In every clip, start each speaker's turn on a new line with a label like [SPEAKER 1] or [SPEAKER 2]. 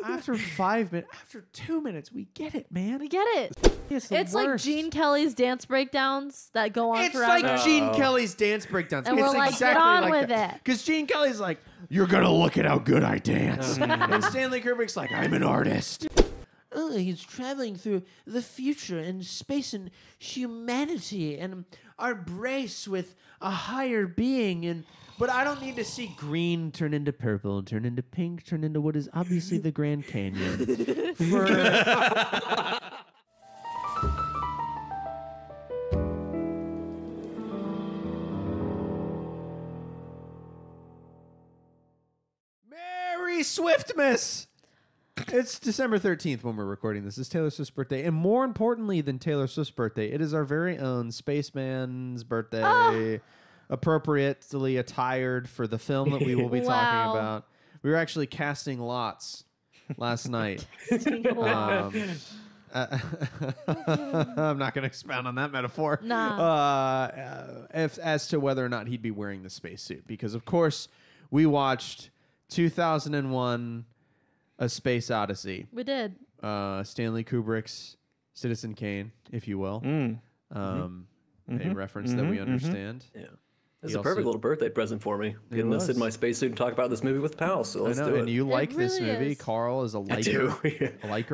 [SPEAKER 1] After 5 minutes, after 2 minutes, we get it, man.
[SPEAKER 2] We get it. It's like Gene Kelly's dance breakdowns that go on forever.
[SPEAKER 1] It's like Gene Kelly's dance breakdowns.
[SPEAKER 2] And
[SPEAKER 1] it's
[SPEAKER 2] we're like,
[SPEAKER 1] exactly
[SPEAKER 2] get on
[SPEAKER 1] like
[SPEAKER 2] with
[SPEAKER 1] that.
[SPEAKER 2] it.
[SPEAKER 1] Because Gene Kelly's like, you're going to look at how good I dance. And Stanley Kubrick's like, I'm an artist. He's traveling through the future and space and humanity and our brace with a higher being. But I don't need to see green turn into purple, turn into pink, turn into what is obviously the Grand Canyon. Merry Swiftmas! It's December 13th when we're recording this. It's Taylor Swift's birthday. And more importantly than Taylor Swift's birthday, it is our very own Spaceman's birthday. Appropriately attired for the film that we will be talking about. We were actually casting lots last night. I'm not going to expound on that metaphor. As to whether or not he'd be wearing the spacesuit. Because, of course, we watched 2001... A Space Odyssey.
[SPEAKER 2] We did.
[SPEAKER 1] Stanley Kubrick's Citizen Kane, if you will. A reference that we understand.
[SPEAKER 3] Yeah. It's a perfect little birthday present for me. Getting to sit in my spacesuit and talk about this movie with pals. So let's do it.
[SPEAKER 1] And you like
[SPEAKER 2] really
[SPEAKER 1] this movie.
[SPEAKER 2] is.
[SPEAKER 1] Carl is a liker,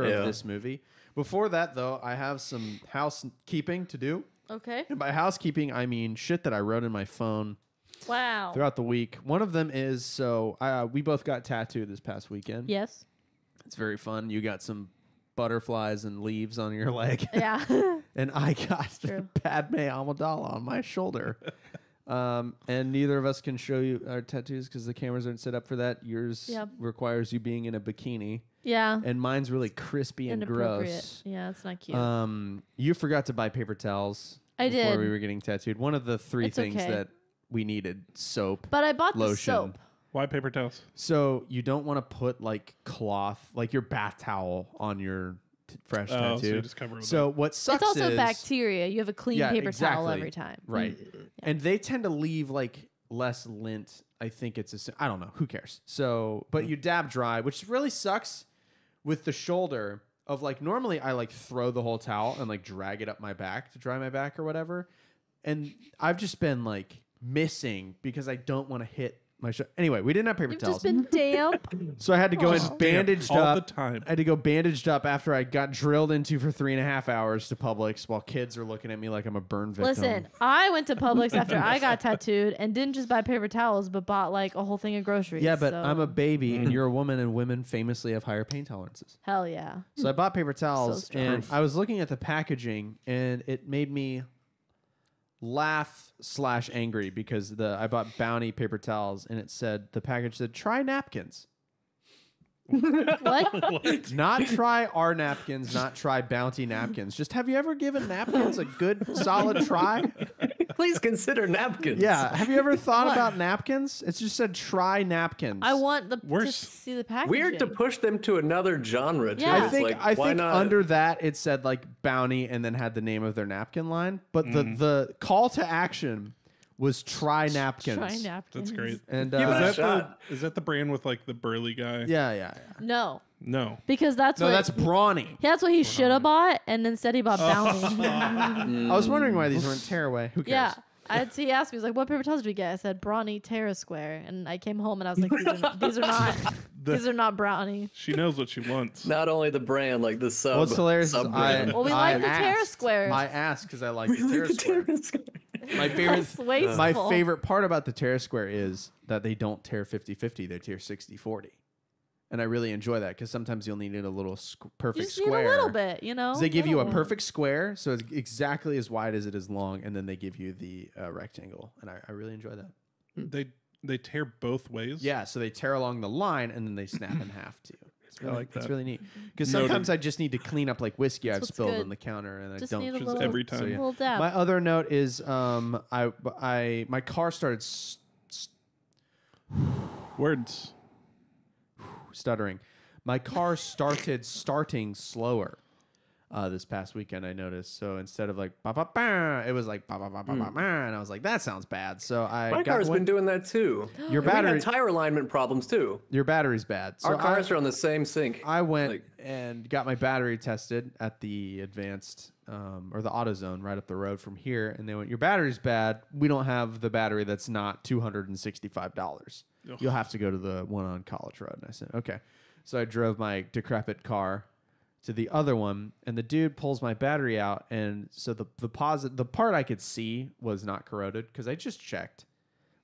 [SPEAKER 1] of this movie. Before that, though, I have some housekeeping to do.
[SPEAKER 2] Okay.
[SPEAKER 1] And by housekeeping, I mean shit that I wrote in my phone.
[SPEAKER 2] Wow.
[SPEAKER 1] Throughout the week. One of them is, we both got tattooed this past weekend.
[SPEAKER 2] Yes.
[SPEAKER 1] It's very fun. You got some butterflies and leaves on your leg.
[SPEAKER 2] Yeah.
[SPEAKER 1] And I got Padme Amidala on my shoulder. And neither of us can show you our tattoos because the cameras aren't set up for that. Yours requires you being in a bikini.
[SPEAKER 2] Yeah.
[SPEAKER 1] And mine's really crispy and gross.
[SPEAKER 2] Yeah, it's not cute.
[SPEAKER 1] You forgot to buy paper towels.
[SPEAKER 2] I did.
[SPEAKER 1] Before we were getting tattooed. One of the three things that we needed, soap.
[SPEAKER 2] But I bought
[SPEAKER 1] lotion.
[SPEAKER 2] the soap.
[SPEAKER 4] Why paper towels?
[SPEAKER 1] So you don't want to put like cloth, like your bath towel on your fresh tattoo.
[SPEAKER 4] So you just cover it with
[SPEAKER 1] what sucks
[SPEAKER 2] it's also
[SPEAKER 1] is
[SPEAKER 2] bacteria. You have a clean paper towel every time.
[SPEAKER 1] Right. And they tend to leave like less lint. I think I don't know. Who cares? So, but you dab dry, which really sucks with the shoulder of like, normally I like throw the whole towel and like drag it up my back to dry my back or whatever. And I've just been like missing because I don't want to hit my anyway, we didn't have paper towels.
[SPEAKER 2] You've just been damp.
[SPEAKER 1] So I had to go in bandaged up.
[SPEAKER 4] All the time.
[SPEAKER 1] I had to go bandaged up after I got drilled into for 3.5 hours to Publix while kids are looking at me like I'm a burn victim.
[SPEAKER 2] Listen, I went to Publix after I got tattooed and didn't just buy paper towels, but bought like a whole thing of groceries.
[SPEAKER 1] Yeah, but I'm a baby and you're a woman, and women famously have higher pain tolerances.
[SPEAKER 2] Hell yeah.
[SPEAKER 1] So I bought paper towels, and
[SPEAKER 4] Proof.
[SPEAKER 1] I was looking at the packaging, and it made me laugh/angry because I bought Bounty paper towels, and the package said, try napkins.
[SPEAKER 2] What?
[SPEAKER 1] Not try our napkins, not try Bounty napkins. Just, have you ever given napkins a good solid try?
[SPEAKER 3] Please consider napkins.
[SPEAKER 1] Yeah. Have you ever thought about napkins? It's just said try napkins.
[SPEAKER 2] I want to see the packaging.
[SPEAKER 3] Weird to push them to another genre, too.
[SPEAKER 2] Yeah.
[SPEAKER 1] I think
[SPEAKER 3] why not?
[SPEAKER 1] under that it said like Bounty and then had the name of their napkin line. But the call to action was try napkins.
[SPEAKER 2] Try napkins.
[SPEAKER 4] That's great.
[SPEAKER 1] And
[SPEAKER 4] Is that the brand with like the burly guy?
[SPEAKER 1] yeah.
[SPEAKER 2] No.
[SPEAKER 4] No.
[SPEAKER 2] Because that's
[SPEAKER 1] Brawny.
[SPEAKER 2] that's what he should have bought, and instead he bought Bounty.
[SPEAKER 1] I was wondering why these weren't tearaway. Who cares?
[SPEAKER 2] Yeah. He asked me, he's like, what paper towels did we get? I said, Brawny Terra Square. And I came home and I was like, these are not Brownie.
[SPEAKER 4] She knows what she wants.
[SPEAKER 3] Not only the brand, like the sub.
[SPEAKER 1] What's hilarious is
[SPEAKER 3] sub-brand.
[SPEAKER 2] Well, we like the Terra Squares.
[SPEAKER 1] I asked because I like the Terra Square. My favorite, my favorite part about the Terra Square is that they don't tear 50-50; they tear 60-40, and I really enjoy that because sometimes you'll need it a little perfect
[SPEAKER 2] you just
[SPEAKER 1] square.
[SPEAKER 2] Need a little bit, you know.
[SPEAKER 1] So they give you a perfect square, so it's exactly as wide as it is long, and then they give you the rectangle, and I really enjoy that.
[SPEAKER 4] They tear both ways.
[SPEAKER 1] Yeah, so they tear along the line, and then they snap in half too. Really,
[SPEAKER 4] I like that.
[SPEAKER 1] It's really neat because sometimes I just need to clean up like whiskey I've spilled on the counter, and
[SPEAKER 2] just
[SPEAKER 1] I don't.
[SPEAKER 2] Need a little,
[SPEAKER 4] every time.
[SPEAKER 2] So, yeah.
[SPEAKER 1] My other note is my car started
[SPEAKER 4] Words.
[SPEAKER 1] stuttering. My car started starting slower. this past weekend, I noticed. So instead of like ba ba ba, it was like ba ba ba ba ba ba, and I was like, that sounds bad. So
[SPEAKER 3] My car's been doing that too.
[SPEAKER 1] Your
[SPEAKER 3] And we
[SPEAKER 1] battery,
[SPEAKER 3] had tire alignment problems too.
[SPEAKER 1] your battery's bad. So
[SPEAKER 3] Our cars are on the same sync.
[SPEAKER 1] I went and got my battery tested at the advanced or the AutoZone right up the road from here, and they went, your battery's bad. We don't have the battery that's not $265. You'll have to go to the one on College Road. And I said, okay. So I drove my decrepit car to the other one, and the dude pulls my battery out, and so the part I could see was not corroded because I just checked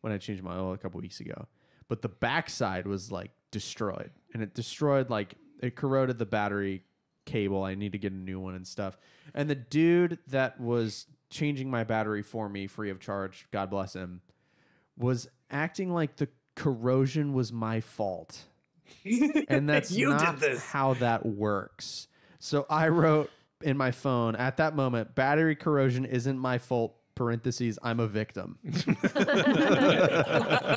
[SPEAKER 1] when I changed my oil a couple weeks ago, but the backside was like destroyed, and it destroyed it corroded the battery cable. I need to get a new one and stuff. And the dude that was changing my battery for me free of charge, God bless him, was acting like the corrosion was my fault. And that's not how that works. So I wrote in my phone at that moment, battery corrosion isn't my fault, parentheses, I'm a victim.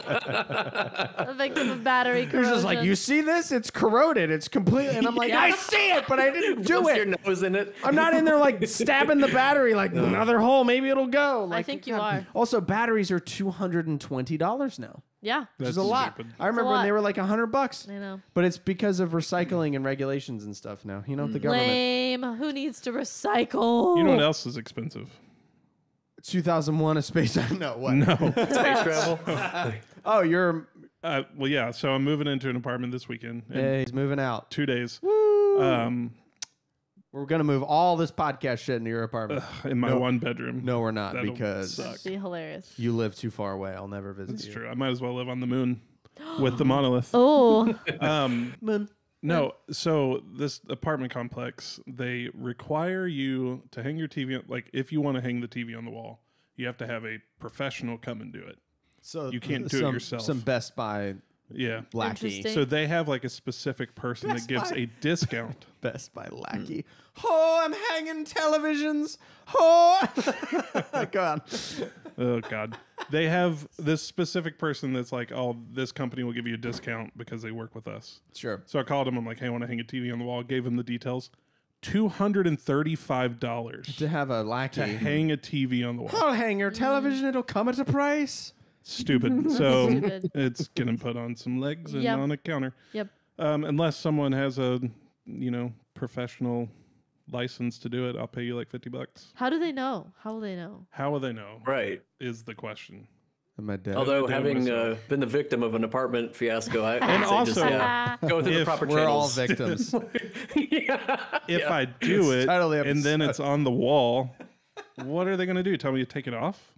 [SPEAKER 2] A victim of battery corrosion.
[SPEAKER 1] You're just like, you see this? It's corroded. It's completely. And I'm like, I see it, but I didn't do it.
[SPEAKER 3] Your nose in it.
[SPEAKER 1] I'm not in there like stabbing the battery like another hole. Maybe it'll go. Like,
[SPEAKER 2] I think you are.
[SPEAKER 1] Also, batteries are $220 now.
[SPEAKER 2] Yeah.
[SPEAKER 1] Which is a lot.
[SPEAKER 4] stupid.
[SPEAKER 1] I remember when they were like $100.
[SPEAKER 2] I know.
[SPEAKER 1] But it's because of recycling and regulations and stuff now. You know, the government.
[SPEAKER 2] Lame. Who needs to recycle?
[SPEAKER 4] You know what else is expensive?
[SPEAKER 1] 2001: A Space Odyssey. No, what?
[SPEAKER 4] No.
[SPEAKER 3] Space travel.
[SPEAKER 1] Oh, you're.
[SPEAKER 4] Well, yeah. So I'm moving into an apartment this weekend. In
[SPEAKER 1] He's moving out.
[SPEAKER 4] 2 days.
[SPEAKER 1] We're gonna move all this podcast shit into your apartment.
[SPEAKER 4] In my one bedroom.
[SPEAKER 1] No, we're not,
[SPEAKER 4] That'll
[SPEAKER 1] because
[SPEAKER 4] suck.
[SPEAKER 2] Be hilarious.
[SPEAKER 1] you live too far away. I'll never visit
[SPEAKER 4] That's
[SPEAKER 1] you.
[SPEAKER 4] true. I might as well live on the moon with the monolith.
[SPEAKER 2] Oh.
[SPEAKER 1] Moon.
[SPEAKER 4] No, so this apartment complex, they require you to hang your TV. Like, if you want to hang the TV on the wall, you have to have a professional come and do it.
[SPEAKER 1] So
[SPEAKER 4] You can't do it yourself.
[SPEAKER 1] Some Best Buy
[SPEAKER 4] Yeah.
[SPEAKER 1] lackey.
[SPEAKER 2] Interesting.
[SPEAKER 4] So they have like a specific person
[SPEAKER 1] Best
[SPEAKER 4] that gives
[SPEAKER 1] Buy.
[SPEAKER 4] a discount.
[SPEAKER 1] Best Buy lackey. Oh, I'm hanging televisions. Oh, go on.
[SPEAKER 4] Oh God. They have this specific person that's like, oh, this company will give you a discount because they work with us.
[SPEAKER 1] Sure.
[SPEAKER 4] So I called him. I'm like, hey, I want to hang a TV on the wall. Gave him the details. $235
[SPEAKER 1] To have a
[SPEAKER 4] to
[SPEAKER 1] lackey.
[SPEAKER 4] hang a TV on the wall.
[SPEAKER 1] I'll hang your television. It'll come at a price.
[SPEAKER 4] Stupid. So
[SPEAKER 2] Stupid.
[SPEAKER 4] it's getting put on some legs and
[SPEAKER 2] Yep.
[SPEAKER 4] on a counter.
[SPEAKER 2] Yep.
[SPEAKER 4] Unless someone has a, professional license to do it, I'll pay you like $50.
[SPEAKER 2] How do they know? How will they know?
[SPEAKER 4] How will they know?
[SPEAKER 3] Right.
[SPEAKER 4] Is the question.
[SPEAKER 1] And my dad.
[SPEAKER 3] Although
[SPEAKER 4] did it
[SPEAKER 3] having
[SPEAKER 4] myself.
[SPEAKER 3] been the victim of an apartment fiasco, I
[SPEAKER 4] And
[SPEAKER 3] would say
[SPEAKER 4] also-
[SPEAKER 3] go through the
[SPEAKER 4] if
[SPEAKER 3] proper
[SPEAKER 1] we're all
[SPEAKER 3] channels.
[SPEAKER 1] victims.
[SPEAKER 4] If I do it
[SPEAKER 1] title of the
[SPEAKER 4] and then
[SPEAKER 1] episode.
[SPEAKER 4] it's on the wall, what are they going to do? Tell me to take it off?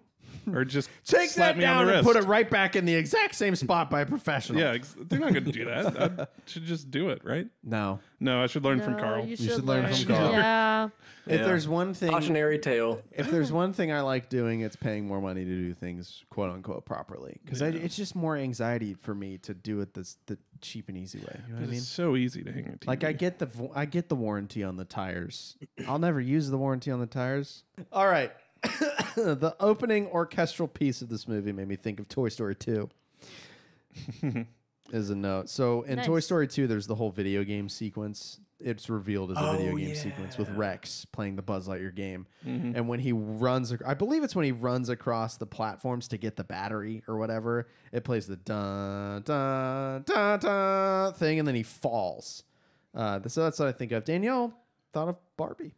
[SPEAKER 4] Or just
[SPEAKER 1] Take
[SPEAKER 4] slap
[SPEAKER 1] that
[SPEAKER 4] me on
[SPEAKER 1] down
[SPEAKER 4] the
[SPEAKER 1] and
[SPEAKER 4] wrist?
[SPEAKER 1] put it right back in the exact same spot by a professional.
[SPEAKER 4] Yeah, they're not going to do that. I should just do it, right?
[SPEAKER 1] No.
[SPEAKER 4] No, I should learn from
[SPEAKER 2] No,
[SPEAKER 4] Carl.
[SPEAKER 2] You
[SPEAKER 1] should learn from Carl.
[SPEAKER 2] Yeah.
[SPEAKER 1] If
[SPEAKER 3] Yeah.
[SPEAKER 1] there's one thing,
[SPEAKER 3] Cautionary tale.
[SPEAKER 1] if there's one thing I like doing, it's paying more money to do things quote unquote properly. Because it's just more anxiety for me to do it the cheap and easy way. You know what I mean?
[SPEAKER 4] It's so easy to hang a TV.
[SPEAKER 1] Like I get the warranty on the tires. I'll never use the warranty on the tires. All right. The opening orchestral piece of this movie made me think of Toy Story 2. As a note. So in
[SPEAKER 2] Nice.
[SPEAKER 1] Toy Story 2, there's the whole video game sequence. It's revealed as a video game
[SPEAKER 3] yeah.
[SPEAKER 1] sequence with Rex playing the Buzz Lightyear game.
[SPEAKER 4] Mm-hmm.
[SPEAKER 1] And when he runs, I believe it's when he runs across the platforms to get the battery or whatever, it plays the dun, dun, dun, dun thing, and then he falls. So that's what I think of. Danielle thought of Barbie.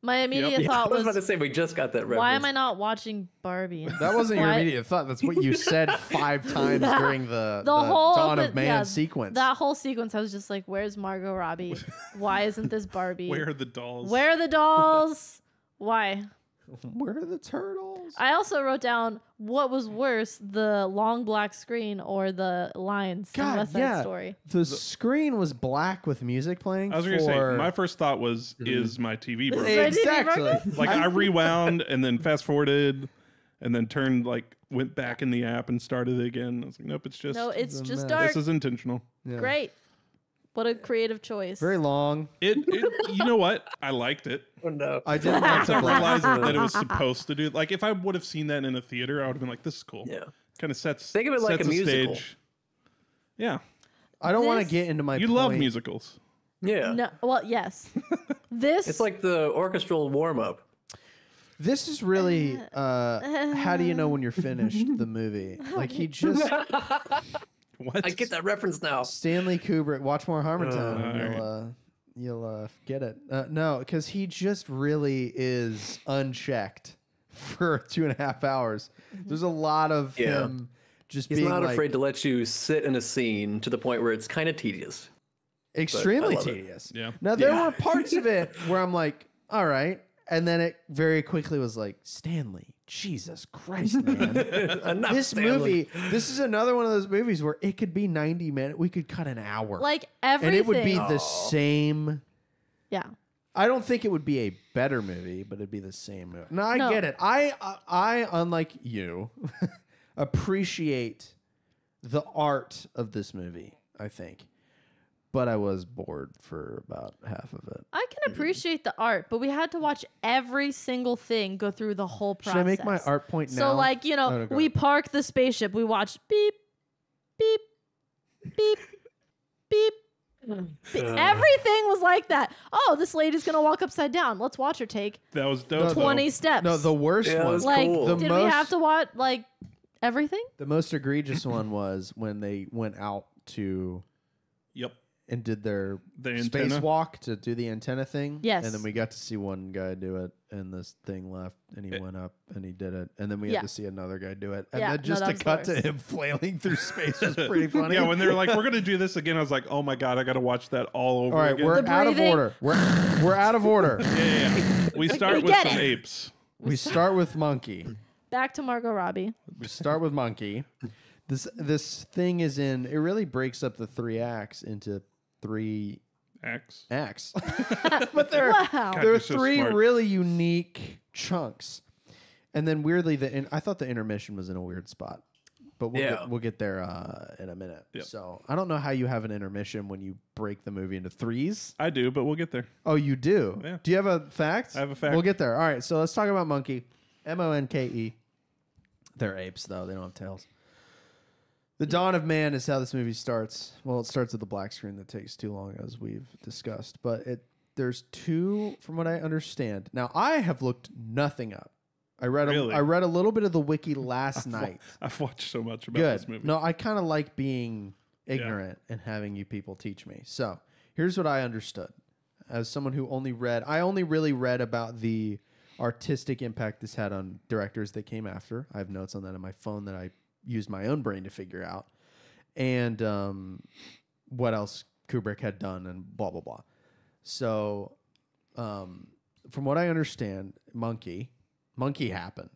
[SPEAKER 2] My immediate
[SPEAKER 3] I
[SPEAKER 2] thought
[SPEAKER 3] was about to
[SPEAKER 2] was,
[SPEAKER 3] say we just got that reference.
[SPEAKER 2] why am I not watching Barbie?
[SPEAKER 1] That wasn't your
[SPEAKER 2] Why-
[SPEAKER 1] immediate thought. That's what you said 5 times during the
[SPEAKER 2] whole
[SPEAKER 1] Dawn of
[SPEAKER 2] open-
[SPEAKER 1] Man
[SPEAKER 2] yeah,
[SPEAKER 1] sequence.
[SPEAKER 2] That whole sequence, I was just like, where's Margot Robbie? Why isn't this Barbie?
[SPEAKER 4] Where are the dolls?
[SPEAKER 2] Where are the dolls? Why?
[SPEAKER 1] Where are the turtles?
[SPEAKER 2] I also wrote down what was worse, the long black screen or the lines in
[SPEAKER 1] God,
[SPEAKER 2] West Side
[SPEAKER 1] yeah.
[SPEAKER 2] Story.
[SPEAKER 1] The screen was black with music playing.
[SPEAKER 4] I was going to say, my first thought was, is my TV broken?
[SPEAKER 2] Is my TV
[SPEAKER 1] Exactly.
[SPEAKER 2] broken?
[SPEAKER 4] Like, I rewound and then fast forwarded and then went back in the app and started it again. I was like, nope, it's just,
[SPEAKER 2] No, it's
[SPEAKER 1] a
[SPEAKER 2] just
[SPEAKER 1] mess.
[SPEAKER 2] dark.
[SPEAKER 4] this is intentional.
[SPEAKER 1] Yeah.
[SPEAKER 2] Great. What a creative choice.
[SPEAKER 1] Very long.
[SPEAKER 4] You know what? I liked it.
[SPEAKER 3] Oh, no.
[SPEAKER 1] I didn't like
[SPEAKER 4] I
[SPEAKER 1] the black.
[SPEAKER 4] realized that it was supposed to do. Like, if I would have seen that in a theater, I would have been like, this is cool.
[SPEAKER 3] Yeah.
[SPEAKER 4] Kind of sets
[SPEAKER 3] Think of it like
[SPEAKER 4] sets
[SPEAKER 3] a musical.
[SPEAKER 4] stage. Yeah.
[SPEAKER 1] I don't want to
[SPEAKER 2] This-
[SPEAKER 1] get into my
[SPEAKER 4] You
[SPEAKER 1] point.
[SPEAKER 4] love musicals.
[SPEAKER 3] Yeah.
[SPEAKER 2] No, well, yes. This
[SPEAKER 3] It's like the orchestral warm up.
[SPEAKER 1] This is really how do you know when you're finished the movie? Like he just
[SPEAKER 4] What?
[SPEAKER 3] I get that reference now.
[SPEAKER 1] Stanley Kubrick. Watch more Harmontown,
[SPEAKER 4] all
[SPEAKER 1] and you'll get it. No, because he just really is unchecked for 2.5 hours. There's a lot of him just
[SPEAKER 3] He's
[SPEAKER 1] being
[SPEAKER 3] not
[SPEAKER 1] like,
[SPEAKER 3] afraid to let you sit in a scene to the point where it's kind of tedious.
[SPEAKER 1] extremely
[SPEAKER 3] love it.
[SPEAKER 1] tedious.
[SPEAKER 4] Yeah.
[SPEAKER 1] Now there were parts of it where I'm like, all right, and then it very quickly was like, Stanley, Jesus Christ, man.
[SPEAKER 3] Enough,
[SPEAKER 1] This
[SPEAKER 3] Stanley.
[SPEAKER 1] movie, this is another one of those movies where it could be 90 minutes. We could cut an hour.
[SPEAKER 2] like everything.
[SPEAKER 1] and it would be the same.
[SPEAKER 2] Yeah.
[SPEAKER 1] I don't think it would be a better movie, but it'd be the same movie. No, I
[SPEAKER 2] No.
[SPEAKER 1] get it. I unlike you, appreciate the art of this movie, I think. But I was bored for about half of it.
[SPEAKER 2] I can appreciate the art, but we had to watch every single thing go through the whole process.
[SPEAKER 1] Should I make my art point now?
[SPEAKER 2] So, like, you know,
[SPEAKER 1] Oh, no, go
[SPEAKER 2] we
[SPEAKER 1] ahead.
[SPEAKER 2] park the spaceship. We watched beep, beep, beep, beep. Everything was like that. Oh, this lady's going to walk upside down. Let's watch her take
[SPEAKER 4] That was
[SPEAKER 1] No,
[SPEAKER 4] dope.
[SPEAKER 2] 20 steps.
[SPEAKER 1] No, the worst
[SPEAKER 3] Yeah, it
[SPEAKER 1] one.
[SPEAKER 3] was
[SPEAKER 2] like,
[SPEAKER 3] cool.
[SPEAKER 1] The
[SPEAKER 2] did we have
[SPEAKER 1] most-
[SPEAKER 2] to watch, like, everything?
[SPEAKER 1] The most egregious one was when they went out to
[SPEAKER 4] Yep.
[SPEAKER 1] and did their
[SPEAKER 4] The
[SPEAKER 1] space
[SPEAKER 4] antenna?
[SPEAKER 1] walk to do the antenna thing.
[SPEAKER 2] Yes.
[SPEAKER 1] And then we got to see one guy do it, and this thing left, and he went up, and he did it, and then we
[SPEAKER 2] Yeah.
[SPEAKER 1] had to see another guy do it, and
[SPEAKER 2] Yeah,
[SPEAKER 1] then
[SPEAKER 2] no,
[SPEAKER 1] just
[SPEAKER 2] that
[SPEAKER 1] to
[SPEAKER 2] was the
[SPEAKER 1] cut to
[SPEAKER 2] worst.
[SPEAKER 1] him flailing through space was pretty funny.
[SPEAKER 4] Yeah, when they were like, "We're gonna do this again," I was like, "Oh my god, I gotta watch that all over
[SPEAKER 1] All right,
[SPEAKER 4] again."
[SPEAKER 1] we're
[SPEAKER 2] The
[SPEAKER 1] out of
[SPEAKER 2] breathing.
[SPEAKER 1] order. We're out of order.
[SPEAKER 4] yeah. We start with
[SPEAKER 2] get
[SPEAKER 4] some
[SPEAKER 2] it.
[SPEAKER 4] apes.
[SPEAKER 1] We start with monkey.
[SPEAKER 2] Back to Margot Robbie.
[SPEAKER 1] We start with monkey. This thing is in. It really breaks up the 3 acts into 3
[SPEAKER 4] Axe.
[SPEAKER 1] acts, but there
[SPEAKER 2] Wow.
[SPEAKER 4] God,
[SPEAKER 1] are
[SPEAKER 4] you're so
[SPEAKER 1] 3
[SPEAKER 4] smart.
[SPEAKER 1] really unique chunks, and then weirdly, I thought the intermission was in a weird spot, but we'll get there in a minute.
[SPEAKER 4] Yep.
[SPEAKER 1] So I don't know how you have an intermission when you break the movie into 3s.
[SPEAKER 4] I do, but we'll get there.
[SPEAKER 1] Oh, you do?
[SPEAKER 4] Yeah.
[SPEAKER 1] Do you have a fact?
[SPEAKER 4] I have a fact.
[SPEAKER 1] We'll get there. All right, so let's talk about monkey. Monke. They're apes, though. They don't have tails. The dawn of man is how this movie starts. Well, it starts with the black screen that takes too long, as we've discussed. But there's 2, from what I understand. Now, I have looked nothing up. I read
[SPEAKER 4] Really?
[SPEAKER 1] I read a little bit of the wiki last night.
[SPEAKER 4] I've watched so much about
[SPEAKER 1] Good.
[SPEAKER 4] this movie.
[SPEAKER 1] No, I kind of like being ignorant and having you people teach me. So here's what I understood. As someone who I only really read about the artistic impact this had on directors that came after. I have notes on that on my phone that I used my own brain to figure out. And what else Kubrick had done and blah, blah, blah. So from what I understand, monkey happen.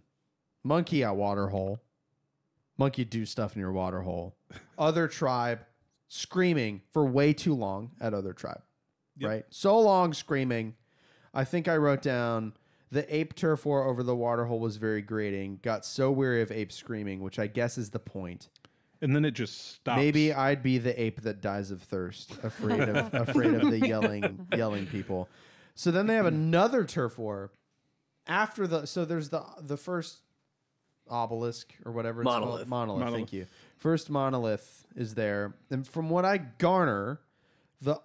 [SPEAKER 1] Monkey at waterhole. Monkey do stuff in your waterhole. Other tribe screaming for way too long at other tribe.
[SPEAKER 4] Yep.
[SPEAKER 1] Right? So long screaming. I think I wrote down the ape turf war over the waterhole was very grating. Got so weary of apes screaming, which I guess is the point.
[SPEAKER 4] And then it just stops.
[SPEAKER 1] Maybe I'd be the ape that dies of thirst, afraid of the yelling people. So then they have another turf war after there's the first obelisk or whatever it's called. Monolith. Thank you. First monolith is there. And from what I garner, the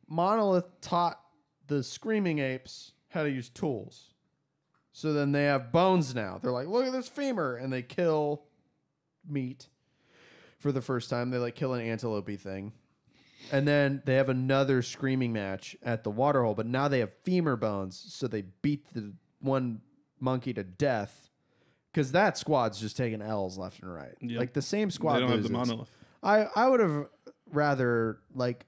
[SPEAKER 1] monolith taught the screaming apes how to use tools. So then they have bones now. They're like, look at this femur. And they kill meat for the first time. They kill an antelope thing. And then they have another screaming match at the waterhole. But now they have femur bones. So they beat the one monkey to death. Because that squad's just taking L's left and right.
[SPEAKER 4] Yep.
[SPEAKER 1] The same squad
[SPEAKER 4] They don't
[SPEAKER 1] loses.
[SPEAKER 4] have the monolith.
[SPEAKER 1] I would have rather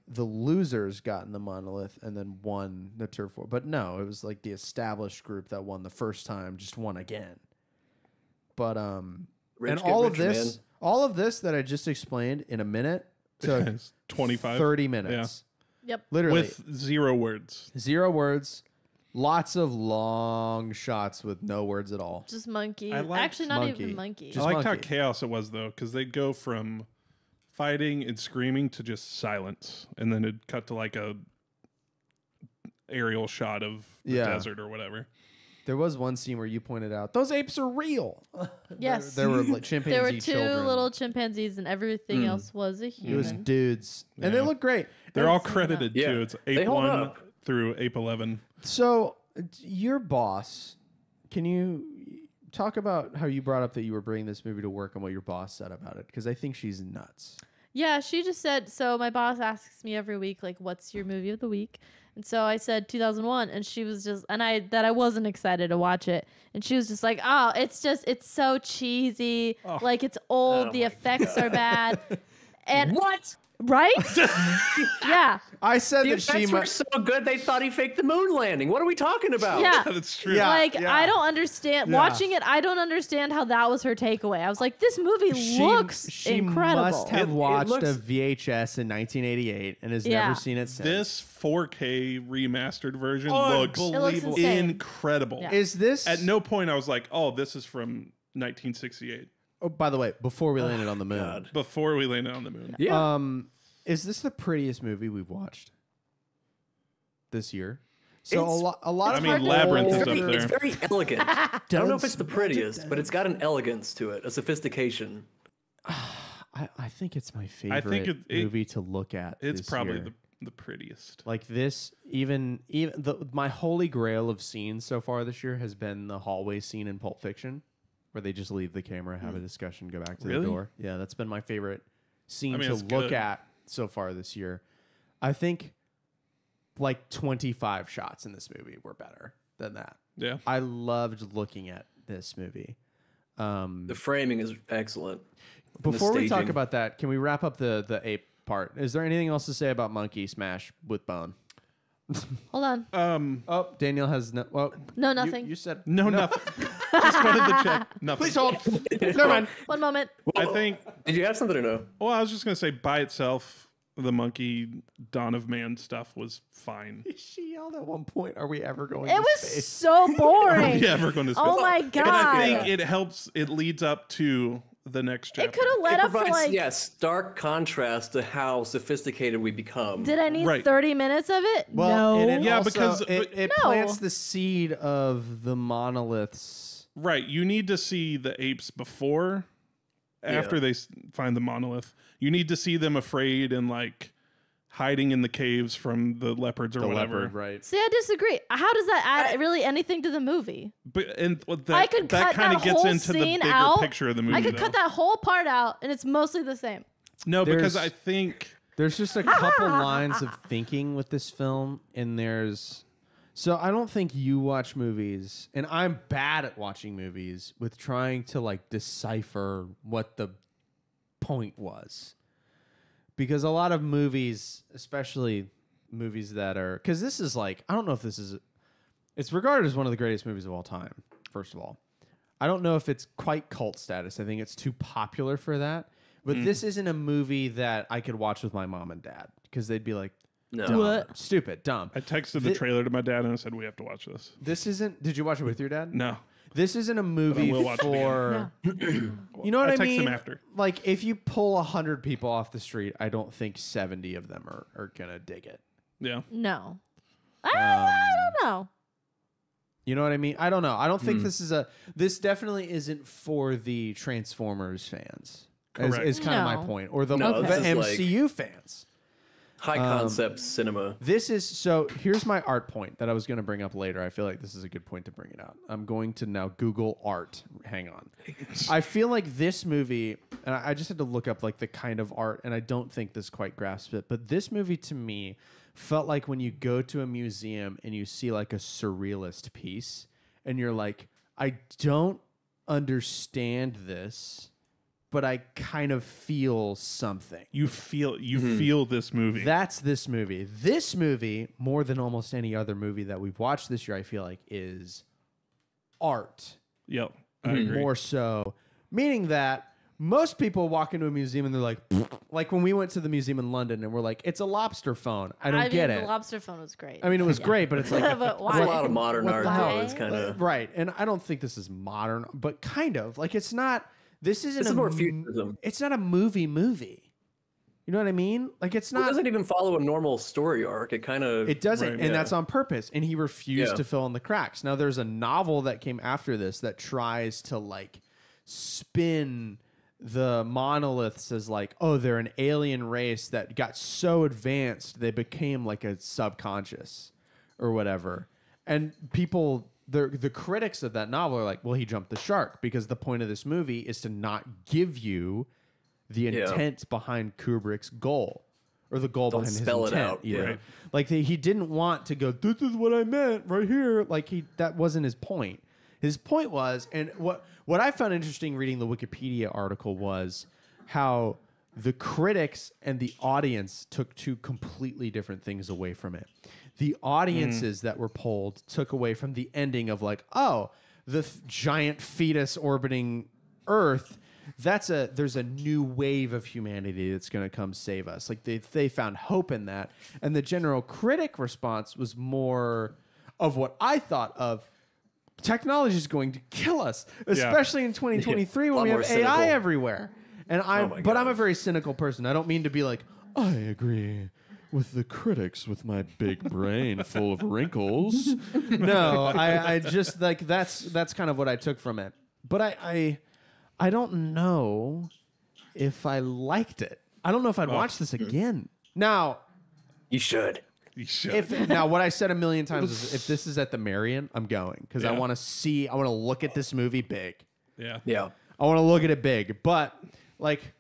[SPEAKER 1] the losers gotten the monolith and then won the turf war. But no, it was the established group that won the first time just won again. But
[SPEAKER 3] Rich
[SPEAKER 1] and
[SPEAKER 3] get
[SPEAKER 1] all of this that I just explained in a minute took
[SPEAKER 4] It's 25.
[SPEAKER 1] 30 minutes.
[SPEAKER 2] Yep.
[SPEAKER 1] Literally
[SPEAKER 4] With 0 words.
[SPEAKER 1] 0 words, lots of long shots with no words at all.
[SPEAKER 2] Just monkey.
[SPEAKER 4] I liked
[SPEAKER 2] Actually, not
[SPEAKER 1] monkey.
[SPEAKER 2] even monkey.
[SPEAKER 1] Just
[SPEAKER 4] I liked how
[SPEAKER 1] monkey.
[SPEAKER 4] chaos it was, though, because they'd go from fighting and screaming to just silence. And then it'd cut to a aerial shot of the
[SPEAKER 1] Yeah.
[SPEAKER 4] desert or whatever.
[SPEAKER 1] There was one scene where you pointed out those apes are real.
[SPEAKER 2] Yes.
[SPEAKER 1] there were chimpanzee
[SPEAKER 2] There were 2
[SPEAKER 1] children.
[SPEAKER 2] little chimpanzees, and everything else was a
[SPEAKER 1] It
[SPEAKER 2] human.
[SPEAKER 1] was dudes, and they
[SPEAKER 4] Yeah.
[SPEAKER 1] look great.
[SPEAKER 4] They're
[SPEAKER 1] And
[SPEAKER 4] all credited,
[SPEAKER 3] Yeah.
[SPEAKER 4] too. It's
[SPEAKER 3] They
[SPEAKER 4] ape
[SPEAKER 3] hold
[SPEAKER 4] 1
[SPEAKER 3] up.
[SPEAKER 4] through Ape 11.
[SPEAKER 1] So, your boss, can you talk about how you brought up that you were bringing this movie to work and what your boss said about it? Because I think she's nuts.
[SPEAKER 2] Yeah, she just said, so my boss asks me every week, like, what's your movie of the week? And so I said 2001, and she was just, I wasn't excited to watch it. And she was just like, oh, it's so cheesy.
[SPEAKER 4] Oh.
[SPEAKER 2] Like, it's old. The effects are bad. And
[SPEAKER 3] What?
[SPEAKER 2] right? Yeah.
[SPEAKER 1] I said
[SPEAKER 3] The
[SPEAKER 1] that she
[SPEAKER 3] effects were so good they thought he faked the moon landing. What are we talking about?
[SPEAKER 2] Yeah.
[SPEAKER 4] That's true.
[SPEAKER 1] Yeah.
[SPEAKER 2] Like, I don't understand.
[SPEAKER 1] Yeah.
[SPEAKER 2] Watching it, I don't understand how that was her takeaway. I was like, this movie looks incredible.
[SPEAKER 1] She must have
[SPEAKER 3] It
[SPEAKER 1] watched
[SPEAKER 3] looks-
[SPEAKER 1] a VHS in 1988 and has
[SPEAKER 2] Yeah.
[SPEAKER 1] never seen it since.
[SPEAKER 4] This 4K remastered version looks
[SPEAKER 2] It looks insane.
[SPEAKER 4] incredible.
[SPEAKER 2] Yeah.
[SPEAKER 1] Is this...
[SPEAKER 4] At no point I was like, oh, this is from 1968.
[SPEAKER 1] Oh, by the way, before we landed on the moon.
[SPEAKER 3] God.
[SPEAKER 4] Before we landed on the moon.
[SPEAKER 3] Yeah.
[SPEAKER 1] Is this the prettiest movie we've watched this year? So
[SPEAKER 3] It's-
[SPEAKER 1] a lot
[SPEAKER 4] I
[SPEAKER 1] of
[SPEAKER 4] mean,
[SPEAKER 1] hard-
[SPEAKER 4] Labyrinth is
[SPEAKER 3] It's
[SPEAKER 4] up
[SPEAKER 3] very, it's
[SPEAKER 4] there.
[SPEAKER 3] very elegant. I don't know if it's the prettiest, but it's got an elegance to it, a sophistication.
[SPEAKER 1] I think it's my favorite
[SPEAKER 4] it-
[SPEAKER 1] movie to look at.
[SPEAKER 4] It's
[SPEAKER 1] this
[SPEAKER 4] probably
[SPEAKER 1] year.
[SPEAKER 4] the prettiest.
[SPEAKER 1] Like this, even my holy grail of scenes so far this year has been the hallway scene in Pulp Fiction, where they just leave the camera, have a discussion, go back to
[SPEAKER 4] Really?
[SPEAKER 1] the door. Yeah, that's been my favorite scene
[SPEAKER 4] I mean,
[SPEAKER 1] to
[SPEAKER 4] it's
[SPEAKER 1] look
[SPEAKER 4] good.
[SPEAKER 1] at so far this year. I think like 25 shots in this movie were better than that.
[SPEAKER 4] Yeah.
[SPEAKER 1] I loved looking at this movie.
[SPEAKER 3] The framing is excellent.
[SPEAKER 1] Before we talk
[SPEAKER 3] staging.
[SPEAKER 1] about that, can we wrap up the ape part? Is there anything else to say about Monkey Smash with Bone?
[SPEAKER 2] Hold on.
[SPEAKER 1] Oh, Danielle has no. Well,
[SPEAKER 2] No, nothing.
[SPEAKER 1] You said
[SPEAKER 4] No, nothing. Just wanted to check. Nothing.
[SPEAKER 1] Please hold. Never mind.
[SPEAKER 2] One moment.
[SPEAKER 4] I think,
[SPEAKER 3] Did you have something or no?
[SPEAKER 4] well, I was just going to say by itself, the monkey Dawn of Man stuff was fine.
[SPEAKER 1] She yelled at one point, "Are we ever going?"
[SPEAKER 2] It
[SPEAKER 1] to
[SPEAKER 2] was
[SPEAKER 1] space?
[SPEAKER 2] so boring.
[SPEAKER 4] Yeah, we're going to
[SPEAKER 2] Oh my
[SPEAKER 4] But I
[SPEAKER 2] god.
[SPEAKER 4] think it helps, it leads up to the next chapter.
[SPEAKER 2] It could have led
[SPEAKER 3] It
[SPEAKER 2] up to
[SPEAKER 3] provides,
[SPEAKER 2] like.
[SPEAKER 3] stark contrast to how sophisticated we become.
[SPEAKER 2] Did I need
[SPEAKER 4] Right.
[SPEAKER 2] 30 minutes of it?
[SPEAKER 1] Well,
[SPEAKER 2] no.
[SPEAKER 1] and it
[SPEAKER 4] Yeah,
[SPEAKER 1] also-
[SPEAKER 4] because-
[SPEAKER 1] it
[SPEAKER 2] No.
[SPEAKER 1] plants the seed of the monoliths.
[SPEAKER 4] Right. You need to see the apes before, after
[SPEAKER 3] Yeah.
[SPEAKER 4] they find the monolith. You need to see them afraid and like hiding in the caves from the leopards or
[SPEAKER 1] The
[SPEAKER 4] whatever.
[SPEAKER 1] leopard, right?
[SPEAKER 2] See, I disagree. How does that add really anything to the movie?
[SPEAKER 4] But and that,
[SPEAKER 2] I could
[SPEAKER 4] that
[SPEAKER 2] cut
[SPEAKER 4] kind
[SPEAKER 2] that
[SPEAKER 4] of gets
[SPEAKER 2] whole
[SPEAKER 4] into the
[SPEAKER 2] scene
[SPEAKER 4] bigger
[SPEAKER 2] out.
[SPEAKER 4] picture of the movie.
[SPEAKER 2] I could
[SPEAKER 4] though.
[SPEAKER 2] cut that whole part out, and it's mostly the same.
[SPEAKER 4] No, because
[SPEAKER 1] There's-
[SPEAKER 4] I think
[SPEAKER 1] There's just a couple lines of thinking with this film, and there's. So I don't think you watch movies, and I'm bad at watching movies with trying to like decipher what the point was. Because a lot of movies, especially movies that are, because this is like, I don't know if this is, it's regarded as one of the greatest movies of all time, first of all. I don't know if it's quite cult status. I think it's too popular for that. But this isn't a movie that I could watch with my mom and dad because they'd be like,
[SPEAKER 3] No.
[SPEAKER 1] dumb,
[SPEAKER 2] What?
[SPEAKER 1] stupid, dumb.
[SPEAKER 4] I texted the trailer to my dad and I said we have to watch this.
[SPEAKER 1] This isn't, did you watch it with your dad?
[SPEAKER 4] No,
[SPEAKER 1] This isn't a movie
[SPEAKER 4] will watch it
[SPEAKER 1] for, you know what
[SPEAKER 4] I
[SPEAKER 1] I
[SPEAKER 4] text
[SPEAKER 1] mean?
[SPEAKER 4] him after.
[SPEAKER 1] Like if you pull 100 people off the street, I don't think 70 of them are going to dig it.
[SPEAKER 4] Yeah,
[SPEAKER 2] No. I don't know.
[SPEAKER 1] You know what I mean? I don't know. I don't think this definitely isn't for the Transformers fans.
[SPEAKER 4] Correct.
[SPEAKER 1] Is kind of my
[SPEAKER 2] No.
[SPEAKER 1] point. Or the,
[SPEAKER 3] No,
[SPEAKER 1] the
[SPEAKER 3] this is
[SPEAKER 1] MCU fans.
[SPEAKER 3] High concept cinema.
[SPEAKER 1] This is so. Here's my art point that I was going to bring up later. I feel like this is a good point to bring it out. I'm going to now Google art. Hang on. I feel like this movie, and I just had to look up like the kind of art, and I don't think this quite grasps it. But this movie to me felt like when you go to a museum and you see like a surrealist piece, and you're like, I don't understand this, but I kind of feel something.
[SPEAKER 4] you feel this movie.
[SPEAKER 1] That's this movie. This movie, more than almost any other movie that we've watched this year, I feel like is art.
[SPEAKER 4] Yep, I agree.
[SPEAKER 1] More so. Meaning that most people walk into a museum and they're like when we went to the museum in London and we're like, it's a lobster phone. I don't get
[SPEAKER 2] The
[SPEAKER 1] it.
[SPEAKER 2] lobster phone was great.
[SPEAKER 1] I mean, it was great, but it's like,
[SPEAKER 2] But why?
[SPEAKER 3] There's a lot of modern
[SPEAKER 1] what
[SPEAKER 3] art
[SPEAKER 1] the
[SPEAKER 3] though.
[SPEAKER 1] hell?
[SPEAKER 3] It's kind of
[SPEAKER 1] right. And I don't think this is modern, but kind of. Like it's not, this isn't
[SPEAKER 3] This is more futurism.
[SPEAKER 1] It's not a movie. You know what I mean? Like it's
[SPEAKER 3] It
[SPEAKER 1] not.
[SPEAKER 3] doesn't even follow a normal story arc. It kind of
[SPEAKER 1] It doesn't,
[SPEAKER 4] Right.
[SPEAKER 1] and
[SPEAKER 3] Yeah.
[SPEAKER 1] that's on purpose. And he refused
[SPEAKER 3] Yeah.
[SPEAKER 1] to fill in the cracks. Now, there's a novel that came after this that tries to like spin the monoliths as like, oh, they're an alien race that got so advanced they became like a subconscious. or whatever. And people, the critics of that novel are like, well, he jumped the shark because the point of this movie is to not give you the intent behind Kubrick's goal. Or the goal behind his intent.
[SPEAKER 3] Spell it out.
[SPEAKER 1] Right. Like he didn't want to go, this is what I meant right here. Like that wasn't his point. His point was, and what I found interesting reading the Wikipedia article was how the critics and the audience took two completely different things away from it. The audiences that were polled took away from the ending of like, oh, the giant fetus orbiting Earth. There's a new wave of humanity that's going to come save us. Like they found hope in that. And the general critic response was more of what I thought of. Technology is going to kill us, especially in 2023 when we have AI everywhere. And but I'm a very cynical person. I don't mean to be like, I agree with the critics with my big brain full of wrinkles. No, I just like that's kind of what I took from it. But I don't know if I liked it. I don't know if I'd watch this again. Now,
[SPEAKER 3] you should.
[SPEAKER 4] You should.
[SPEAKER 1] Now, what I said a million times is if this is at the Marion, I'm going because I want to look at this movie big.
[SPEAKER 4] Yeah.
[SPEAKER 3] Yeah.
[SPEAKER 1] I want to look at it big. But, like,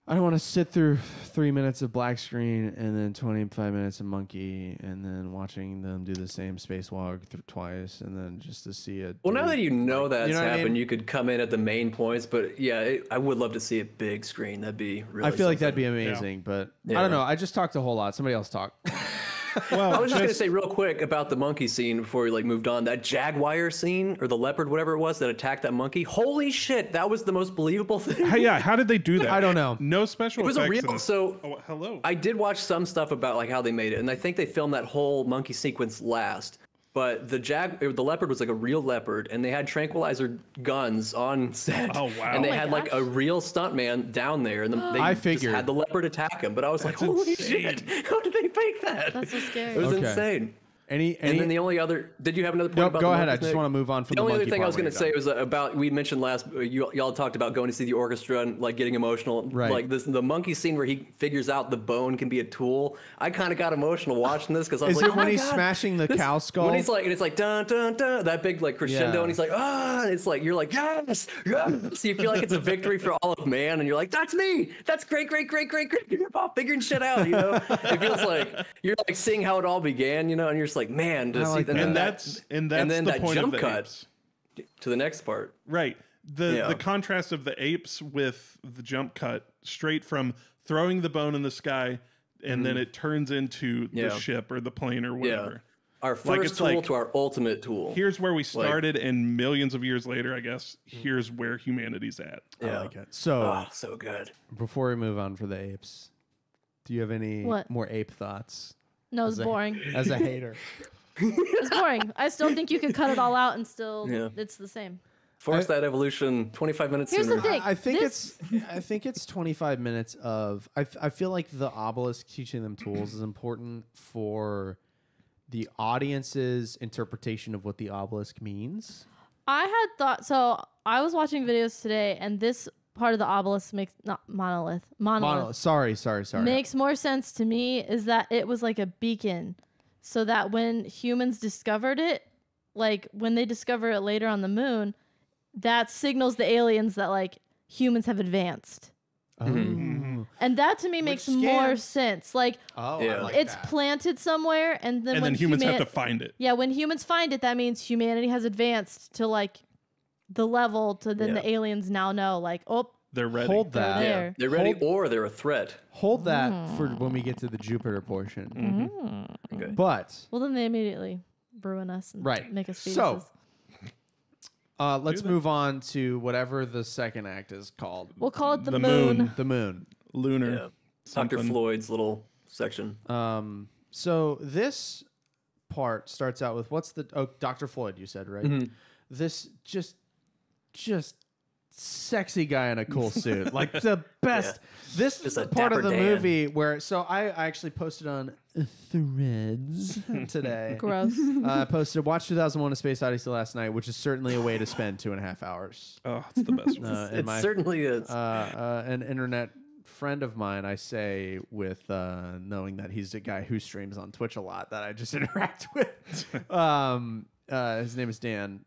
[SPEAKER 1] I don't want to sit through 3 minutes of black screen and then 25 minutes of monkey and then watching them do the same spacewalk twice and then just to see it.
[SPEAKER 3] Well, now that you know that's happened,
[SPEAKER 1] I mean?
[SPEAKER 3] you could come in at the main points. But yeah, I would love to see a big screen. That'd be really.
[SPEAKER 1] I feel like that'd
[SPEAKER 3] something.
[SPEAKER 1] be amazing, but
[SPEAKER 3] Yeah.
[SPEAKER 1] I don't know. I just talked a whole lot. Somebody else talk.
[SPEAKER 4] Well,
[SPEAKER 3] I was just gonna say real quick about the monkey scene before we like moved on. That jaguar scene or the leopard, whatever it was, that attacked that monkey. Holy shit, that was the most believable thing.
[SPEAKER 4] How did they do that?
[SPEAKER 1] I don't know.
[SPEAKER 4] No special
[SPEAKER 3] It was
[SPEAKER 4] effects.
[SPEAKER 3] a real. So
[SPEAKER 4] hello.
[SPEAKER 3] I did watch some stuff about like how they made it, and I think they filmed that whole monkey sequence last. But the leopard was like a real leopard, and they had tranquilizer guns on set.
[SPEAKER 4] Oh, wow.
[SPEAKER 3] And they
[SPEAKER 2] Oh my
[SPEAKER 3] had like
[SPEAKER 2] gosh.
[SPEAKER 3] a real stuntman down there, and they
[SPEAKER 1] I
[SPEAKER 3] just
[SPEAKER 1] figured.
[SPEAKER 3] had the leopard attack him. But I was like, holy
[SPEAKER 4] insane.
[SPEAKER 3] shit! How did they fake that?
[SPEAKER 2] That's so scary.
[SPEAKER 3] It was
[SPEAKER 1] Okay.
[SPEAKER 3] insane.
[SPEAKER 1] And
[SPEAKER 3] then the only other, did you have another point
[SPEAKER 1] Nope,
[SPEAKER 3] about
[SPEAKER 1] go
[SPEAKER 3] the
[SPEAKER 1] ahead. I
[SPEAKER 3] monkeys,
[SPEAKER 1] just
[SPEAKER 3] Nick?
[SPEAKER 1] want to move on from
[SPEAKER 3] The only other
[SPEAKER 1] monkey
[SPEAKER 3] thing I
[SPEAKER 1] part
[SPEAKER 3] was going
[SPEAKER 1] when
[SPEAKER 3] to say
[SPEAKER 1] you're
[SPEAKER 3] was about, we mentioned y'all talked about going to see the orchestra and like getting emotional.
[SPEAKER 1] Right.
[SPEAKER 3] Like the monkey scene where he figures out the bone can be a tool. I kind of got emotional watching this because I was
[SPEAKER 1] Is
[SPEAKER 3] like,
[SPEAKER 1] it when
[SPEAKER 3] my
[SPEAKER 1] he's
[SPEAKER 3] God,
[SPEAKER 1] smashing the cow skull?
[SPEAKER 3] When he's like, and it's like dun dun dun, that big like crescendo,
[SPEAKER 1] Yeah.
[SPEAKER 3] and he's like, and it's like you're like yes. So you feel like it's a victory for all of man, and you're like, that's me. That's great. You're all figuring shit out. You know, it feels like you're like seeing how it all began. You know, and you're just like, man, to see,
[SPEAKER 4] and that's
[SPEAKER 3] then
[SPEAKER 4] the
[SPEAKER 3] that
[SPEAKER 4] point
[SPEAKER 3] jump
[SPEAKER 4] of the
[SPEAKER 3] cut
[SPEAKER 4] apes.
[SPEAKER 3] to the next part.
[SPEAKER 4] Right. The
[SPEAKER 3] Yeah.
[SPEAKER 4] contrast of the apes with the jump cut straight from throwing the bone in the sky and then it turns into the
[SPEAKER 3] Yeah.
[SPEAKER 4] ship or the plane or whatever.
[SPEAKER 3] Our
[SPEAKER 4] Like,
[SPEAKER 3] first
[SPEAKER 4] it's
[SPEAKER 3] tool
[SPEAKER 4] like,
[SPEAKER 3] to our ultimate tool.
[SPEAKER 4] Here's where we started, and millions of years later, I guess, here's where humanity's at.
[SPEAKER 3] Yeah.
[SPEAKER 1] I like it. So
[SPEAKER 3] Oh, so good.
[SPEAKER 1] before we move on for the apes, do you have any
[SPEAKER 2] What?
[SPEAKER 1] more ape thoughts
[SPEAKER 2] No, it's
[SPEAKER 1] As a-
[SPEAKER 2] boring.
[SPEAKER 1] as a hater?
[SPEAKER 2] It's boring. I still think you could cut it all out and still
[SPEAKER 3] Yeah.
[SPEAKER 2] it's the same.
[SPEAKER 3] Force that evolution 25 minutes
[SPEAKER 2] Here's
[SPEAKER 3] sooner.
[SPEAKER 2] the thing.
[SPEAKER 1] I think
[SPEAKER 2] This-
[SPEAKER 1] it's 25 minutes of. I feel like the obelisk teaching them tools is important for the audience's interpretation of what the obelisk means.
[SPEAKER 2] I had thought so. I was watching videos today, and this part of the obelisk makes not monolith.
[SPEAKER 1] Sorry.
[SPEAKER 2] Makes more sense to me is that it was like a beacon, so that when humans discovered it, like when they discover it later on the moon, that signals the aliens that like humans have advanced.
[SPEAKER 1] Oh.
[SPEAKER 2] And that to me makes more sense. Like
[SPEAKER 1] Oh,
[SPEAKER 3] Yeah.
[SPEAKER 1] I like
[SPEAKER 2] it's
[SPEAKER 1] that.
[SPEAKER 2] planted somewhere, and then
[SPEAKER 4] And
[SPEAKER 2] when
[SPEAKER 4] then humans have to find it.
[SPEAKER 2] Yeah, when humans find it, that means humanity has advanced to like the level to then
[SPEAKER 3] Yeah.
[SPEAKER 2] the aliens now know like, oh,
[SPEAKER 4] They're ready.
[SPEAKER 1] Hold
[SPEAKER 2] they're
[SPEAKER 1] that.
[SPEAKER 2] there.
[SPEAKER 3] They're ready or they're a threat.
[SPEAKER 1] Hold that for when we get to the Jupiter portion.
[SPEAKER 3] Okay.
[SPEAKER 1] But
[SPEAKER 2] Well, then they immediately ruin us and
[SPEAKER 1] Right.
[SPEAKER 2] make us fetuses.
[SPEAKER 1] So- let's move on to whatever the second act is called.
[SPEAKER 2] We'll call it the,
[SPEAKER 4] The
[SPEAKER 2] moon.
[SPEAKER 4] moon.
[SPEAKER 1] The moon.
[SPEAKER 4] Lunar.
[SPEAKER 3] Yeah. Dr.
[SPEAKER 4] something.
[SPEAKER 3] Floyd's little section.
[SPEAKER 1] So this part starts out with Dr. Floyd, you said, right? This just sexy guy in a cool suit. Like the best. This
[SPEAKER 3] Just
[SPEAKER 1] is
[SPEAKER 3] a
[SPEAKER 1] the part of
[SPEAKER 3] dapper
[SPEAKER 1] the
[SPEAKER 3] Dan.
[SPEAKER 1] movie where I actually posted on Threads today.
[SPEAKER 2] Gross.
[SPEAKER 1] I posted Watch 2001: A Space Odyssey last night, which is certainly a way to spend 2.5 hours.
[SPEAKER 4] Oh, it's the best one.
[SPEAKER 1] In
[SPEAKER 3] It
[SPEAKER 1] my
[SPEAKER 3] certainly is.
[SPEAKER 1] an internet friend of mine, I say with knowing that he's a guy who streams on Twitch a lot that I just interact with. His name is Dan.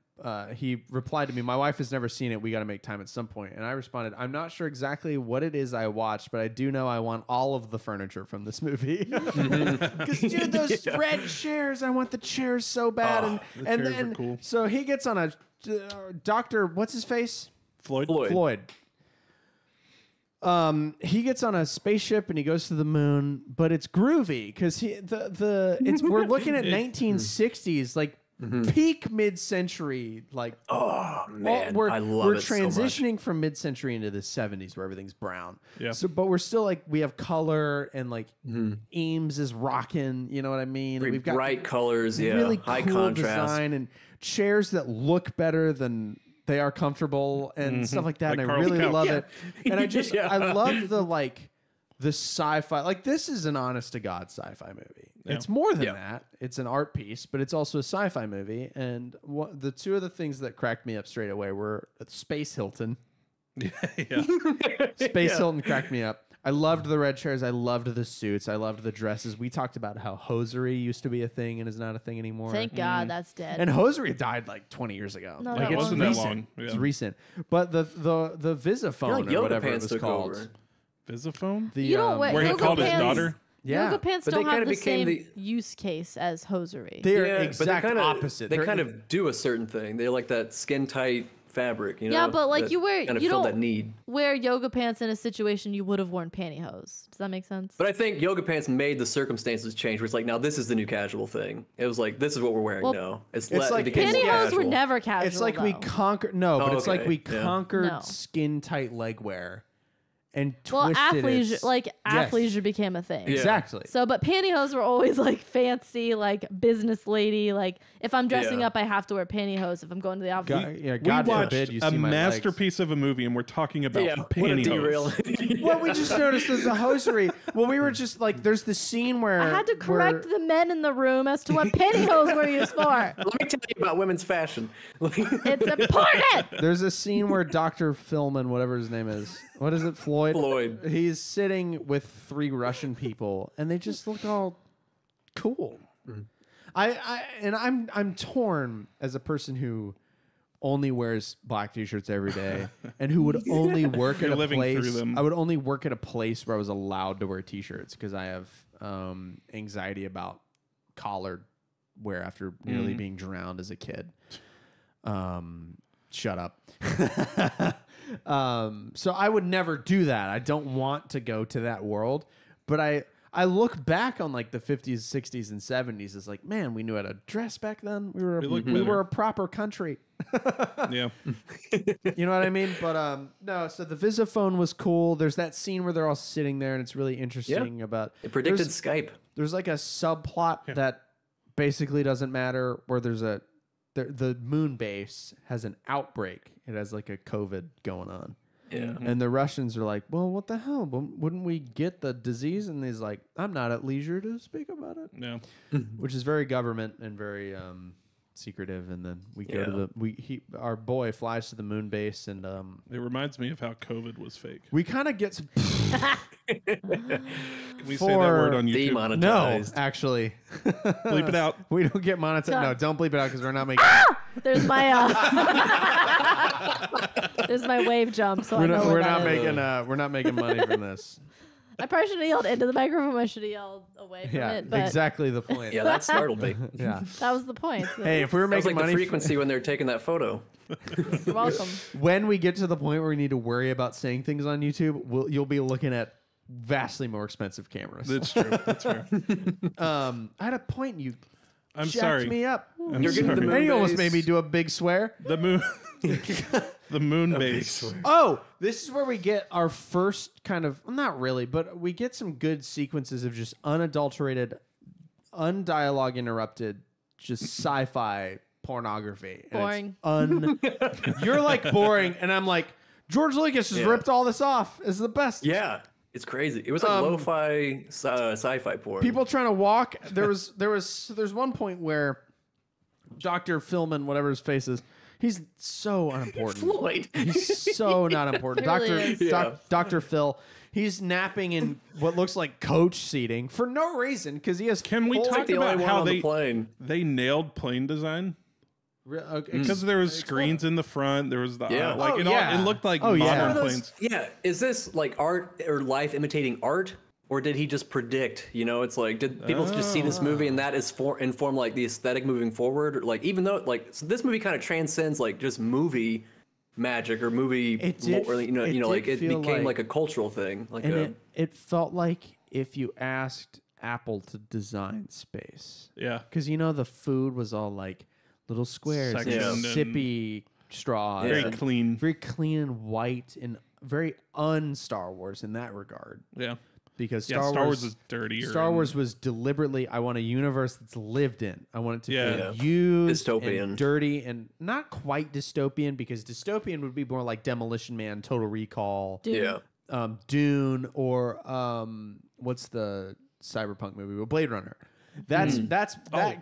[SPEAKER 1] He replied to me, "My wife has never seen it. We got to make time at some point." And I responded, "I'm not sure exactly what it is I watched, but I do know I want all of the furniture from this movie." Because dude, those red chairs, I want the chairs so bad.
[SPEAKER 4] The
[SPEAKER 1] and
[SPEAKER 4] chairs are
[SPEAKER 1] then
[SPEAKER 4] cool.
[SPEAKER 1] so he gets on a Doctor, what's his face?
[SPEAKER 4] Floyd.
[SPEAKER 1] Floyd. He gets on a spaceship and he goes to the moon, but it's groovy because we're looking at 1960s, like peak mid-century, like
[SPEAKER 3] Man,
[SPEAKER 1] we're
[SPEAKER 3] I love it so much.
[SPEAKER 1] transitioning from mid-century into the 70s where everything's brown.
[SPEAKER 4] Yeah.
[SPEAKER 1] So, but we're still like we have color and like Eames is rocking. You know what I mean?
[SPEAKER 3] Very
[SPEAKER 1] We've got
[SPEAKER 3] bright colors, yeah,
[SPEAKER 1] really
[SPEAKER 3] high
[SPEAKER 1] cool
[SPEAKER 3] contrast.
[SPEAKER 1] design and chairs that look better than they are comfortable and stuff like that.
[SPEAKER 4] Like
[SPEAKER 1] And I
[SPEAKER 4] Carl's
[SPEAKER 1] really
[SPEAKER 4] couch.
[SPEAKER 1] love
[SPEAKER 3] Yeah.
[SPEAKER 1] it. And I just
[SPEAKER 3] Yeah.
[SPEAKER 1] I love the sci-fi. Like this is an honest to God sci-fi movie.
[SPEAKER 4] Yeah.
[SPEAKER 1] It's more than
[SPEAKER 3] Yeah.
[SPEAKER 1] that. It's an art piece, but it's also a sci-fi movie. And the two of the things that cracked me up straight away were Space Hilton.
[SPEAKER 4] Yeah.
[SPEAKER 1] Space Hilton cracked me up. I loved the red chairs. I loved the suits. I loved the dresses. We talked about how hosiery used to be a thing and is not a thing anymore.
[SPEAKER 2] Thank God that's dead.
[SPEAKER 1] And hosiery died like 20 years ago.
[SPEAKER 2] No,
[SPEAKER 1] like
[SPEAKER 2] that
[SPEAKER 1] it's
[SPEAKER 2] wasn't
[SPEAKER 4] that
[SPEAKER 1] recent.
[SPEAKER 4] long. Yeah.
[SPEAKER 1] It's recent. But the Visiphone
[SPEAKER 3] like
[SPEAKER 1] or
[SPEAKER 3] Yoga
[SPEAKER 1] whatever it
[SPEAKER 3] Pants
[SPEAKER 1] was
[SPEAKER 3] took
[SPEAKER 1] called.
[SPEAKER 3] over.
[SPEAKER 4] Visiphone?
[SPEAKER 1] The,
[SPEAKER 2] You don't wear
[SPEAKER 4] Where he
[SPEAKER 2] yoga
[SPEAKER 4] called his
[SPEAKER 2] pants.
[SPEAKER 4] daughter?
[SPEAKER 1] Yeah.
[SPEAKER 2] Yoga pants
[SPEAKER 3] But they
[SPEAKER 2] don't have
[SPEAKER 3] kinda
[SPEAKER 2] the
[SPEAKER 3] became
[SPEAKER 2] same
[SPEAKER 3] the-
[SPEAKER 2] use case as hosiery.
[SPEAKER 1] They are
[SPEAKER 3] Yeah, but they
[SPEAKER 1] exact
[SPEAKER 3] kinda,
[SPEAKER 1] opposite.
[SPEAKER 3] They
[SPEAKER 1] They're-
[SPEAKER 3] kind of do a certain thing. They're like that skin tight fabric, you know?
[SPEAKER 2] Yeah, but, like,
[SPEAKER 3] that
[SPEAKER 2] you wear-
[SPEAKER 3] kind of
[SPEAKER 2] you
[SPEAKER 3] fill
[SPEAKER 2] don't-
[SPEAKER 3] that need.
[SPEAKER 2] Wear yoga pants in a situation you would have worn pantyhose. Does that make sense?
[SPEAKER 3] But I think yoga pants made the circumstances change. Where it's like now this is the new casual thing. It was like this is what we're wearing
[SPEAKER 2] Well,
[SPEAKER 3] now.
[SPEAKER 1] It's
[SPEAKER 3] it
[SPEAKER 1] like
[SPEAKER 3] became more
[SPEAKER 2] pantyhose were
[SPEAKER 3] casual.
[SPEAKER 2] never casual.
[SPEAKER 1] It's like we
[SPEAKER 2] though.
[SPEAKER 1] conquered. No, but
[SPEAKER 3] Oh,
[SPEAKER 1] it's like
[SPEAKER 3] okay.
[SPEAKER 1] we
[SPEAKER 3] Yeah.
[SPEAKER 1] conquered
[SPEAKER 2] No.
[SPEAKER 1] skin tight leg wear and
[SPEAKER 2] Well,
[SPEAKER 1] twisted
[SPEAKER 2] athleisure,
[SPEAKER 1] its-
[SPEAKER 2] like
[SPEAKER 1] Yes.
[SPEAKER 2] athleisure became a thing.
[SPEAKER 3] Yeah.
[SPEAKER 1] Exactly.
[SPEAKER 2] So, but pantyhose were always like fancy, like business lady. Like if I'm dressing
[SPEAKER 3] Yeah.
[SPEAKER 2] up, I have to wear pantyhose. If I'm going to the office,
[SPEAKER 1] God
[SPEAKER 4] we watched
[SPEAKER 1] forbid you
[SPEAKER 4] a
[SPEAKER 1] see my
[SPEAKER 4] masterpiece of a movie, and we're talking about
[SPEAKER 3] Yeah, what a
[SPEAKER 4] pantyhose.
[SPEAKER 3] derail.
[SPEAKER 1] Well, we just noticed there's a hosiery. Well, we were just like, there's the scene where
[SPEAKER 2] I had to correct the men in the room as to what pantyhose were used for.
[SPEAKER 3] Let me tell you about women's fashion.
[SPEAKER 2] It's important.
[SPEAKER 1] There's a scene where Dr. Philman, whatever his name is, what is it, Floyd?
[SPEAKER 3] Floyd.
[SPEAKER 1] He's sitting with 3 Russian people, and they just look all cool. I'm torn as a person who only wears black t-shirts every day and who would only work at
[SPEAKER 4] You're
[SPEAKER 1] a
[SPEAKER 4] living through
[SPEAKER 1] place.
[SPEAKER 4] them.
[SPEAKER 1] I would only work at a place where I was allowed to wear t-shirts because I have anxiety about collared wear after nearly being drowned as a kid. Shut up. So I would never do that. I don't want to go to that world. But I look back on like the 50s, 60s, and 70s as like, man, we knew how to dress back then. We were a proper country.
[SPEAKER 4] Yeah.
[SPEAKER 1] You know what I mean? But no, so the Visiphone was cool. There's that scene where they're all sitting there and it's really interesting about
[SPEAKER 3] It predicted
[SPEAKER 1] there's-
[SPEAKER 3] Skype.
[SPEAKER 1] There's like a subplot that basically doesn't matter where there's the moon base has an outbreak. It has like a COVID going on.
[SPEAKER 3] Yeah.
[SPEAKER 1] And the Russians are like, well, what the hell? Wouldn't we get the disease? And he's like, I'm not at leisure to speak about it,
[SPEAKER 4] Yeah.
[SPEAKER 1] which is very government and very secretive. And then we go to our boy flies to the moon base and
[SPEAKER 4] It reminds me of how COVID was fake.
[SPEAKER 1] we kind of get some.
[SPEAKER 4] Can we say that
[SPEAKER 1] For
[SPEAKER 4] word on YouTube?
[SPEAKER 1] No,
[SPEAKER 3] Demonetized.
[SPEAKER 1] actually.
[SPEAKER 4] Bleep it out.
[SPEAKER 1] We don't get monetized. No, don't bleep it out because we're not making.
[SPEAKER 2] There's my there's my wave jump. So I know
[SPEAKER 1] We're
[SPEAKER 2] what
[SPEAKER 1] not
[SPEAKER 2] that is.
[SPEAKER 1] making. We're not making money from this.
[SPEAKER 2] I probably should have yelled into the microphone. I should have yelled away from
[SPEAKER 1] Yeah,
[SPEAKER 2] it. But
[SPEAKER 1] exactly the point.
[SPEAKER 3] Yeah, that startled me.
[SPEAKER 1] Yeah.
[SPEAKER 2] that was the point.
[SPEAKER 1] Hey, if we were
[SPEAKER 3] That was
[SPEAKER 1] making
[SPEAKER 3] like the
[SPEAKER 1] money,
[SPEAKER 3] frequency when they were taking that photo.
[SPEAKER 2] You're welcome.
[SPEAKER 1] when we get to the point where we need to worry about saying things on YouTube, you'll be looking at vastly more expensive cameras.
[SPEAKER 4] That's true. That's fair.
[SPEAKER 1] I had a point. You
[SPEAKER 4] I'm
[SPEAKER 1] jacked
[SPEAKER 4] sorry.
[SPEAKER 1] me up.
[SPEAKER 4] I'm
[SPEAKER 3] You're getting
[SPEAKER 4] sorry.
[SPEAKER 3] the
[SPEAKER 1] And you almost
[SPEAKER 3] base.
[SPEAKER 1] made me do a big swear.
[SPEAKER 4] The moon. The moon base.
[SPEAKER 1] Oh, this is where we get our first kind of, well, not really, but we get some good sequences of just unadulterated, undialogue interrupted, just sci-fi pornography. And
[SPEAKER 2] Boring.
[SPEAKER 1] You're like boring, and I'm like, George Lucas just
[SPEAKER 3] Yeah.
[SPEAKER 1] ripped all this off. It's the best.
[SPEAKER 3] Yeah, it's crazy. It was like lo-fi sci-fi porn.
[SPEAKER 1] People trying to walk. There's one point where Dr. Philman, whatever his face is, he's so unimportant.
[SPEAKER 3] Floyd.
[SPEAKER 1] He's so not important.
[SPEAKER 2] He really is.
[SPEAKER 1] Dr. Phil, He's napping in what looks like coach seating for no reason because he has.
[SPEAKER 4] Can we
[SPEAKER 1] full-
[SPEAKER 4] talk
[SPEAKER 3] the
[SPEAKER 4] about
[SPEAKER 3] only one
[SPEAKER 4] how
[SPEAKER 3] on the plane.
[SPEAKER 4] they nailed plane design?
[SPEAKER 1] Okay,
[SPEAKER 4] Because there was screens in the front, there was the
[SPEAKER 3] Yeah.
[SPEAKER 4] it looked like
[SPEAKER 1] Oh, yeah.
[SPEAKER 4] modern
[SPEAKER 3] One of
[SPEAKER 4] planes.
[SPEAKER 3] those- yeah, is this like art or life imitating art, or did he just predict? You know, it's like, did people just see this movie and that is inform like the aesthetic moving forward? Or, like, even though like so this movie kind of transcends like just movie magic or movie,
[SPEAKER 1] It did-
[SPEAKER 3] or,
[SPEAKER 1] it
[SPEAKER 3] like
[SPEAKER 1] did
[SPEAKER 3] it
[SPEAKER 1] feel
[SPEAKER 3] became
[SPEAKER 1] like-
[SPEAKER 3] like a cultural thing. Like,
[SPEAKER 1] and it felt like if you asked Apple to design space,
[SPEAKER 4] Yeah.
[SPEAKER 1] because the food was all like little squares, and
[SPEAKER 4] Sectioned and-
[SPEAKER 1] sippy straws,
[SPEAKER 3] Yeah.
[SPEAKER 4] Very
[SPEAKER 1] and
[SPEAKER 4] clean.
[SPEAKER 1] very clean and white, and very un-Star Wars in that regard.
[SPEAKER 4] Yeah.
[SPEAKER 1] Because
[SPEAKER 4] Yeah, Star Wars was dirtier.
[SPEAKER 1] Star
[SPEAKER 4] and-
[SPEAKER 1] Wars was deliberately, I want a universe that's lived in. I want it to
[SPEAKER 4] Yeah.
[SPEAKER 1] feel used
[SPEAKER 3] Dystopian.
[SPEAKER 1] and dirty and not quite dystopian, because dystopian would be more like Demolition Man, Total Recall,
[SPEAKER 2] Dude.
[SPEAKER 3] yeah,
[SPEAKER 1] Dune, or what's the cyberpunk movie? Well, Blade Runner. That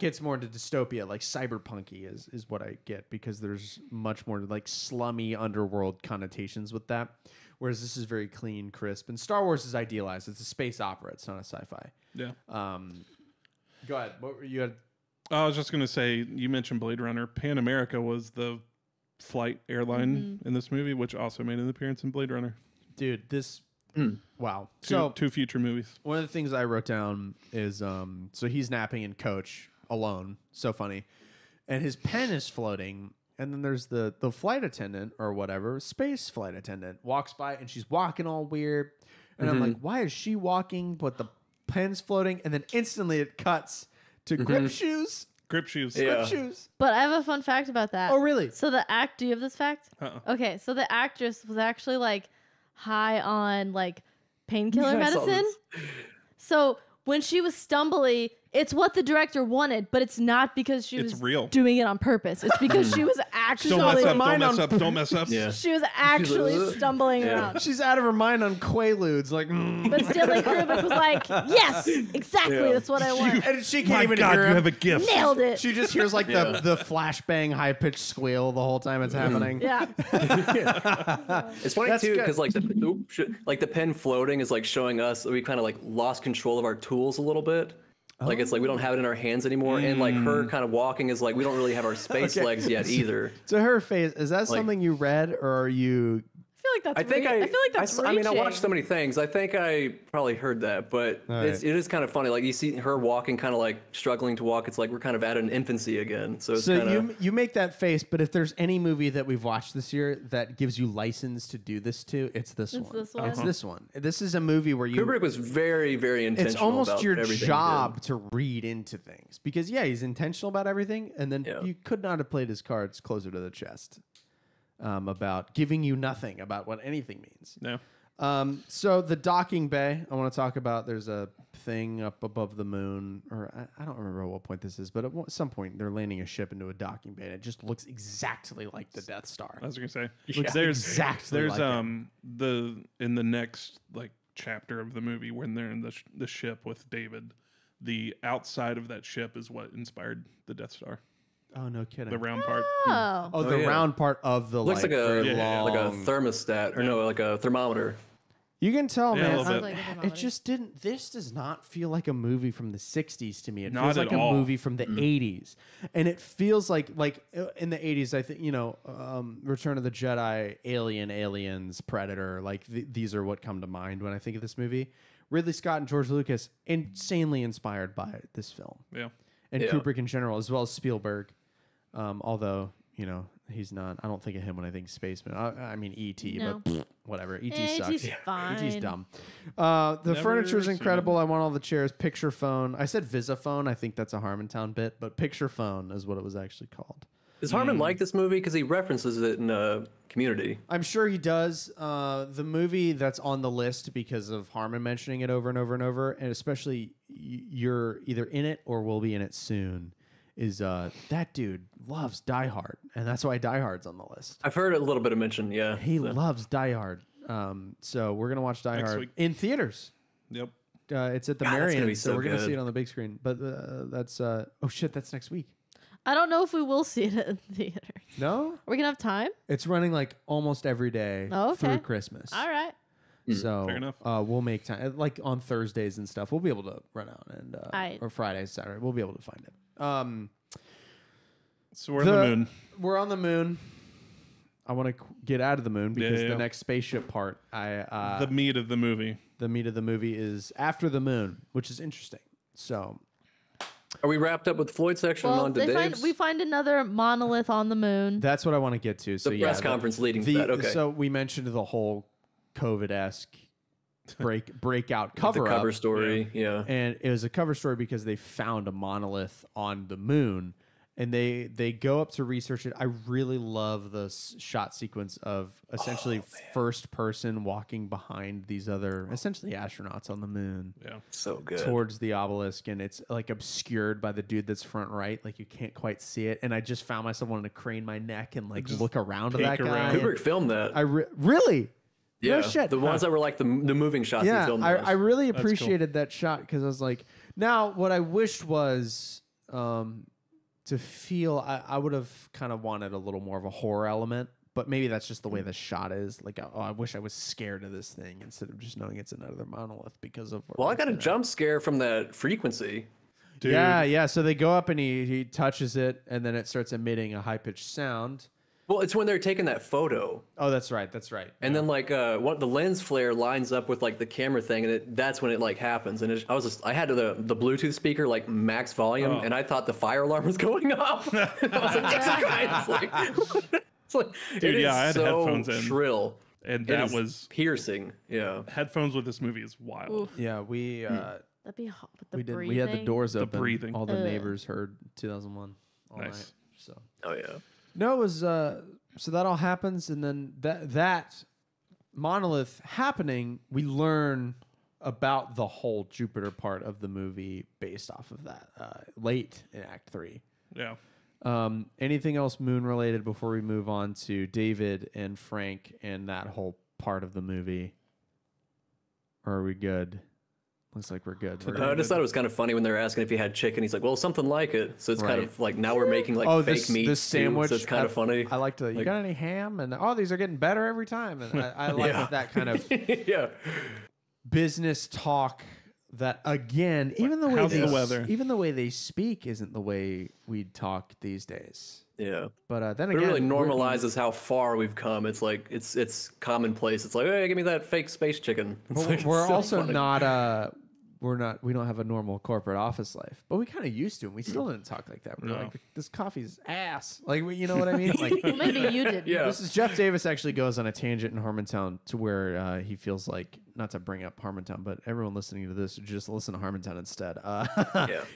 [SPEAKER 1] gets more into dystopia, like cyberpunky is what I get, because there's much more like slummy underworld connotations with that. Whereas this is very clean, crisp, and Star Wars is idealized. It's a space opera. It's not a sci-fi.
[SPEAKER 4] Yeah.
[SPEAKER 1] Go ahead. What were you had?
[SPEAKER 4] I was just going to say, you mentioned Blade Runner. Pan America was the flight airline in this movie, which also made an appearance in Blade Runner.
[SPEAKER 1] Dude, this wow.
[SPEAKER 4] Two future movies.
[SPEAKER 1] One of the things I wrote down is so he's napping in coach alone. So funny. And his pen is floating. And then there's the flight attendant or whatever, space flight attendant, walks by and she's walking all weird. And I'm like, why is she walking but the pen's floating? And then instantly it cuts to grip shoes.
[SPEAKER 4] Grip shoes.
[SPEAKER 3] Yeah.
[SPEAKER 1] Grip shoes.
[SPEAKER 2] But I have a fun fact about that.
[SPEAKER 1] Oh, really?
[SPEAKER 2] So do you have this fact?
[SPEAKER 4] Uh-uh.
[SPEAKER 2] Okay, so the actress was actually like high on like painkiller
[SPEAKER 3] I saw
[SPEAKER 2] medicine.
[SPEAKER 3] this.
[SPEAKER 2] So when she was stumbly, it's what the director wanted, but it's not because she
[SPEAKER 4] It's
[SPEAKER 2] was
[SPEAKER 4] real.
[SPEAKER 2] doing it on purpose. It's because she was actually
[SPEAKER 4] Don't mess up, don't
[SPEAKER 1] mind
[SPEAKER 4] mess
[SPEAKER 1] on-
[SPEAKER 4] up, don't mess up.
[SPEAKER 3] Yeah.
[SPEAKER 2] she was actually
[SPEAKER 3] Ugh.
[SPEAKER 2] stumbling
[SPEAKER 3] Yeah.
[SPEAKER 2] around.
[SPEAKER 1] She's out of her mind on Quaaludes. Like,
[SPEAKER 2] But Stanley Kubrick was like, yes, exactly,
[SPEAKER 3] Yeah.
[SPEAKER 2] that's what I want.
[SPEAKER 1] and she can't
[SPEAKER 4] My
[SPEAKER 1] even
[SPEAKER 4] God,
[SPEAKER 1] hear
[SPEAKER 4] you
[SPEAKER 1] him.
[SPEAKER 4] have a gift.
[SPEAKER 2] Nailed it.
[SPEAKER 1] She just hears like the flashbang high pitched squeal the whole time it's happening.
[SPEAKER 2] Yeah.
[SPEAKER 3] It's funny
[SPEAKER 1] That's
[SPEAKER 3] too
[SPEAKER 1] good.
[SPEAKER 3] because like the pen floating is like showing us that we kind of like lost control of our tools a little bit. Like it's like we don't have it in our hands anymore, and like her kind of walking is like we don't really have our space
[SPEAKER 1] Okay.
[SPEAKER 3] legs yet either.
[SPEAKER 1] So her face, is that something you read, or are you?
[SPEAKER 2] I feel like that's
[SPEAKER 3] I think
[SPEAKER 2] I feel like that's
[SPEAKER 3] I mean, I watched
[SPEAKER 2] reaching.
[SPEAKER 3] so many things. I think I probably heard that, but
[SPEAKER 1] All
[SPEAKER 3] it is kind of funny. Like you see her walking, kind of like struggling to walk. It's like we're kind of at an infancy again. So it's
[SPEAKER 1] So
[SPEAKER 3] kind of
[SPEAKER 1] you make that face, but if there's any movie that we've watched this year that gives you license to do this to, it's this one.
[SPEAKER 2] this one.
[SPEAKER 1] It's this one. This is a movie where you.
[SPEAKER 3] Kubrick was very, very intentional.
[SPEAKER 1] It's almost
[SPEAKER 3] about
[SPEAKER 1] your
[SPEAKER 3] everything he
[SPEAKER 1] job
[SPEAKER 3] did.
[SPEAKER 1] to read into things, because he's intentional about everything, and then
[SPEAKER 3] Yeah.
[SPEAKER 1] you could not have played his cards closer to the chest about giving you nothing about what anything means.
[SPEAKER 4] No.
[SPEAKER 1] So the docking bay, I want to talk about. There's a thing up above the moon, or I don't remember at what point this is, but at some point they're landing a ship into a docking bay, and it just looks exactly like the Death Star.
[SPEAKER 4] I was gonna say,
[SPEAKER 1] Looks exactly
[SPEAKER 4] there's
[SPEAKER 1] like it.
[SPEAKER 4] in the next like chapter of the movie when they're in the ship with David, the outside of that ship is what inspired the Death Star,
[SPEAKER 1] Oh, no kidding.
[SPEAKER 4] the round part.
[SPEAKER 2] Oh.
[SPEAKER 1] Oh, the
[SPEAKER 3] yeah.
[SPEAKER 1] round part of the
[SPEAKER 3] Looks like a
[SPEAKER 1] very
[SPEAKER 3] like a
[SPEAKER 1] long-
[SPEAKER 3] thermostat or no, like a thermometer.
[SPEAKER 1] You can tell,
[SPEAKER 4] Yeah, a
[SPEAKER 1] man.
[SPEAKER 4] little bit.
[SPEAKER 2] Like a
[SPEAKER 1] It
[SPEAKER 2] thermometer.
[SPEAKER 1] just didn't. This does not feel like a movie from the '60s to me. It
[SPEAKER 4] Not
[SPEAKER 1] feels
[SPEAKER 4] at
[SPEAKER 1] like a
[SPEAKER 4] all.
[SPEAKER 1] movie from the '80s, and it feels like in the '80s. I think Return of the Jedi, Aliens, Predator. Like these are what come to mind when I think of this movie. Ridley Scott and George Lucas, insanely inspired by this film,
[SPEAKER 4] Yeah.
[SPEAKER 1] and
[SPEAKER 3] Yeah.
[SPEAKER 1] Kubrick in general, as well as Spielberg. Although he's not. I don't think of him when I think spaceman. I mean E.T.
[SPEAKER 2] No.
[SPEAKER 1] But whatever. E.T.
[SPEAKER 2] Eh,
[SPEAKER 1] sucks.
[SPEAKER 2] E.T.'s fine.
[SPEAKER 1] E.T.'s dumb. The
[SPEAKER 4] Never
[SPEAKER 1] furniture is
[SPEAKER 4] seen
[SPEAKER 1] incredible. I want all the chairs. Picture phone. I said Visiphone. I think that's a Harmontown bit, but picture phone is what it was actually called.
[SPEAKER 3] Does Harmon like this movie? Because he references it in Community.
[SPEAKER 1] I'm sure he does. The movie that's on the list because of Harmon mentioning it over and over and over, and especially you're either in it or will be in it soon, is that dude loves Die Hard, and that's why Die Hard's on the list.
[SPEAKER 3] I've heard a little bit of mention. Yeah,
[SPEAKER 1] He loves Die Hard. So we're gonna watch Die
[SPEAKER 4] Next
[SPEAKER 1] Hard
[SPEAKER 4] week.
[SPEAKER 1] in theaters.
[SPEAKER 4] Yep.
[SPEAKER 1] It's at the
[SPEAKER 3] God, that's gonna
[SPEAKER 1] Marion,
[SPEAKER 3] be
[SPEAKER 1] so
[SPEAKER 3] so
[SPEAKER 1] we're gonna
[SPEAKER 3] good.
[SPEAKER 1] see it on the big screen. But that's oh shit, that's next week.
[SPEAKER 2] I don't know if we will see it at the theater.
[SPEAKER 1] No,
[SPEAKER 2] Are we gonna have time?
[SPEAKER 1] it's running like almost every day
[SPEAKER 2] Oh, okay.
[SPEAKER 1] through Christmas.
[SPEAKER 2] All right.
[SPEAKER 1] So
[SPEAKER 4] Fair enough.
[SPEAKER 1] we'll make time, like on Thursdays and stuff. We'll be able to run out and or Fridays, Saturday. We'll be able to find it.
[SPEAKER 4] So we're on the moon.
[SPEAKER 1] We're on the moon. I want to get out of the moon because
[SPEAKER 4] Yeah.
[SPEAKER 1] the next spaceship part,
[SPEAKER 4] The meat of the movie.
[SPEAKER 1] the meat of the movie is after the moon, which is interesting. So
[SPEAKER 3] Are we wrapped up with Floyd's section and
[SPEAKER 2] Well,
[SPEAKER 3] on to Dave's?
[SPEAKER 2] we find another monolith on the moon.
[SPEAKER 1] that's what I want to get to. So
[SPEAKER 3] The
[SPEAKER 1] yeah,
[SPEAKER 3] press conference leading to that, okay.
[SPEAKER 1] So we mentioned the whole COVID-esque breakout cover
[SPEAKER 3] the cover
[SPEAKER 1] up.
[SPEAKER 3] story, yeah.
[SPEAKER 1] And it was a cover story because they found a monolith on the moon, and they go up to research it. I really love the shot sequence of essentially first person walking behind these other essentially astronauts on the moon.
[SPEAKER 4] Yeah.
[SPEAKER 3] So good.
[SPEAKER 1] Towards the obelisk, and it's like obscured by the dude that's front right, like you can't quite see it. And I just found myself wanting to crane my neck and like look around to that
[SPEAKER 4] peek
[SPEAKER 1] guy.
[SPEAKER 4] around.
[SPEAKER 3] Kubrick filmed that.
[SPEAKER 1] I really.
[SPEAKER 3] Yeah,
[SPEAKER 1] No shit.
[SPEAKER 3] the ones that were like the moving shots. he
[SPEAKER 1] Yeah,
[SPEAKER 3] filmed
[SPEAKER 1] I
[SPEAKER 3] those.
[SPEAKER 1] really
[SPEAKER 4] cool.
[SPEAKER 1] appreciated that shot because I was like, now what I wished was to feel, I would have kind of wanted a little more of a horror element, but maybe that's just the way the shot is. Like, oh, I wish I was scared of this thing instead of just knowing it's another monolith because of.
[SPEAKER 3] Well, I got a jump scare from that frequency.
[SPEAKER 4] Dude.
[SPEAKER 1] Yeah. So they go up and he touches it, and then it starts emitting a high pitched sound.
[SPEAKER 3] Well, it's when they're taking that photo,
[SPEAKER 1] Oh, that's right.
[SPEAKER 3] and then like what the lens flare lines up with like the camera thing, and that's when it like happens. And I had the Bluetooth speaker like max volume, and I thought the fire alarm was going off. I was like, Jesus Christ! It's like
[SPEAKER 4] Dude,
[SPEAKER 3] it
[SPEAKER 4] yeah,
[SPEAKER 3] is
[SPEAKER 4] I had
[SPEAKER 3] so
[SPEAKER 4] headphones in.
[SPEAKER 3] shrill.
[SPEAKER 4] And
[SPEAKER 3] It
[SPEAKER 4] that
[SPEAKER 3] is
[SPEAKER 4] was
[SPEAKER 3] piercing. Yeah.
[SPEAKER 4] headphones with this movie is wild.
[SPEAKER 2] Oof,
[SPEAKER 1] Yeah, we
[SPEAKER 2] that'd be hot with the
[SPEAKER 1] we did.
[SPEAKER 2] breathing.
[SPEAKER 1] We had the doors open.
[SPEAKER 4] breathing.
[SPEAKER 1] All the
[SPEAKER 2] Ugh.
[SPEAKER 1] neighbors heard 2001 all
[SPEAKER 4] Nice.
[SPEAKER 1] night. So.
[SPEAKER 3] Oh yeah.
[SPEAKER 1] No, it was so that all happens, and then that monolith happening, we learn about the whole Jupiter part of the movie based off of that late in Act 3.
[SPEAKER 4] Yeah.
[SPEAKER 1] Anything else moon related before we move on to David and Frank and that whole part of the movie? Or are we good? Looks like we're good. We're
[SPEAKER 3] I just thought it was kind of funny when they were asking if he had chicken. He's like, "Well, something like it." So it's kind
[SPEAKER 1] Right.
[SPEAKER 3] of like now we're making like fake meat.
[SPEAKER 1] this
[SPEAKER 3] too,
[SPEAKER 1] sandwich.
[SPEAKER 3] so it's kind of funny.
[SPEAKER 1] I like to. You got any ham? And these are getting better every time. And I like
[SPEAKER 3] Yeah.
[SPEAKER 1] that kind of
[SPEAKER 3] Yeah.
[SPEAKER 1] business talk. That again, even the way
[SPEAKER 4] How's the weather?
[SPEAKER 1] even the way they speak isn't the way we talk these days.
[SPEAKER 3] Yeah.
[SPEAKER 1] But then
[SPEAKER 3] But
[SPEAKER 1] again,
[SPEAKER 3] it really normalizes how far we've come. It's like it's commonplace. It's like, hey, give me that fake space chicken. It's like,
[SPEAKER 1] we're
[SPEAKER 3] it's so
[SPEAKER 1] also
[SPEAKER 3] funny.
[SPEAKER 1] not. We don't have a normal corporate office life, but we kind of used to, and we still didn't talk like that. We're
[SPEAKER 4] No.
[SPEAKER 1] like, this coffee's ass. Like, you know what I mean? Like,
[SPEAKER 2] Well, maybe you did.
[SPEAKER 3] Yeah.
[SPEAKER 1] this is Jeff Davis actually goes on a tangent in Harmontown to where he feels like, not to bring up Harmontown, but everyone listening to this should just listen to Harmontown instead.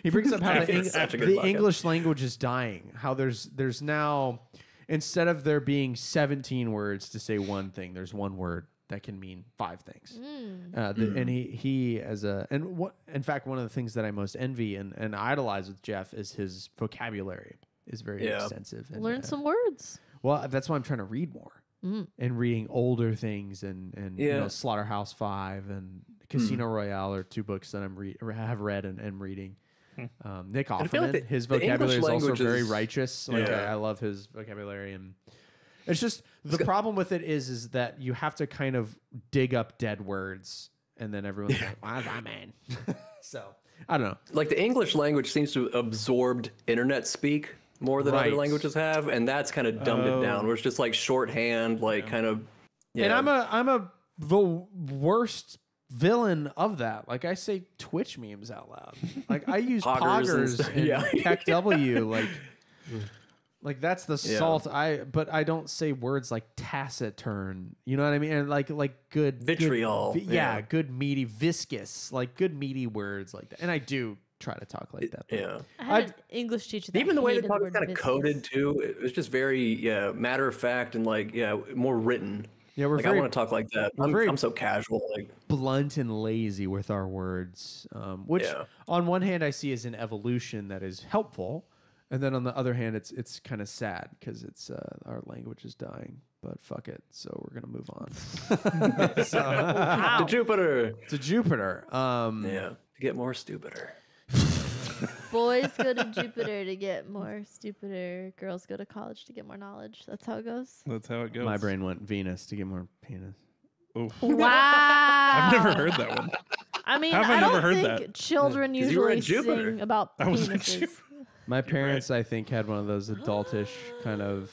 [SPEAKER 1] He brings up how
[SPEAKER 3] It's such a good
[SPEAKER 1] the
[SPEAKER 3] podcast.
[SPEAKER 1] English language is dying. How there's now, instead of there being 17 words to say one thing, there's one word that can mean 5 things. And he as a and what in fact one of the things that I most envy and idolize with Jeff is his vocabulary is very extensive. And,
[SPEAKER 2] Learn some words.
[SPEAKER 1] well, that's why I'm trying to read more and reading older things and you know, Slaughterhouse 5 and Casino Royale are 2 books that have read and am reading. Nick
[SPEAKER 3] I feel like
[SPEAKER 1] Offerman, his
[SPEAKER 3] the English
[SPEAKER 1] vocabulary is also
[SPEAKER 3] language
[SPEAKER 1] very
[SPEAKER 3] is-
[SPEAKER 1] righteous. Like
[SPEAKER 3] Yeah.
[SPEAKER 1] I love his vocabulary, and it's just the problem with it is that you have to kind of dig up dead words, and then everyone's like, "Why's that man?" So I don't know.
[SPEAKER 3] Like the English language seems to have absorbed internet speak more than
[SPEAKER 1] Right.
[SPEAKER 3] other languages have, and that's kind of dumbed it down. Where it's just like shorthand, like kind of. Yeah.
[SPEAKER 1] And I'm the worst villain of that. Like I say Twitch memes out loud. Like I use
[SPEAKER 3] Poggers and
[SPEAKER 1] poggers
[SPEAKER 3] stuff.
[SPEAKER 1] and
[SPEAKER 3] Yeah.
[SPEAKER 1] Keck W. Like that's the salt. But I don't say words like taciturn. You know what I mean? And like good
[SPEAKER 3] Vitriol.
[SPEAKER 1] Good,
[SPEAKER 3] Yeah.
[SPEAKER 1] good meaty viscous. Like good meaty words like that. And I do try to talk like that. but
[SPEAKER 3] Yeah.
[SPEAKER 2] I had an English teacher that
[SPEAKER 3] Even the way they
[SPEAKER 2] hated
[SPEAKER 3] talk
[SPEAKER 2] the
[SPEAKER 3] is
[SPEAKER 2] word
[SPEAKER 3] kind of
[SPEAKER 2] viscous.
[SPEAKER 3] coded too. It was just very matter of fact and like more written.
[SPEAKER 1] Yeah, we're
[SPEAKER 3] Like I
[SPEAKER 1] very
[SPEAKER 3] want to talk like that.
[SPEAKER 1] very-
[SPEAKER 3] I'm so casual. Like
[SPEAKER 1] blunt and lazy with our words, which
[SPEAKER 3] Yeah.
[SPEAKER 1] on one hand I see as an evolution that is helpful, and then on the other hand it's kind of sad because it's our language is dying. But fuck it, so we're gonna move on
[SPEAKER 3] to Jupiter.
[SPEAKER 1] to Jupiter.
[SPEAKER 3] Yeah, to get more stupider.
[SPEAKER 2] Boys go to Jupiter to get more stupider. Girls go to college to get more knowledge. That's how it goes.
[SPEAKER 4] That's how it goes.
[SPEAKER 1] My brain went Venus to get more penis.
[SPEAKER 4] Oof.
[SPEAKER 2] Wow.
[SPEAKER 4] I've never heard that one.
[SPEAKER 2] I mean,
[SPEAKER 4] How have I
[SPEAKER 2] I
[SPEAKER 4] never
[SPEAKER 2] don't
[SPEAKER 4] heard
[SPEAKER 2] think
[SPEAKER 4] that?
[SPEAKER 2] children
[SPEAKER 3] 'Cause you were
[SPEAKER 2] usually
[SPEAKER 3] at Jupiter.
[SPEAKER 2] sing about
[SPEAKER 4] I was at
[SPEAKER 2] penises.
[SPEAKER 4] Jupiter.
[SPEAKER 1] My parents, I think, had one of those adultish kind of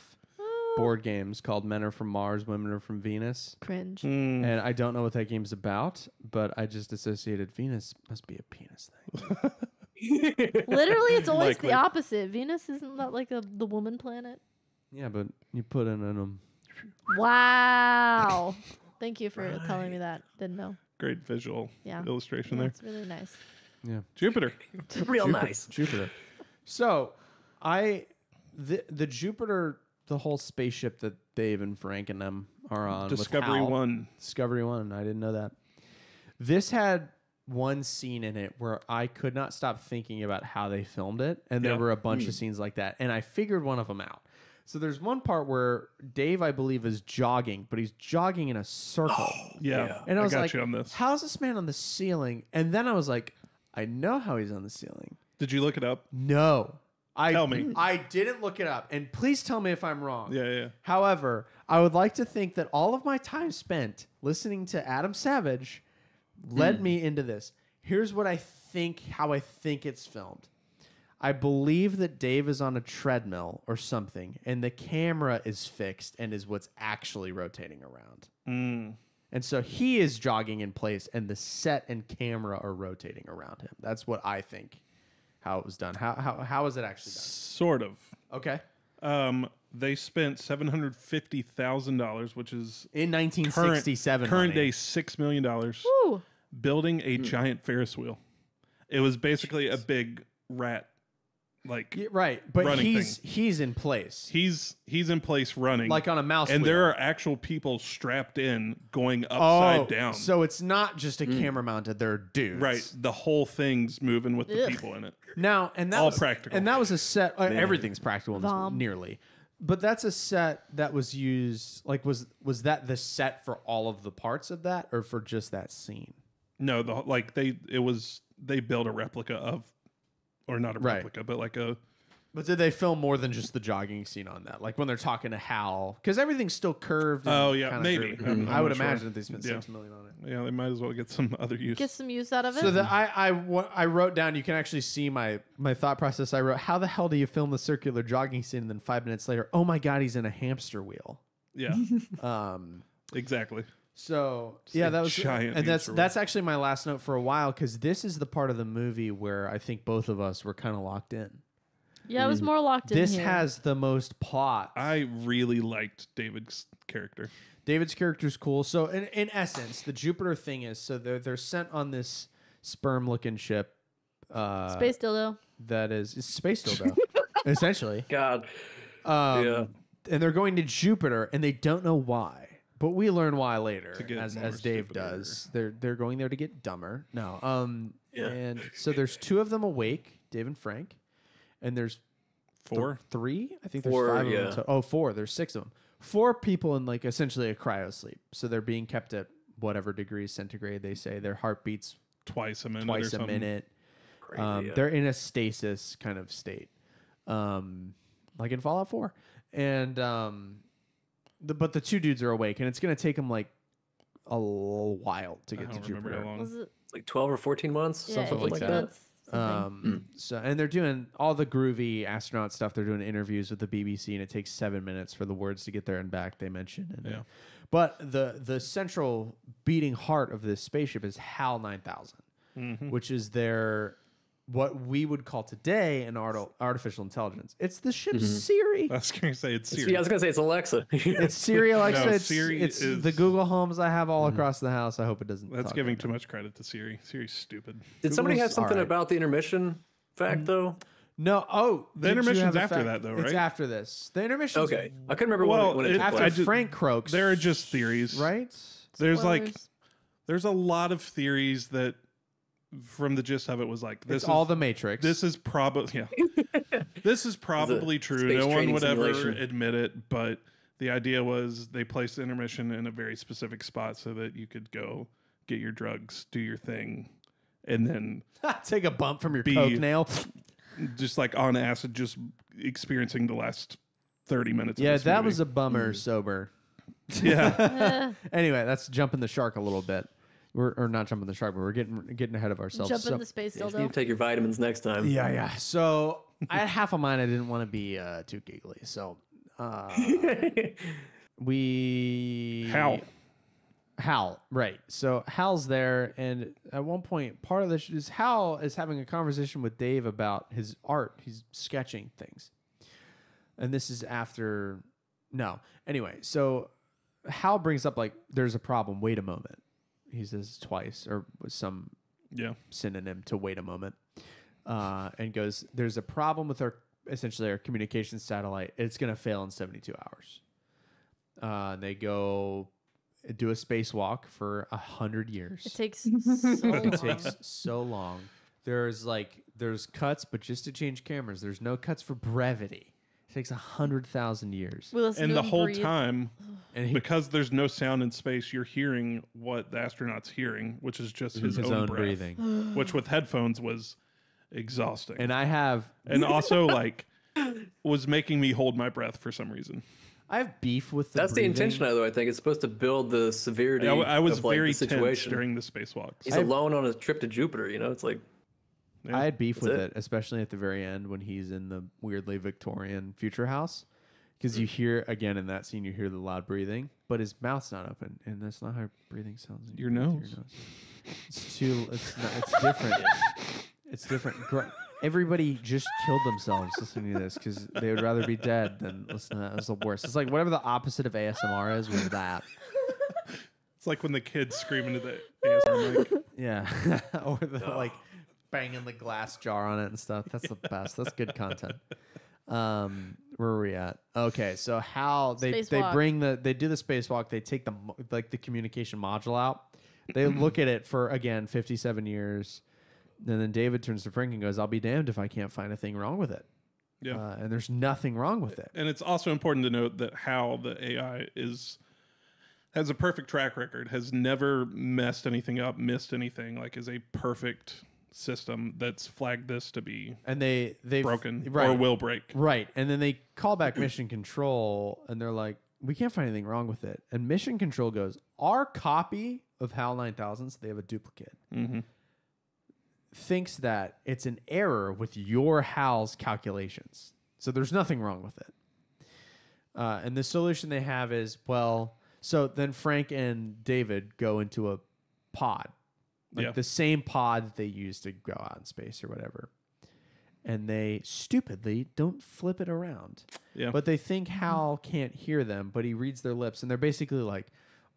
[SPEAKER 1] board games called Men Are From Mars, Women Are From Venus.
[SPEAKER 2] Cringe.
[SPEAKER 4] Mm.
[SPEAKER 1] And I don't know what that game's about, but I just associated Venus must be a penis thing.
[SPEAKER 2] Literally, it's always
[SPEAKER 4] Likely.
[SPEAKER 2] the opposite. Venus isn't that like the woman planet?
[SPEAKER 1] Yeah, but you put in them.
[SPEAKER 2] Wow. Thank you for telling me that. Didn't know.
[SPEAKER 4] Great visual
[SPEAKER 2] Yeah.
[SPEAKER 4] illustration
[SPEAKER 2] That's really nice.
[SPEAKER 1] Yeah.
[SPEAKER 4] Jupiter.
[SPEAKER 3] Real nice.
[SPEAKER 1] Jupiter. So, the Jupiter, the whole spaceship that Dave and Frank and them are on. with
[SPEAKER 4] Discovery
[SPEAKER 1] Hal.
[SPEAKER 4] 1.
[SPEAKER 1] Discovery 1. I didn't know that. This had one scene in it where I could not stop thinking about how they filmed it. And there
[SPEAKER 4] Yeah.
[SPEAKER 1] were a bunch of scenes like that. And I figured one of them out. So there's one part where Dave, I believe, is jogging, but he's jogging in a circle.
[SPEAKER 4] Yeah.
[SPEAKER 1] And I was
[SPEAKER 4] got
[SPEAKER 1] like,
[SPEAKER 4] you on this.
[SPEAKER 1] how's this man on the ceiling? And then I was like, I know how he's on the ceiling.
[SPEAKER 4] Did you look it up?
[SPEAKER 1] No.
[SPEAKER 4] Tell me.
[SPEAKER 1] I didn't look it up. And please tell me if I'm wrong.
[SPEAKER 4] Yeah.
[SPEAKER 1] However, I would like to think that all of my time spent listening to Adam Savage led me into this. Here's what I think, how I think it's filmed. I believe that Dave is on a treadmill or something, and the camera is fixed and is what's actually rotating around. And so he is jogging in place, and the set and camera are rotating around him. That's what I think how it was done. How is it actually done?
[SPEAKER 4] Sort of.
[SPEAKER 1] Okay.
[SPEAKER 4] They spent $750,000, which is
[SPEAKER 1] In 1967
[SPEAKER 4] current
[SPEAKER 1] money.
[SPEAKER 4] day $6 million,
[SPEAKER 2] Woo.
[SPEAKER 4] building a giant Ferris wheel. It was basically a big rat, like
[SPEAKER 1] Yeah, right, but
[SPEAKER 4] running
[SPEAKER 1] he's in place,
[SPEAKER 4] he's in place running,
[SPEAKER 1] like on a mouse
[SPEAKER 4] and
[SPEAKER 1] wheel.
[SPEAKER 4] there are actual people strapped in going upside down.
[SPEAKER 1] So it's not just a camera mounted. There are dudes.
[SPEAKER 4] Right, the whole thing's moving with the
[SPEAKER 2] Ugh.
[SPEAKER 4] people in it.
[SPEAKER 1] Now, and that
[SPEAKER 4] All
[SPEAKER 1] was
[SPEAKER 4] practical.
[SPEAKER 1] And that was a set. Everything's practical in this
[SPEAKER 2] Vom.
[SPEAKER 1] one, nearly. But that's a set that was used. Like, was that the set for all of the parts of that, or for just that scene?
[SPEAKER 4] No, they built a replica of, or not a
[SPEAKER 1] Right.
[SPEAKER 4] replica, but like a.
[SPEAKER 1] But did they film more than just the jogging scene on that? Like when they're talking to Hal, because everything's still curved. And
[SPEAKER 4] Oh, yeah,
[SPEAKER 1] kinda
[SPEAKER 4] maybe.
[SPEAKER 1] curvy.
[SPEAKER 4] I'm
[SPEAKER 1] I would
[SPEAKER 4] not sure.
[SPEAKER 1] imagine that they spent
[SPEAKER 4] Yeah.
[SPEAKER 1] $6 million on it.
[SPEAKER 4] Yeah, they might as well get some other use.
[SPEAKER 2] Get some use out of it.
[SPEAKER 1] So that I wrote down. You can actually see my thought process. I wrote, how the hell do you film the circular jogging scene, and then 5 minutes later, oh my god, he's in a hamster wheel.
[SPEAKER 4] Yeah,
[SPEAKER 1] Um.
[SPEAKER 4] exactly.
[SPEAKER 1] So yeah,
[SPEAKER 4] a
[SPEAKER 1] that was
[SPEAKER 4] giant
[SPEAKER 1] and
[SPEAKER 4] hamster wheel.
[SPEAKER 1] that's actually my last note for a while, because this is the part of the movie where I think both of us were kind of locked in.
[SPEAKER 2] yeah, I was more locked in
[SPEAKER 1] This
[SPEAKER 2] here.
[SPEAKER 1] has the most plot.
[SPEAKER 4] I really liked David's character.
[SPEAKER 1] David's character's cool. So in essence, the Jupiter thing is, so they're sent on this sperm-looking ship.
[SPEAKER 2] Space dildo.
[SPEAKER 1] That is it's space dildo, essentially.
[SPEAKER 3] God.
[SPEAKER 1] And they're going to Jupiter, and they don't know why. But we learn why later,
[SPEAKER 4] get
[SPEAKER 1] as
[SPEAKER 4] more
[SPEAKER 1] Dave
[SPEAKER 4] stupider.
[SPEAKER 1] does. They're going there to get dumber. No.
[SPEAKER 3] Yeah.
[SPEAKER 1] And so there's two of them awake, Dave and Frank, and there's
[SPEAKER 4] Four.
[SPEAKER 1] three. I think there's
[SPEAKER 3] Four,
[SPEAKER 1] five of
[SPEAKER 3] yeah.
[SPEAKER 1] them. Oh, four. There's six of them. 4 people in like essentially a cryosleep. So they're being kept at whatever degrees centigrade they say. Their heart beats
[SPEAKER 4] Twice a minute. or
[SPEAKER 1] twice a
[SPEAKER 4] something.
[SPEAKER 1] minute.
[SPEAKER 3] Crazy, yeah.
[SPEAKER 1] They're in a stasis kind of state, like in Fallout 4. And but the two dudes are awake, and it's gonna take them like a while to
[SPEAKER 4] I
[SPEAKER 1] get to
[SPEAKER 4] don't remember
[SPEAKER 1] Jupiter.
[SPEAKER 4] how long.
[SPEAKER 2] Was it?
[SPEAKER 3] It's like 12 or 14 months.
[SPEAKER 2] Yeah,
[SPEAKER 1] Something like
[SPEAKER 2] 8
[SPEAKER 1] that.
[SPEAKER 2] months, something.
[SPEAKER 1] So and they're doing all the groovy astronaut stuff. They're doing interviews with the BBC, and it takes 7 minutes for the words to get there and back. They mentioned, and,
[SPEAKER 4] Yeah.
[SPEAKER 1] but the central beating heart of this spaceship is HAL 9000, which is their what we would call today an artificial intelligence. It's the ship's Siri.
[SPEAKER 4] I was going to say it's
[SPEAKER 3] Yeah, I
[SPEAKER 4] serious.
[SPEAKER 3] was gonna say it's Alexa.
[SPEAKER 1] It's Siri, Alexa.
[SPEAKER 4] No,
[SPEAKER 1] it's
[SPEAKER 4] Siri
[SPEAKER 1] it's
[SPEAKER 4] is-
[SPEAKER 1] the Google Homes I have all across the house. I hope it doesn't.
[SPEAKER 4] That's
[SPEAKER 1] talk
[SPEAKER 4] giving
[SPEAKER 1] right
[SPEAKER 4] too
[SPEAKER 1] now.
[SPEAKER 4] much credit to Siri. Siri's stupid.
[SPEAKER 3] Did somebody have
[SPEAKER 1] Google's
[SPEAKER 3] something
[SPEAKER 1] alright.
[SPEAKER 3] about the intermission fact though?
[SPEAKER 1] No. Oh,
[SPEAKER 4] The
[SPEAKER 1] did you
[SPEAKER 4] intermission's
[SPEAKER 1] have a
[SPEAKER 4] after
[SPEAKER 1] fact?
[SPEAKER 4] that, though,
[SPEAKER 1] It's
[SPEAKER 4] right?
[SPEAKER 1] after this. The intermission.
[SPEAKER 3] Okay, I couldn't remember
[SPEAKER 4] Well,
[SPEAKER 3] when it took
[SPEAKER 1] After
[SPEAKER 3] place.
[SPEAKER 4] I ju-
[SPEAKER 1] Frank croaks.
[SPEAKER 4] There are just theories.
[SPEAKER 1] right.
[SPEAKER 4] There's like,
[SPEAKER 2] Spoilers.
[SPEAKER 4] there's a lot of theories that, from the gist of it, was like this
[SPEAKER 1] It's
[SPEAKER 4] is
[SPEAKER 1] all the Matrix.
[SPEAKER 4] This is probably This is probably true.
[SPEAKER 3] space
[SPEAKER 4] No one
[SPEAKER 3] training
[SPEAKER 4] would ever
[SPEAKER 3] simulation.
[SPEAKER 4] admit it, but the idea was they placed the intermission in a very specific spot so that you could go get your drugs, do your thing, and then
[SPEAKER 1] take a bump from your
[SPEAKER 4] Be-
[SPEAKER 1] coke nail.
[SPEAKER 4] just like on acid, just experiencing the last 30 minutes.
[SPEAKER 1] Yeah,
[SPEAKER 4] of this
[SPEAKER 1] that
[SPEAKER 4] movie.
[SPEAKER 1] was a bummer. Sober.
[SPEAKER 4] Yeah.
[SPEAKER 1] Anyway, that's jumping the shark a little bit. Or not jumping the shark, but we're getting ahead of ourselves.
[SPEAKER 2] Jump in the space
[SPEAKER 3] You just need
[SPEAKER 2] dildo.
[SPEAKER 3] to take your vitamins next time.
[SPEAKER 1] Yeah. So I had half of mine. I didn't want to be too giggly. So we Hal, right. So Hal's there, and at one point, part of this is Hal is having a conversation with Dave about his art. He's sketching things. And this is after... No. Anyway, so Hal brings up, like, there's a problem. Wait a moment. He says twice, or some synonym to wait a moment. And goes, there's a problem with essentially our communications satellite. It's going to fail in 72 hours. They go... do a spacewalk for 100 years.
[SPEAKER 2] It takes so long.
[SPEAKER 1] It takes so long. There's cuts, but just to change cameras. There's no cuts for brevity. It takes 100,000 years.
[SPEAKER 4] And the whole
[SPEAKER 2] breathe.
[SPEAKER 4] time, because there's no sound in space, you're hearing what the astronaut's hearing, which is just his own breath,
[SPEAKER 1] breathing.
[SPEAKER 4] which with headphones was exhausting.
[SPEAKER 1] And
[SPEAKER 4] also like was making me hold my breath for some reason.
[SPEAKER 1] I have beef with the
[SPEAKER 3] That's
[SPEAKER 1] breathing.
[SPEAKER 3] the intention, though. I think it's supposed to build the severity.
[SPEAKER 4] I was
[SPEAKER 3] of, like,
[SPEAKER 4] very
[SPEAKER 3] the situation
[SPEAKER 4] tense during the spacewalks.
[SPEAKER 3] He's alone on a trip to Jupiter. You know, it's like
[SPEAKER 1] I had beef with
[SPEAKER 3] it.
[SPEAKER 1] it, especially at the very end when he's in the weirdly Victorian future house. Because you hear, again, in that scene, you hear the loud breathing, but his mouth's not open. And that's not how breathing sounds.
[SPEAKER 4] Your
[SPEAKER 1] With
[SPEAKER 4] nose.
[SPEAKER 1] It's different. It's different. Everybody just killed themselves listening to this because they would rather be dead than listen to that. It was the worst. It's like whatever the opposite of ASMR is was that.
[SPEAKER 4] It's like when the kids scream into the ASMR mic.
[SPEAKER 1] Yeah. Or like banging the glass jar on it and stuff. That's the best. That's good content. Where were we at? Okay, so how they do the spacewalk. They take the communication module out. They look at it for, again, 57 years. And then David turns to Frank and goes, I'll be damned if I can't find a thing wrong with it.
[SPEAKER 4] Yeah.
[SPEAKER 1] And there's nothing wrong with it.
[SPEAKER 4] And it's also important to note that how the AI has a perfect track record, has never messed anything up, missed anything, like is a perfect system that's flagged this to be
[SPEAKER 1] they
[SPEAKER 4] broken
[SPEAKER 1] right,
[SPEAKER 4] or will break.
[SPEAKER 1] Right. And then they call back Mission Control and they're like, we can't find anything wrong with it. And Mission Control goes, our copy of HAL 9000, so they have a duplicate, thinks that it's an error with your HAL's calculations. So there's nothing wrong with it. And the solution they have is, so then Frank and David go into a pod. The same pod that they use to go out in space or whatever. And they stupidly don't flip it around.
[SPEAKER 4] Yeah.
[SPEAKER 1] But they think Hal can't hear them, but he reads their lips. And they're basically like,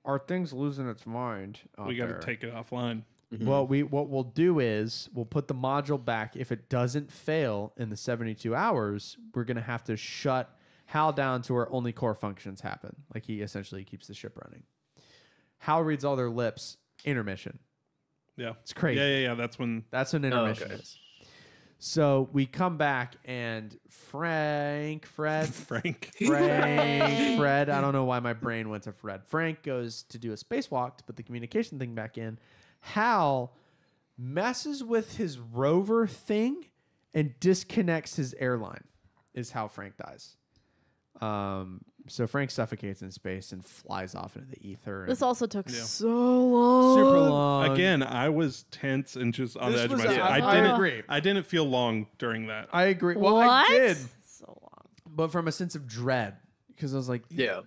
[SPEAKER 1] are things losing its mind?
[SPEAKER 4] We got to take it offline.
[SPEAKER 1] Well, what we'll do is we'll put the module back. If it doesn't fail in the 72 hours, we're going to have to shut Hal down to where only core functions happen. Like he essentially keeps the ship running. Hal reads all their lips. Intermission.
[SPEAKER 4] Yeah.
[SPEAKER 1] It's crazy.
[SPEAKER 4] Yeah. That's when
[SPEAKER 1] intermission is. So we come back and Fred. I don't know why my brain went to Fred. Frank goes to do a spacewalk to put the communication thing back in. Hal messes with his rover thing and disconnects his airline is how Frank dies. So Frank suffocates in space and flies off into the ether.
[SPEAKER 2] This also took so long.
[SPEAKER 1] Super long.
[SPEAKER 4] Again, I was tense and just on the edge of my seat.
[SPEAKER 1] I agree.
[SPEAKER 4] I didn't feel long during that.
[SPEAKER 1] I agree. Well,
[SPEAKER 2] What?
[SPEAKER 1] I did.
[SPEAKER 2] So long.
[SPEAKER 1] But from a sense of dread. Because I was like,
[SPEAKER 4] Yeah.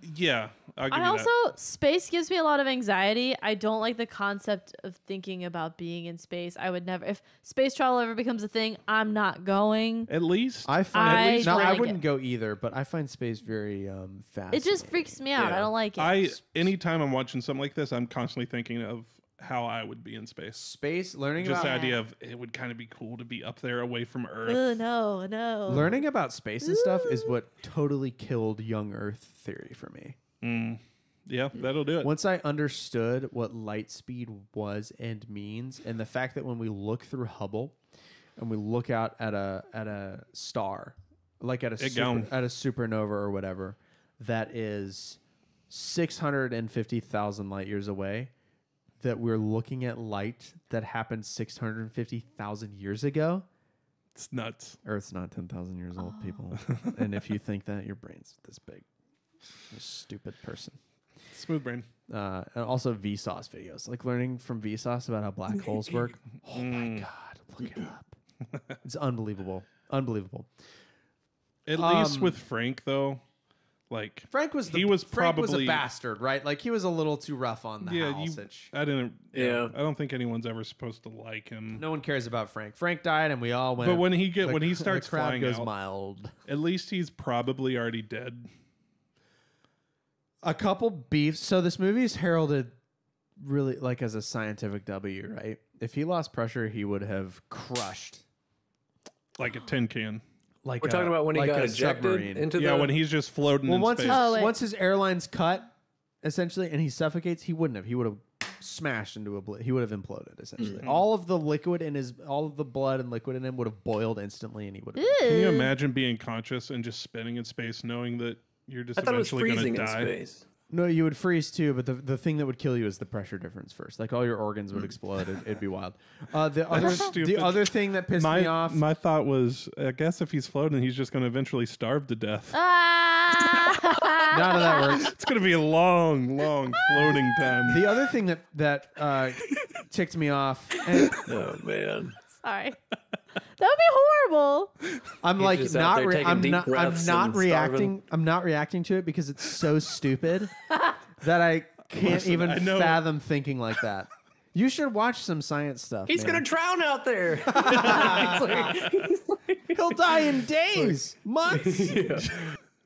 [SPEAKER 4] I'll give
[SPEAKER 2] I
[SPEAKER 4] you
[SPEAKER 2] also, space gives me a lot of anxiety. I don't like the concept of thinking about being in space. I would never, if space travel ever becomes a thing, I'm not going.
[SPEAKER 4] that. At least.
[SPEAKER 1] I find
[SPEAKER 2] I
[SPEAKER 1] no, I
[SPEAKER 2] like
[SPEAKER 1] wouldn't
[SPEAKER 2] it.
[SPEAKER 1] go either, but I find space very fast.
[SPEAKER 2] It just freaks me out.
[SPEAKER 3] Yeah.
[SPEAKER 2] I don't like it.
[SPEAKER 4] Anytime I'm watching something like this, I'm constantly thinking of how I would be in space.
[SPEAKER 1] Space learning
[SPEAKER 4] Just
[SPEAKER 1] about
[SPEAKER 4] the idea of it would kind of be cool to be up there away from Earth.
[SPEAKER 2] No.
[SPEAKER 1] learning about space and stuff is what totally killed young Earth theory for me.
[SPEAKER 4] Yeah, that'll do it.
[SPEAKER 1] Once I understood what light speed was and means, and the fact that when we look through Hubble and we look out at a star, like at a supernova or whatever, that is 650,000 light years away, that we're looking at light that happened 650,000 years ago.
[SPEAKER 4] It's nuts.
[SPEAKER 1] Earth's not 10,000 years old, people. And if you think that, your brain's this big. You're a stupid person.
[SPEAKER 4] Smooth brain.
[SPEAKER 1] And also Vsauce videos, like learning from Vsauce about how black holes work. Oh my God, look it up. It's unbelievable. Unbelievable.
[SPEAKER 4] At least with Frank, though, like
[SPEAKER 1] Frank was
[SPEAKER 4] probably
[SPEAKER 1] a bastard, right? Like he was a little too rough on the house.
[SPEAKER 4] I didn't.
[SPEAKER 3] Yeah.
[SPEAKER 4] I don't think anyone's ever supposed to like him.
[SPEAKER 1] No one cares about Frank. Frank died, and we all went.
[SPEAKER 4] But when he starts
[SPEAKER 1] the crowd
[SPEAKER 4] flying
[SPEAKER 1] goes
[SPEAKER 4] out,
[SPEAKER 1] mild.
[SPEAKER 4] at least he's probably already dead.
[SPEAKER 1] A couple beefs. So this movie is heralded really like as a scientific W, right? If he lost pressure, he would have crushed.
[SPEAKER 4] Like a tin can.
[SPEAKER 1] Like
[SPEAKER 3] We're talking about when he got
[SPEAKER 1] a
[SPEAKER 3] ejected
[SPEAKER 1] submarine.
[SPEAKER 3] into
[SPEAKER 4] Yeah,
[SPEAKER 3] the...
[SPEAKER 4] when he's just floating in space.
[SPEAKER 1] Once his airline's cut, essentially, and he suffocates, he wouldn't have. He would have smashed into he would have imploded, essentially. All of the liquid in all of the blood and liquid in him would have boiled instantly, and he would have.
[SPEAKER 4] Can you imagine being conscious and just spinning in space, knowing that you're just
[SPEAKER 3] I thought it was
[SPEAKER 4] eventually going
[SPEAKER 3] freezing
[SPEAKER 4] to
[SPEAKER 3] in
[SPEAKER 4] die?
[SPEAKER 3] space.
[SPEAKER 1] No, you would freeze too, but the thing that would kill you is the pressure difference first. Like all your organs would explode. It'd be wild. The other thing that pissed me off.
[SPEAKER 4] My thought was, I guess if he's floating, he's just going to eventually starve to death.
[SPEAKER 1] None of that works.
[SPEAKER 4] It's going to be a long, long floating time.
[SPEAKER 1] The other thing that ticked me off. And
[SPEAKER 3] Oh, man.
[SPEAKER 2] Sorry. That would be horrible.
[SPEAKER 1] I'm
[SPEAKER 3] He's
[SPEAKER 1] like
[SPEAKER 3] just out there taking
[SPEAKER 1] I'm
[SPEAKER 3] deep
[SPEAKER 1] not
[SPEAKER 3] breaths and
[SPEAKER 1] reacting.
[SPEAKER 3] starving.
[SPEAKER 1] I'm not reacting to it because it's so stupid that I can't
[SPEAKER 4] Listen,
[SPEAKER 1] even
[SPEAKER 4] I know-
[SPEAKER 1] fathom thinking like that. You should watch some science stuff.
[SPEAKER 3] He's
[SPEAKER 1] man.
[SPEAKER 3] going to drown out there.
[SPEAKER 1] He'll die in days, months.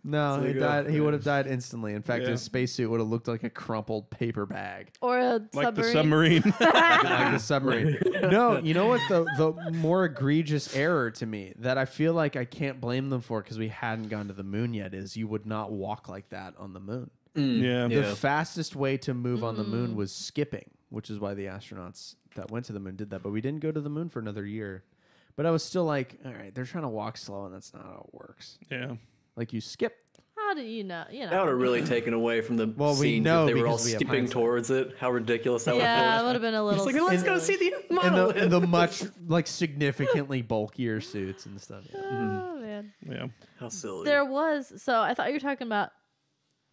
[SPEAKER 1] No, he died. He would have died instantly. In fact,
[SPEAKER 4] Yeah.
[SPEAKER 1] his spacesuit would have looked like a crumpled paper bag,
[SPEAKER 2] Or a
[SPEAKER 4] Like the
[SPEAKER 2] submarine.
[SPEAKER 4] submarine.
[SPEAKER 1] like the submarine. No, you know what? The more egregious error to me that I feel like I can't blame them for because we hadn't gone to the moon yet is you would not walk like that on the moon.
[SPEAKER 4] Yeah.
[SPEAKER 1] The fastest way to move on the moon was skipping, which is why the astronauts that went to the moon did that. But we didn't go to the moon for another year. But I was still like, all right, they're trying to walk slow, and that's not how it works.
[SPEAKER 4] Yeah.
[SPEAKER 1] Like you skip.
[SPEAKER 2] How do you know? You
[SPEAKER 3] That would
[SPEAKER 2] know.
[SPEAKER 3] have really taken away from the
[SPEAKER 1] Well, we
[SPEAKER 3] scenes
[SPEAKER 1] know
[SPEAKER 3] if they were all
[SPEAKER 1] because we have
[SPEAKER 3] skipping
[SPEAKER 1] hindsight.
[SPEAKER 3] towards it. How ridiculous that
[SPEAKER 2] Yeah, it
[SPEAKER 3] would
[SPEAKER 2] would have been a little.
[SPEAKER 3] have been. Let's go see the
[SPEAKER 1] And
[SPEAKER 3] monolith.
[SPEAKER 1] the much like significantly bulkier suits and stuff. Yeah.
[SPEAKER 2] Oh man.
[SPEAKER 4] Yeah.
[SPEAKER 3] How silly.
[SPEAKER 2] There was. So I thought you were talking about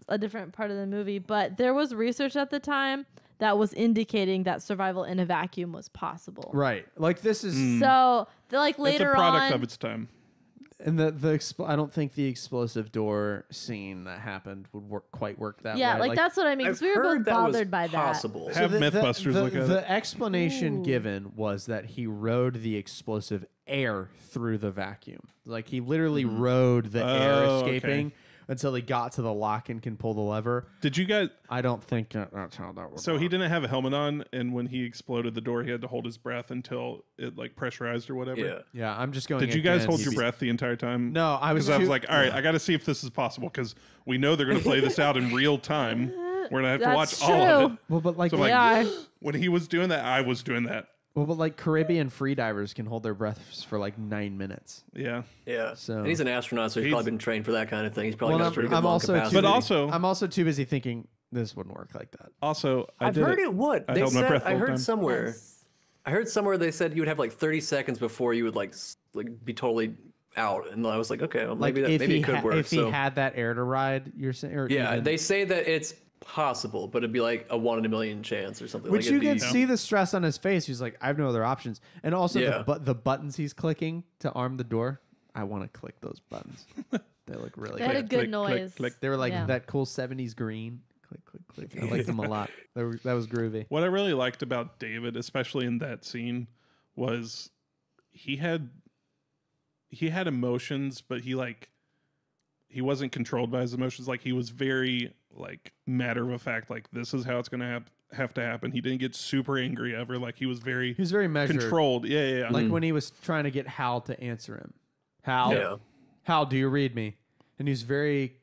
[SPEAKER 2] a different part of the movie, but there was research at the time that was indicating that survival in a vacuum was possible.
[SPEAKER 1] Right. Like this is
[SPEAKER 2] So like
[SPEAKER 4] It's a
[SPEAKER 2] later
[SPEAKER 4] product
[SPEAKER 2] on.
[SPEAKER 4] of its time.
[SPEAKER 1] and I don't think the explosive door scene that happened would quite work that
[SPEAKER 2] Yeah,
[SPEAKER 1] way.
[SPEAKER 2] like that's what I mean.
[SPEAKER 3] I've
[SPEAKER 2] Because we were
[SPEAKER 3] heard
[SPEAKER 2] both
[SPEAKER 3] that was
[SPEAKER 2] bothered by that.
[SPEAKER 3] possible.
[SPEAKER 4] Have Mythbusters look at it.
[SPEAKER 1] The explanation
[SPEAKER 2] Ooh.
[SPEAKER 1] given was that he rode the explosive air through the vacuum. Like he literally rode the air
[SPEAKER 4] Oh,
[SPEAKER 1] escaping
[SPEAKER 4] okay.
[SPEAKER 1] until he got to the lock and can pull the lever.
[SPEAKER 4] Did you guys?
[SPEAKER 1] I don't think that's how that works.
[SPEAKER 4] So he didn't have a helmet on, and when he exploded the door, he had to hold his breath until it like pressurized or whatever.
[SPEAKER 3] Yeah.
[SPEAKER 1] Yeah, I'm just going.
[SPEAKER 4] Did you guys hold your
[SPEAKER 1] against-
[SPEAKER 4] breath the entire time?
[SPEAKER 1] No, I was.
[SPEAKER 4] Because I was
[SPEAKER 1] too-
[SPEAKER 4] like, all right, I got to see if this is possible because we know they're going to play this out in real time. We're going to have to watch
[SPEAKER 2] That's
[SPEAKER 4] all of
[SPEAKER 2] true.
[SPEAKER 4] it.
[SPEAKER 1] Well, but like,
[SPEAKER 4] So
[SPEAKER 2] We
[SPEAKER 4] like,
[SPEAKER 2] are.
[SPEAKER 4] when he was doing that, I was doing that.
[SPEAKER 1] well, but like Caribbean freedivers can hold their breaths for like 9 minutes.
[SPEAKER 4] Yeah.
[SPEAKER 3] Yeah.
[SPEAKER 1] So-
[SPEAKER 3] And he's an astronaut, so he's probably been trained for that kind of thing. He's probably
[SPEAKER 1] Well,
[SPEAKER 3] got pretty good
[SPEAKER 1] I'm
[SPEAKER 3] lung
[SPEAKER 1] also
[SPEAKER 3] capacity.
[SPEAKER 4] But also,
[SPEAKER 1] I'm also too busy thinking this wouldn't work like that.
[SPEAKER 4] also,
[SPEAKER 3] I've heard it would.
[SPEAKER 4] I
[SPEAKER 3] They
[SPEAKER 4] held my
[SPEAKER 3] said
[SPEAKER 4] breath the
[SPEAKER 3] I
[SPEAKER 4] whole
[SPEAKER 3] heard
[SPEAKER 4] time.
[SPEAKER 3] somewhere.
[SPEAKER 2] Yes.
[SPEAKER 3] I heard somewhere they said you would have like 30 seconds before you would like be totally out, and I was like, okay, well,
[SPEAKER 1] Like
[SPEAKER 3] maybe maybe it could work.
[SPEAKER 1] if he
[SPEAKER 3] So
[SPEAKER 1] had that air to ride, you're saying, or
[SPEAKER 3] yeah,
[SPEAKER 1] even-
[SPEAKER 3] they say that it's possible, but it'd be like a 1 in a million chance or something.
[SPEAKER 1] Which
[SPEAKER 3] like
[SPEAKER 1] you
[SPEAKER 3] it'd
[SPEAKER 1] can
[SPEAKER 3] be,
[SPEAKER 1] see the stress on his face. He's like, I have no other options. And also
[SPEAKER 3] Yeah.
[SPEAKER 1] the buttons he's clicking to arm the door. I want to click those buttons. They look really
[SPEAKER 2] They had a
[SPEAKER 1] good.
[SPEAKER 2] good
[SPEAKER 4] click,
[SPEAKER 2] noise.
[SPEAKER 4] click.
[SPEAKER 1] They were like
[SPEAKER 2] Yeah.
[SPEAKER 1] that cool 70s green. Click, click, click. I liked them a lot. That was groovy.
[SPEAKER 4] What I really liked about David, especially in that scene, was he had emotions, but he wasn't controlled by his emotions. Like he was very like matter of fact. Like this is how it's gonna have to happen. He didn't get super angry ever. Like he was very
[SPEAKER 1] He was very measured.
[SPEAKER 4] controlled. Yeah, yeah, yeah.
[SPEAKER 1] Like when he was trying to get Hal to answer him. Hal,
[SPEAKER 3] Yeah.
[SPEAKER 1] Hal, do you read me? And he's very,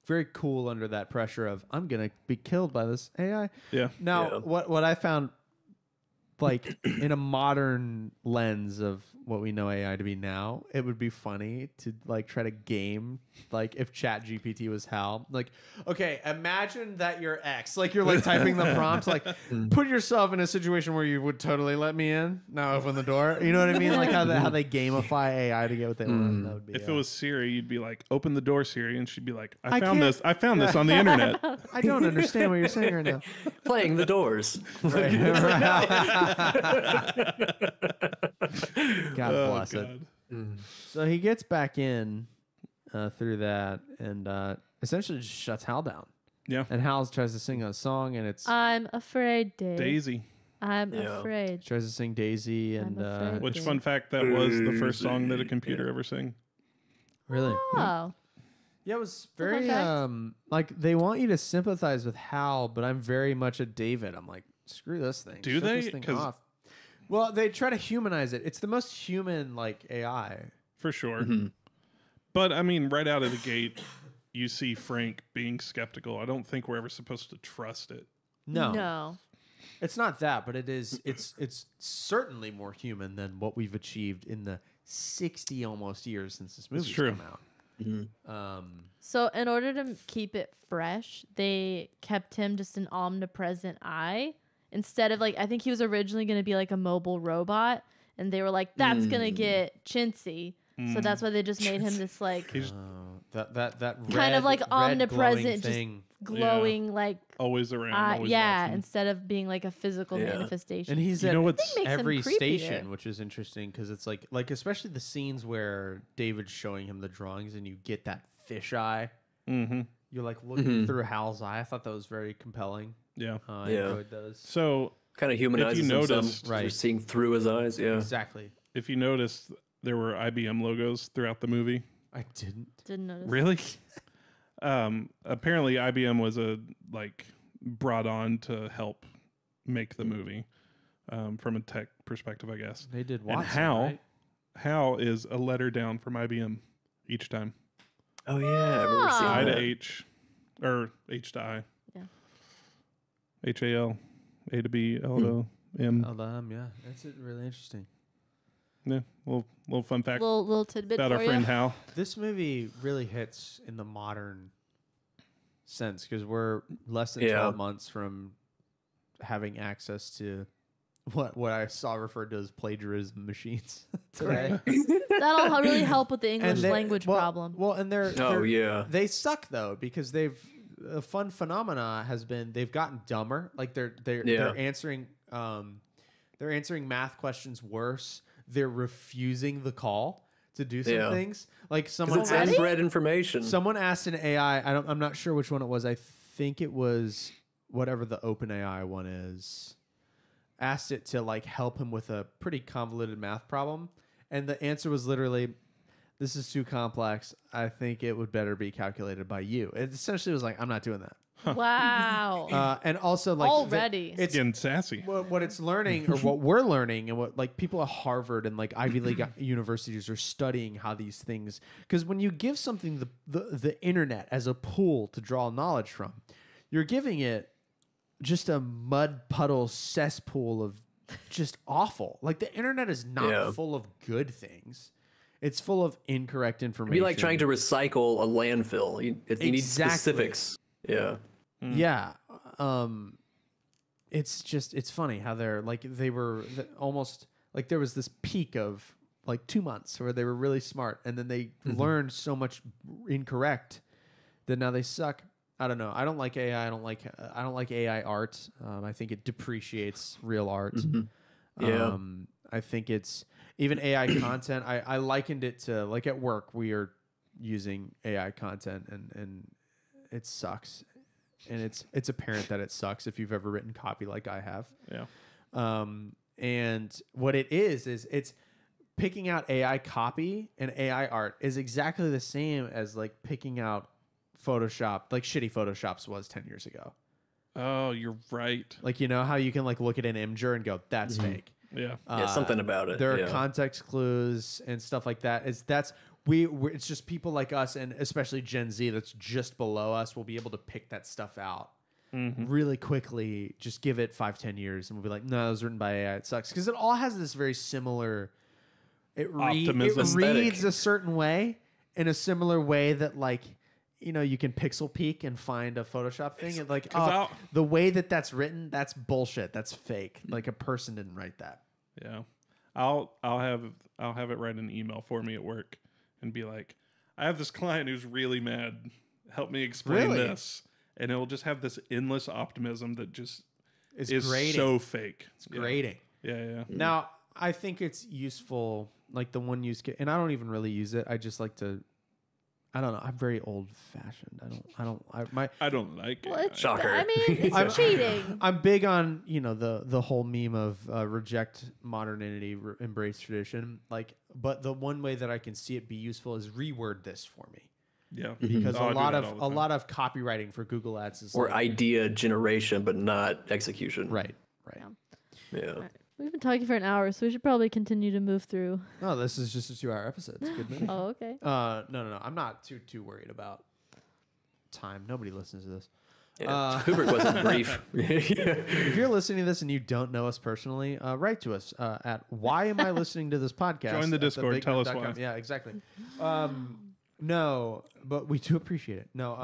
[SPEAKER 1] very cool under that pressure of I'm gonna be killed by this AI.
[SPEAKER 4] yeah.
[SPEAKER 1] Now,
[SPEAKER 3] Yeah.
[SPEAKER 1] what I found like in a modern lens of what we know AI to be now, it would be funny to like try to game like if Chat GPT was Hal. Like, okay, imagine that you're X. Like you're like typing the prompt, like put yourself in a situation where you would totally let me in. Now open the door. You know what I mean? Like how they gamify AI to get what they want. That would be
[SPEAKER 4] If it was Siri, you'd be like, "Open the door, Siri," and she'd be like,
[SPEAKER 1] I
[SPEAKER 4] "I found
[SPEAKER 1] can't-
[SPEAKER 4] this. I found this on the internet."
[SPEAKER 1] I don't understand what you're saying right now.
[SPEAKER 3] Playing the Doors.
[SPEAKER 1] God bless it.
[SPEAKER 4] God.
[SPEAKER 1] So he gets back in through that and essentially just shuts Hal down.
[SPEAKER 4] Yeah.
[SPEAKER 1] And Hal tries to sing a song, and it's
[SPEAKER 2] I'm afraid, Dave.
[SPEAKER 4] Daisy.
[SPEAKER 2] I'm
[SPEAKER 3] Yeah.
[SPEAKER 2] afraid.
[SPEAKER 1] tries to sing Daisy, and
[SPEAKER 2] afraid.
[SPEAKER 4] Which
[SPEAKER 2] Okay.
[SPEAKER 4] fun fact that was the first song that a computer ever sang.
[SPEAKER 1] really,
[SPEAKER 2] Oh.
[SPEAKER 1] yeah, it was
[SPEAKER 2] a fun
[SPEAKER 1] very
[SPEAKER 2] fact.
[SPEAKER 1] like they want you to sympathize with Hal, but I'm very much a David. I'm like, screw this thing.
[SPEAKER 4] Do
[SPEAKER 1] Shut
[SPEAKER 4] they?
[SPEAKER 1] this thing
[SPEAKER 4] 'Cause-
[SPEAKER 1] off. Well, they try to humanize it. It's the most human like AI.
[SPEAKER 4] For sure. But I mean, right out of the gate, you see Frank being skeptical. I don't think we're ever supposed to trust it.
[SPEAKER 2] No.
[SPEAKER 1] It's not that, but it is. It's certainly more human than what we've achieved in the 60 almost years since this movie's
[SPEAKER 4] true.
[SPEAKER 1] come out.
[SPEAKER 2] So in order to keep it fresh, they kept him just an omnipresent eye instead of like I think he was originally going to be like a mobile robot, and they were like that's going to get chintzy. So that's why they just made him this like
[SPEAKER 4] He's
[SPEAKER 1] That
[SPEAKER 2] kind
[SPEAKER 1] red-
[SPEAKER 2] of like
[SPEAKER 1] red
[SPEAKER 2] omnipresent,
[SPEAKER 1] glowing
[SPEAKER 2] just
[SPEAKER 1] thing.
[SPEAKER 2] glowing like
[SPEAKER 4] always around. Always
[SPEAKER 2] yeah,
[SPEAKER 4] watching.
[SPEAKER 2] instead of being like a physical
[SPEAKER 3] Yeah.
[SPEAKER 2] manifestation.
[SPEAKER 1] And he's
[SPEAKER 4] You
[SPEAKER 1] at
[SPEAKER 4] know what's
[SPEAKER 2] makes him
[SPEAKER 1] every
[SPEAKER 2] creepier.
[SPEAKER 1] station, which is interesting because it's like especially the scenes where David's showing him the drawings and you get that fish eye.
[SPEAKER 4] Mm-hmm.
[SPEAKER 1] You're like looking through Hal's eye. I thought that was very compelling.
[SPEAKER 4] Yeah.
[SPEAKER 1] I
[SPEAKER 3] Yeah.
[SPEAKER 1] enjoyed those.
[SPEAKER 4] So
[SPEAKER 3] Kind of humanizes him some,
[SPEAKER 4] noticed-
[SPEAKER 3] just
[SPEAKER 1] Right.
[SPEAKER 3] seeing through his eyes. Yeah.
[SPEAKER 1] Exactly.
[SPEAKER 4] if you noticed, there were IBM logos throughout the movie.
[SPEAKER 1] I didn't.
[SPEAKER 2] Didn't notice.
[SPEAKER 4] Really? Apparently IBM was brought on to help make the movie from a tech perspective, I guess.
[SPEAKER 1] They did
[SPEAKER 4] And
[SPEAKER 1] Watson,
[SPEAKER 4] Hal,
[SPEAKER 1] right?
[SPEAKER 4] Hal is a letter down from IBM each time.
[SPEAKER 3] Oh yeah, I remember seeing
[SPEAKER 4] I to
[SPEAKER 3] that.
[SPEAKER 4] H, or H to I.
[SPEAKER 2] Yeah.
[SPEAKER 4] HAL, A to B, L to M.
[SPEAKER 1] Yeah, that's really interesting.
[SPEAKER 4] Yeah, little fun fact
[SPEAKER 2] Little tidbit
[SPEAKER 4] about
[SPEAKER 2] for
[SPEAKER 4] our friend
[SPEAKER 2] you.
[SPEAKER 4] Hal.
[SPEAKER 1] This movie really hits in the modern sense because we're less than
[SPEAKER 3] Yeah.
[SPEAKER 1] 12 months from having access to what I saw referred to as plagiarism machines today.
[SPEAKER 2] That'll really help with the English
[SPEAKER 1] they-
[SPEAKER 2] language
[SPEAKER 1] well-
[SPEAKER 2] problem.
[SPEAKER 1] Well, and
[SPEAKER 3] Oh yeah.
[SPEAKER 1] they suck though because a fun phenomena has been they've gotten dumber. Like they're
[SPEAKER 3] Yeah.
[SPEAKER 1] answering math questions worse. They're refusing the call to do some
[SPEAKER 3] Yeah.
[SPEAKER 1] things. Like
[SPEAKER 3] 'Cause
[SPEAKER 1] someone
[SPEAKER 3] it's
[SPEAKER 1] asked,
[SPEAKER 3] inbred information.
[SPEAKER 1] someone asked an AI. I'm not sure which one it was. I think it was whatever the OpenAI one is. Asked it to like help him with a pretty convoluted math problem, and the answer was literally, "This is too complex. I think it would better be calculated by you." It essentially was like, "I'm not doing that."
[SPEAKER 2] Wow.
[SPEAKER 1] And also like
[SPEAKER 2] Already.
[SPEAKER 1] it's
[SPEAKER 4] Getting sassy.
[SPEAKER 1] what it's learning or what we're learning and what like people at Harvard and like Ivy League universities are studying how these things, because when you give something the internet as a pool to draw knowledge from, you're giving it just a mud puddle cesspool of just awful. Like the internet is not
[SPEAKER 3] Yeah.
[SPEAKER 1] full of good things. It's full of incorrect information.
[SPEAKER 3] It'd be like trying to recycle a landfill. You need
[SPEAKER 1] Exactly.
[SPEAKER 3] specifics. Yeah.
[SPEAKER 1] Yeah. It's funny how they were almost like there was this peak of like 2 months where they were really smart and then they learned so much incorrect that now they suck. I don't know. I don't like AI. I don't like AI art. I think it depreciates real art.
[SPEAKER 3] Yeah.
[SPEAKER 1] I think it's even AI content. I likened it to like at work we are using AI content and it sucks. And it's apparent that it sucks if you've ever written copy like I have.
[SPEAKER 4] Yeah.
[SPEAKER 1] And what it is it's picking out AI copy and AI art is exactly the same as like picking out Photoshop, like shitty Photoshops was 10 years ago.
[SPEAKER 4] Oh, you're right.
[SPEAKER 1] Like, you know how you can like look at an Imgur and go, that's fake.
[SPEAKER 4] Yeah.
[SPEAKER 3] Yeah, something about it.
[SPEAKER 1] There are
[SPEAKER 3] yeah.
[SPEAKER 1] context clues and stuff like that. It's just people like us and especially Gen Z that's just below us will be able to pick that stuff out. really quickly just give it 5-10 years and we'll be like, no, it was written by AI. It sucks because it all has this very similar. It
[SPEAKER 4] Optimism.
[SPEAKER 1] reads a certain way in a similar way that like. You know, you can pixel peek and find a Photoshop thing, and like, the way that that's written, that's bullshit. That's fake. Like a person didn't write that.
[SPEAKER 4] Yeah, I'll have it write an email for me at work and be like, I have this client who's really mad. Help me explain this, and it will just have this endless optimism that just is
[SPEAKER 1] grating.
[SPEAKER 4] So fake.
[SPEAKER 1] It's grating.
[SPEAKER 4] Yeah.
[SPEAKER 1] Now I think it's useful, like the one use case, and I don't even really use it. I just like to. I don't know. I'm very old fashioned. I
[SPEAKER 4] don't like it.
[SPEAKER 2] Well, it's,
[SPEAKER 3] Shocker.
[SPEAKER 2] I mean, it's cheating.
[SPEAKER 1] I'm big on, you know, the whole meme of reject modernity, embrace tradition. Like, but the one way that I can see it be useful is reword this for me.
[SPEAKER 4] Yeah,
[SPEAKER 1] because
[SPEAKER 4] Oh, I do that all the
[SPEAKER 1] a
[SPEAKER 4] time.
[SPEAKER 1] lot of copywriting for Google Ads is
[SPEAKER 3] Or
[SPEAKER 1] like,
[SPEAKER 3] idea generation, but not execution.
[SPEAKER 1] right.
[SPEAKER 3] Yeah.
[SPEAKER 2] We've been talking for an hour, so we should probably continue to move through.
[SPEAKER 1] No, this is just a 2-hour episode. It's a good movie.
[SPEAKER 2] Oh, okay.
[SPEAKER 1] No. I'm not too worried about time. Nobody listens to this.
[SPEAKER 3] Yeah. Kubrick wasn't brief.
[SPEAKER 1] If you're listening to this and you don't know us personally, write to us at why am I listening to this podcast?
[SPEAKER 4] Join the
[SPEAKER 1] at
[SPEAKER 4] Discord. Tell us
[SPEAKER 1] thebignut.com.
[SPEAKER 4] why.
[SPEAKER 1] Yeah, exactly. No, but we do appreciate it. No,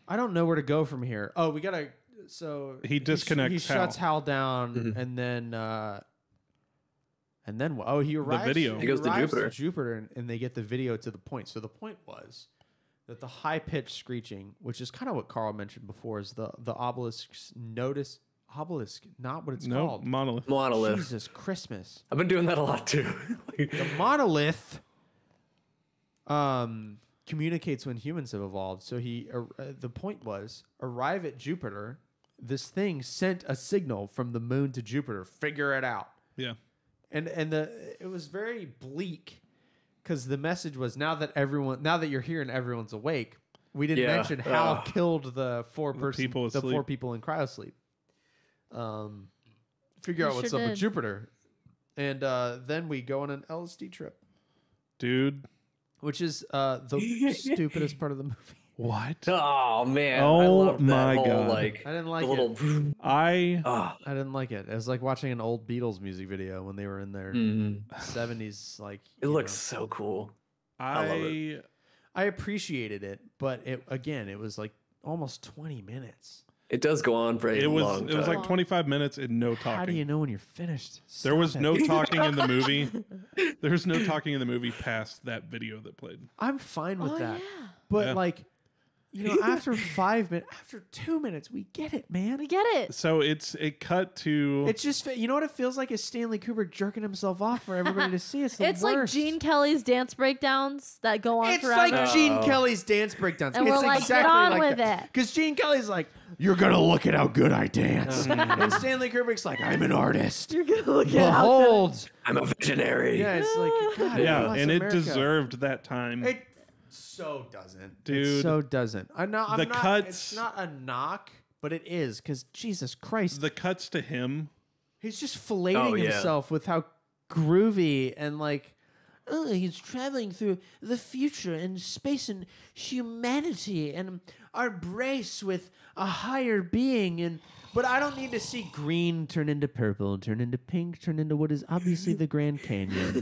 [SPEAKER 1] I don't know where to go from here. Oh, we gotta. So
[SPEAKER 4] He disconnects
[SPEAKER 1] He shuts
[SPEAKER 4] Hal.
[SPEAKER 1] Hal down, and then he arrives.
[SPEAKER 4] video.
[SPEAKER 3] He goes to
[SPEAKER 1] arrives
[SPEAKER 3] Jupiter.
[SPEAKER 1] Jupiter, and they get the video to the point. So the point was that the high pitched screeching, which is kind of what Carl mentioned before, is the obelisk's notice. Obelisk, not what it's
[SPEAKER 4] No,
[SPEAKER 1] called.
[SPEAKER 4] monolith.
[SPEAKER 3] Monolith.
[SPEAKER 1] Jesus Christmas.
[SPEAKER 3] I've been doing that a lot too.
[SPEAKER 1] The monolith communicates when humans have evolved. So the point was, arrive at Jupiter. This thing sent a signal from the moon to Jupiter. Figure it out.
[SPEAKER 4] Yeah.
[SPEAKER 1] And it was very bleak because the message was now that you're here and everyone's awake. We didn't mention Hal killed the four people in cryosleep. Figure out what's up with Jupiter, and then we go on an LSD trip,
[SPEAKER 4] Dude.
[SPEAKER 1] which is the stupidest part of the movie.
[SPEAKER 4] What?
[SPEAKER 3] Oh man! I
[SPEAKER 4] Oh
[SPEAKER 3] loved that
[SPEAKER 4] my
[SPEAKER 3] whole,
[SPEAKER 4] God.
[SPEAKER 3] Like
[SPEAKER 1] I didn't like
[SPEAKER 3] the little.
[SPEAKER 1] it.
[SPEAKER 4] I
[SPEAKER 1] I didn't like it. It was like watching an old Beatles music video when they were in their 70s. Like
[SPEAKER 3] It looks so cool. I love it.
[SPEAKER 1] I appreciated it, but it was like almost 20 minutes.
[SPEAKER 3] It does go on for a long time.
[SPEAKER 4] It was like 25 minutes and no talking.
[SPEAKER 1] How do you know when you're finished?
[SPEAKER 4] There was
[SPEAKER 1] Stop
[SPEAKER 4] no
[SPEAKER 1] it.
[SPEAKER 4] talking in the movie. There was no talking in the movie past that video that played.
[SPEAKER 1] I'm fine with that.
[SPEAKER 2] Yeah.
[SPEAKER 1] But
[SPEAKER 4] Yeah.
[SPEAKER 1] like, you know, after 5 minutes, after 2 minutes, we get it, man.
[SPEAKER 2] We get it.
[SPEAKER 4] So it cut to
[SPEAKER 1] It's just, you know what it feels like is Stanley Kubrick jerking himself off for everybody to see. It's the
[SPEAKER 2] It's like
[SPEAKER 1] worst.
[SPEAKER 2] Gene Kelly's dance breakdowns that go on
[SPEAKER 1] It's
[SPEAKER 2] forever.
[SPEAKER 1] like Gene Kelly's dance breakdowns.
[SPEAKER 2] And
[SPEAKER 1] it's
[SPEAKER 2] we're like,
[SPEAKER 1] exactly
[SPEAKER 2] get on
[SPEAKER 1] like
[SPEAKER 2] with
[SPEAKER 1] that.
[SPEAKER 2] it.
[SPEAKER 1] Because Gene Kelly's like, you're gonna look at how good I dance, and Stanley Kubrick's like, I'm an artist.
[SPEAKER 2] You're gonna look at how
[SPEAKER 1] Behold.
[SPEAKER 3] I'm a visionary.
[SPEAKER 1] Yeah, it's like, God,
[SPEAKER 4] yeah,
[SPEAKER 1] bless
[SPEAKER 4] and
[SPEAKER 1] America.
[SPEAKER 4] it deserved that time.
[SPEAKER 1] It so doesn't,
[SPEAKER 4] Dude.
[SPEAKER 1] It so doesn't. I'm not.
[SPEAKER 4] The cuts-
[SPEAKER 1] It's not a knock, but it is because Jesus Christ,
[SPEAKER 4] The cuts to him.
[SPEAKER 1] he's just filleting himself with how groovy and like. Oh, he's traveling through the future and space and humanity and our brace with a higher being but I don't need to see green turn into purple, turn into pink, turn into what is obviously the Grand Canyon.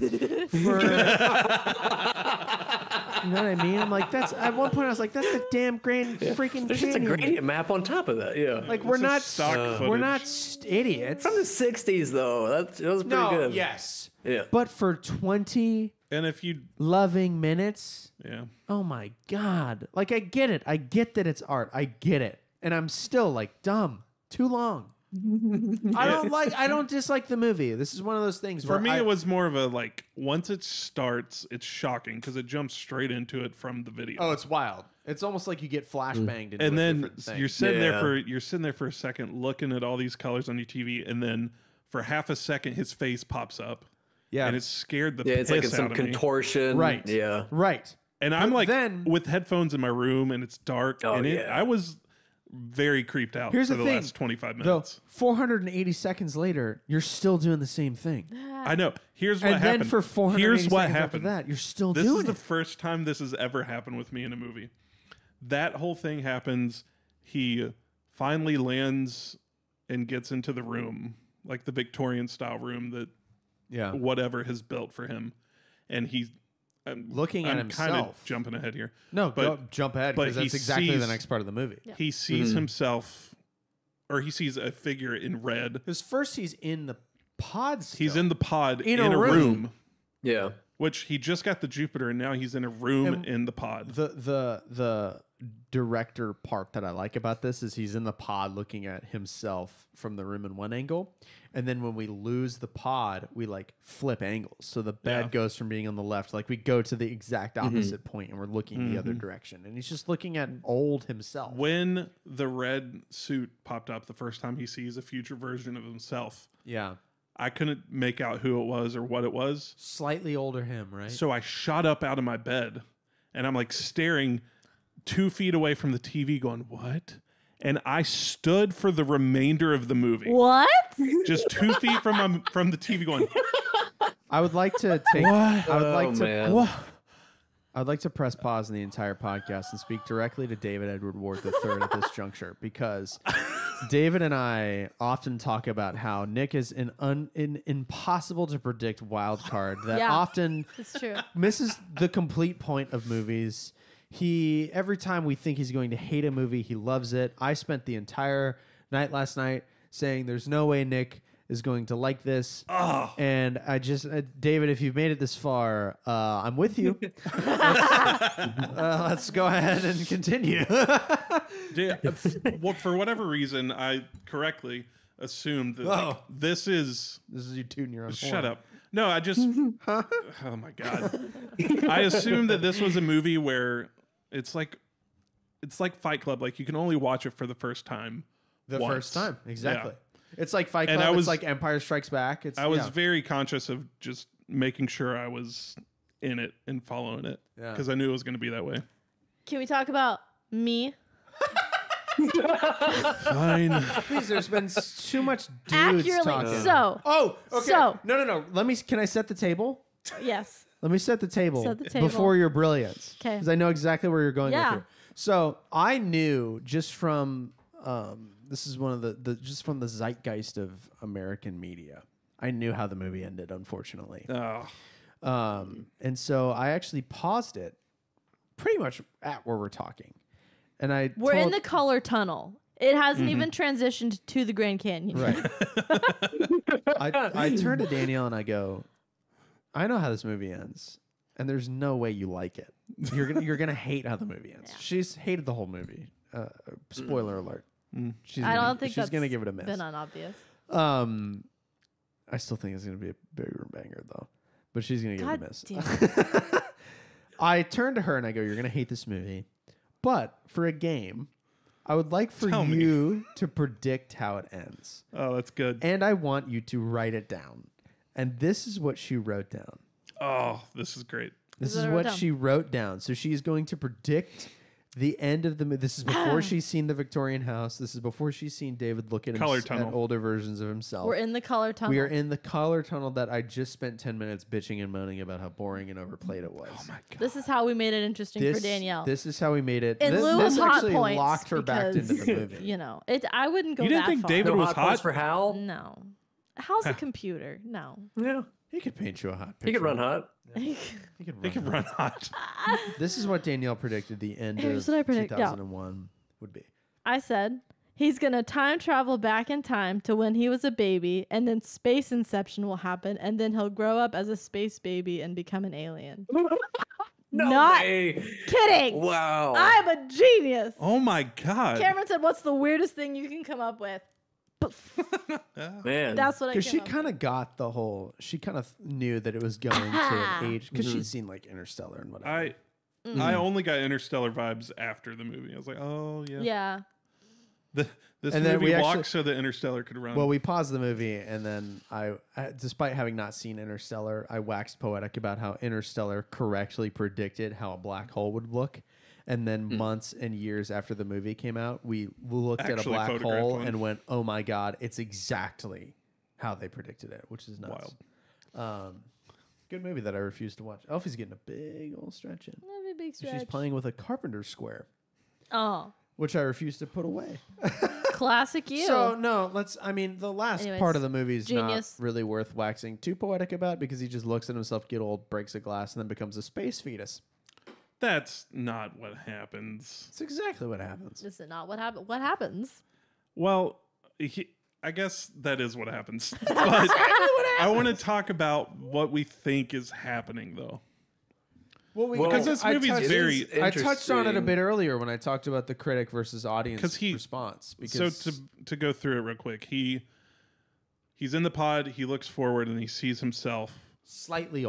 [SPEAKER 1] You know what I mean? I'm like, that's at one point I was like, that's the damn Grand freaking
[SPEAKER 3] There's just a
[SPEAKER 1] Canyon.
[SPEAKER 3] gradient map on top of that. Yeah.
[SPEAKER 1] Like we're
[SPEAKER 4] It's
[SPEAKER 1] not
[SPEAKER 4] just stock
[SPEAKER 1] we're
[SPEAKER 4] footage.
[SPEAKER 1] not idiots.
[SPEAKER 3] From the 60s, though. That was pretty
[SPEAKER 1] No,
[SPEAKER 3] good.
[SPEAKER 1] yes.
[SPEAKER 3] Yeah.
[SPEAKER 1] But for 20
[SPEAKER 4] And if you
[SPEAKER 1] loving minutes,
[SPEAKER 4] yeah.
[SPEAKER 1] oh my God. Like I get it. I get that it's art. I get it. And I'm still like, dumb. Too long. I don't dislike the movie. This is one of those things
[SPEAKER 4] For
[SPEAKER 1] where
[SPEAKER 4] me, it was more of a like once it starts, it's shocking because it jumps straight into it from the video.
[SPEAKER 1] Oh, it's wild. It's almost like you get flashbanged into
[SPEAKER 4] and
[SPEAKER 1] a
[SPEAKER 4] then
[SPEAKER 1] different thing.
[SPEAKER 4] you're sitting there
[SPEAKER 3] Yeah.
[SPEAKER 4] for a second looking at all these colors on your TV, and then for half a second his face pops up.
[SPEAKER 1] Yeah.
[SPEAKER 4] And it scared the
[SPEAKER 3] Yeah,
[SPEAKER 4] piss
[SPEAKER 3] it's like
[SPEAKER 4] out
[SPEAKER 3] some
[SPEAKER 4] of me.
[SPEAKER 3] contortion.
[SPEAKER 1] Right.
[SPEAKER 3] Yeah.
[SPEAKER 1] Right.
[SPEAKER 4] And I'm
[SPEAKER 1] But
[SPEAKER 4] like
[SPEAKER 1] then-
[SPEAKER 4] with headphones in my room and it's dark
[SPEAKER 3] Oh,
[SPEAKER 4] and
[SPEAKER 3] yeah.
[SPEAKER 4] I was very creeped out
[SPEAKER 1] Here's
[SPEAKER 4] for
[SPEAKER 1] the
[SPEAKER 4] the
[SPEAKER 1] thing,
[SPEAKER 4] last 25
[SPEAKER 1] Though
[SPEAKER 4] minutes.
[SPEAKER 1] 480 seconds later, you're still doing the same thing.
[SPEAKER 4] I know. Here's what
[SPEAKER 1] And
[SPEAKER 4] happened.
[SPEAKER 1] then for 480
[SPEAKER 4] Here's what
[SPEAKER 1] seconds
[SPEAKER 4] happened.
[SPEAKER 1] after that, you're still
[SPEAKER 4] This
[SPEAKER 1] doing
[SPEAKER 4] is the
[SPEAKER 1] it.
[SPEAKER 4] first time this has ever happened with me in a movie. That whole thing happens, he finally lands and gets into the room, like the Victorian style room that whatever has built for him, and he's
[SPEAKER 1] looking at himself.
[SPEAKER 4] Kind of jumping ahead here.
[SPEAKER 1] No, go jump ahead because that's exactly the next part of the movie.
[SPEAKER 2] Yeah.
[SPEAKER 4] He sees himself, or he sees a figure in red.
[SPEAKER 1] Because first he's in the pod. Still.
[SPEAKER 4] He's in the pod in a room.
[SPEAKER 3] Yeah.
[SPEAKER 4] Which he just got the Jupiter, and now he's in a room in the pod.
[SPEAKER 1] The director part that I like about this is he's in the pod looking at himself from the room in one angle, and then when we lose the pod, we like flip angles. So the bed goes from being on the left, like we go to the exact opposite point, and we're looking the other direction, and he's just looking at old himself.
[SPEAKER 4] When the red suit popped up the first time he sees a future version of himself, I couldn't make out who it was or what it was.
[SPEAKER 1] Slightly older him, right?
[SPEAKER 4] So I shot up out of my bed, and I'm like staring 2 feet away from the TV going, what? And I stood for the remainder of the movie.
[SPEAKER 2] What?
[SPEAKER 4] Just 2 feet from the TV going,
[SPEAKER 1] I would like to take. I would like to press pause in the entire podcast and speak directly to David Edward Ward III at this juncture, because David and I often talk about how Nick is an impossible to predict wild card that often
[SPEAKER 2] It's true.
[SPEAKER 1] misses the complete point of movies. Every time we think he's going to hate a movie, he loves it. I spent the entire night last night saying there's no way Nick is going to like this.
[SPEAKER 4] oh.
[SPEAKER 1] And I just, David, if you've made it this far, I'm with you. Let's go ahead and continue.
[SPEAKER 4] Well, for whatever reason, I correctly assumed that this is
[SPEAKER 1] you tooting your own
[SPEAKER 4] Shut
[SPEAKER 1] horn.
[SPEAKER 4] up. No, I just. Oh my God. I assumed that this was a movie where it's like Fight Club. Like you can only watch it for the first time.
[SPEAKER 1] First time, exactly.
[SPEAKER 4] Yeah.
[SPEAKER 1] It's like Fight Club. It's like Empire Strikes Back.
[SPEAKER 4] I was very conscious of just making sure I was in it and following it because I knew it was going to be that way.
[SPEAKER 2] Can we talk about me?
[SPEAKER 4] Fine.
[SPEAKER 1] Please, there's been too much dudes
[SPEAKER 2] Accurately.
[SPEAKER 1] talking.
[SPEAKER 2] So.
[SPEAKER 1] Oh, okay.
[SPEAKER 2] So.
[SPEAKER 1] No. Can I set the table?
[SPEAKER 2] Yes.
[SPEAKER 1] Let me set the table,
[SPEAKER 2] Set the table.
[SPEAKER 1] before your brilliance.
[SPEAKER 2] 'Kay.
[SPEAKER 1] Because I know exactly where you're going
[SPEAKER 2] Yeah.
[SPEAKER 1] with here. So I knew just from this is one of the just from the zeitgeist of American media. I knew how the movie ended, unfortunately.
[SPEAKER 4] Oh.
[SPEAKER 1] And so I actually paused it pretty much at where we're talking. And
[SPEAKER 2] We're in the color tunnel. It hasn't even transitioned to the Grand Canyon.
[SPEAKER 1] Right. I turn to Danielle and I go, I know how this movie ends, and there's no way you like it. You're gonna hate how the movie ends.
[SPEAKER 2] Yeah.
[SPEAKER 1] She's hated the whole movie. Spoiler alert.
[SPEAKER 2] I don't think
[SPEAKER 1] she's
[SPEAKER 2] that's
[SPEAKER 1] gonna give it a miss.
[SPEAKER 2] been unobvious.
[SPEAKER 1] I still think it's gonna be a bigger banger though, but she's gonna give it a miss.
[SPEAKER 2] Damn.
[SPEAKER 1] I turn to her and I go, "You're gonna hate this movie, but for a game, I would like for you to predict how it ends.
[SPEAKER 4] Oh, that's good.
[SPEAKER 1] And I want you to write it down." And this is what she wrote down.
[SPEAKER 4] Oh, this is great.
[SPEAKER 1] This is what she wrote down. So she is going to predict the end of the movie. This is before she's seen the Victorian house. This is before she's seen David look at, at older versions of himself.
[SPEAKER 2] We're in the color tunnel.
[SPEAKER 1] We are in the color tunnel that I just spent 10 minutes bitching and moaning about how boring and overplayed it was.
[SPEAKER 4] Oh my God.
[SPEAKER 2] This is how we made it interesting for Danielle.
[SPEAKER 1] This is how we made it.
[SPEAKER 2] In lieu
[SPEAKER 1] this
[SPEAKER 2] of hot
[SPEAKER 1] actually
[SPEAKER 2] points,
[SPEAKER 1] locked her back into the movie.
[SPEAKER 2] You know, I wouldn't go
[SPEAKER 4] You didn't
[SPEAKER 2] that
[SPEAKER 4] think
[SPEAKER 2] far.
[SPEAKER 4] David
[SPEAKER 3] No
[SPEAKER 4] was
[SPEAKER 3] hot points
[SPEAKER 4] hot?
[SPEAKER 3] for Hal?
[SPEAKER 2] No. Hal's a computer. No.
[SPEAKER 3] Yeah.
[SPEAKER 1] He could paint you a hot picture.
[SPEAKER 3] He could run hot.
[SPEAKER 1] He
[SPEAKER 4] They can run hot.
[SPEAKER 1] This is what Danielle predicted the end
[SPEAKER 2] Here's
[SPEAKER 1] of
[SPEAKER 2] what I predict, yeah.
[SPEAKER 1] 2001 would be.
[SPEAKER 2] I said he's going to time travel back in time to when he was a baby, and then space inception will happen, and then he'll grow up as a space baby and become an alien.
[SPEAKER 3] No
[SPEAKER 2] Not
[SPEAKER 3] way.
[SPEAKER 2] kidding.
[SPEAKER 3] Wow.
[SPEAKER 2] I'm a genius.
[SPEAKER 4] Oh my God.
[SPEAKER 2] Cameron said, what's the weirdest thing you can come up with?
[SPEAKER 3] Man.
[SPEAKER 2] That's what I
[SPEAKER 1] Because
[SPEAKER 2] came
[SPEAKER 1] she
[SPEAKER 2] up
[SPEAKER 1] kind of got the whole, she kind of knew that it was going to an age, because she'd seen like Interstellar and whatever.
[SPEAKER 4] I only got Interstellar vibes after the movie. I was like, oh yeah.
[SPEAKER 2] Yeah.
[SPEAKER 4] This
[SPEAKER 1] And then
[SPEAKER 4] movie
[SPEAKER 1] we
[SPEAKER 4] walked
[SPEAKER 1] actually-
[SPEAKER 4] so that Interstellar could run.
[SPEAKER 1] Well, we paused the movie, and then I, despite having not seen Interstellar, I waxed poetic about how Interstellar correctly predicted how a black hole would look. And then months and years after the movie came out, we looked at a
[SPEAKER 4] Actually
[SPEAKER 1] black
[SPEAKER 4] photographed
[SPEAKER 1] hole
[SPEAKER 4] one.
[SPEAKER 1] and went, oh my God, it's exactly how they predicted it, which is nuts.
[SPEAKER 4] Wild.
[SPEAKER 1] Good movie that I refused to watch. Elfie's getting a big old stretch in.
[SPEAKER 2] That'd be a big stretch.
[SPEAKER 1] She's playing with a carpenter square.
[SPEAKER 2] Oh.
[SPEAKER 1] which I refuse to put away.
[SPEAKER 2] Classic you.
[SPEAKER 1] So no, the last
[SPEAKER 2] Anyways,
[SPEAKER 1] part of the movie is
[SPEAKER 2] genius.
[SPEAKER 1] not really worth waxing too poetic about because he just looks at himself, get old, breaks a glass, and then becomes a space fetus.
[SPEAKER 4] That's not what happens.
[SPEAKER 1] It's exactly what happens.
[SPEAKER 2] Is it not what happened? What happens?
[SPEAKER 4] Well, I guess that is what happens. But I want to talk about what we think is happening, though.
[SPEAKER 1] Well,
[SPEAKER 4] because this movie is very.
[SPEAKER 1] I touched on it a bit earlier when I talked about the critic versus audience response. Because
[SPEAKER 4] so to go through it real quick, he's in the pod. He looks forward and he sees himself
[SPEAKER 1] slightly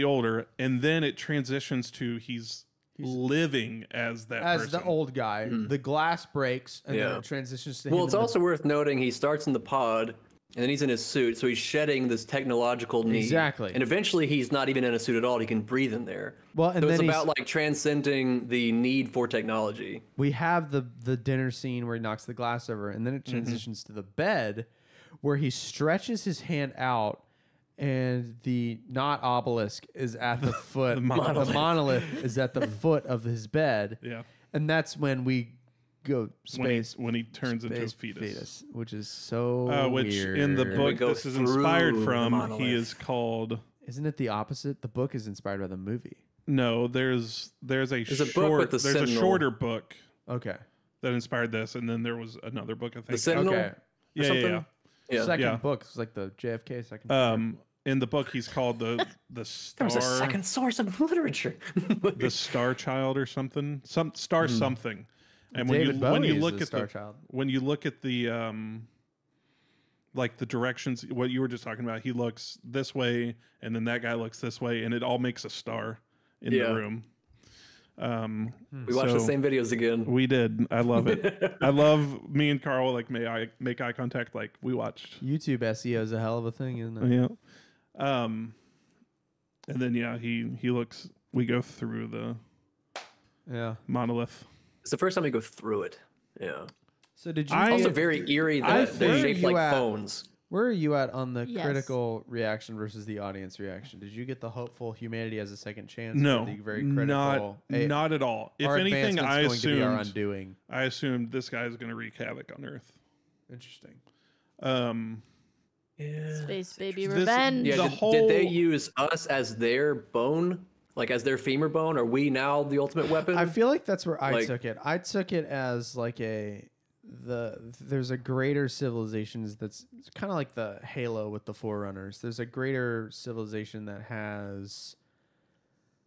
[SPEAKER 4] older, and then it transitions to he's living as that person.
[SPEAKER 1] the old guy. The glass breaks and then it transitions to him.
[SPEAKER 3] Well, it's also worth noting he starts in the pod and then he's in his suit, so he's shedding this technological need.
[SPEAKER 1] Exactly.
[SPEAKER 3] And eventually he's not even in a suit at all. He can breathe in there.
[SPEAKER 1] Well, and
[SPEAKER 3] so
[SPEAKER 1] then
[SPEAKER 3] it's about like transcending the need for technology.
[SPEAKER 1] We have the dinner scene where he knocks the glass over, and then it transitions to the bed where he stretches his hand out and the not obelisk is at the foot. The monolith is at the foot of his bed.
[SPEAKER 4] Yeah.
[SPEAKER 1] And that's when we go
[SPEAKER 4] when he turns into a fetus.
[SPEAKER 1] Which is so
[SPEAKER 4] which
[SPEAKER 1] weird.
[SPEAKER 4] in the book this is inspired from.
[SPEAKER 3] Monolith.
[SPEAKER 4] He is called.
[SPEAKER 1] Isn't it the opposite? The book is inspired by the movie.
[SPEAKER 4] No, there's a
[SPEAKER 3] Sentinel.
[SPEAKER 4] shorter book
[SPEAKER 1] Okay.
[SPEAKER 4] that inspired this, and then there was another book I think.
[SPEAKER 3] The Sentinel?
[SPEAKER 1] Okay.
[SPEAKER 3] Yeah.
[SPEAKER 1] Second book. It's like the JFK second.
[SPEAKER 4] In the book, he's called the star.
[SPEAKER 3] There's a second source of literature.
[SPEAKER 4] The Star Child or something. Star something. And
[SPEAKER 1] David
[SPEAKER 4] when
[SPEAKER 1] Bowie
[SPEAKER 4] you
[SPEAKER 1] is
[SPEAKER 4] look
[SPEAKER 1] the
[SPEAKER 4] at
[SPEAKER 1] Star
[SPEAKER 4] the
[SPEAKER 1] Child.
[SPEAKER 4] when you look at the like the directions, what you were just talking about, he looks this way, and then that guy looks this way, and it all makes a star in the room.
[SPEAKER 3] We watched the same videos again.
[SPEAKER 4] We did. I love it. I love me and Carl make eye contact like we watched.
[SPEAKER 1] YouTube SEO is a hell of a thing, isn't it?
[SPEAKER 4] Yeah. And then he looks. We go through the monolith.
[SPEAKER 3] It's the first time we go through it. Yeah.
[SPEAKER 1] So did you?
[SPEAKER 3] Also very eerie that they're shaped like phones.
[SPEAKER 1] Where are you at on the
[SPEAKER 2] Yes.
[SPEAKER 1] critical reaction versus the audience reaction? Did you get the hopeful humanity has a second chance?
[SPEAKER 4] No,
[SPEAKER 1] or the very critical,
[SPEAKER 4] not at all. If
[SPEAKER 1] our
[SPEAKER 4] anything,
[SPEAKER 1] advancement's going to be our undoing.
[SPEAKER 4] I assumed this guy is going to wreak havoc on Earth.
[SPEAKER 1] Interesting.
[SPEAKER 2] Space baby
[SPEAKER 4] This-
[SPEAKER 2] revenge.
[SPEAKER 3] Yeah,
[SPEAKER 4] The
[SPEAKER 3] did they use us as their bone? Like as their femur bone? Are we now the ultimate weapon?
[SPEAKER 1] I feel like that's where I
[SPEAKER 3] Like-
[SPEAKER 1] took it. I took it as like there's a greater civilizations that's kind of like the Halo with the Forerunners. There's a greater civilization that has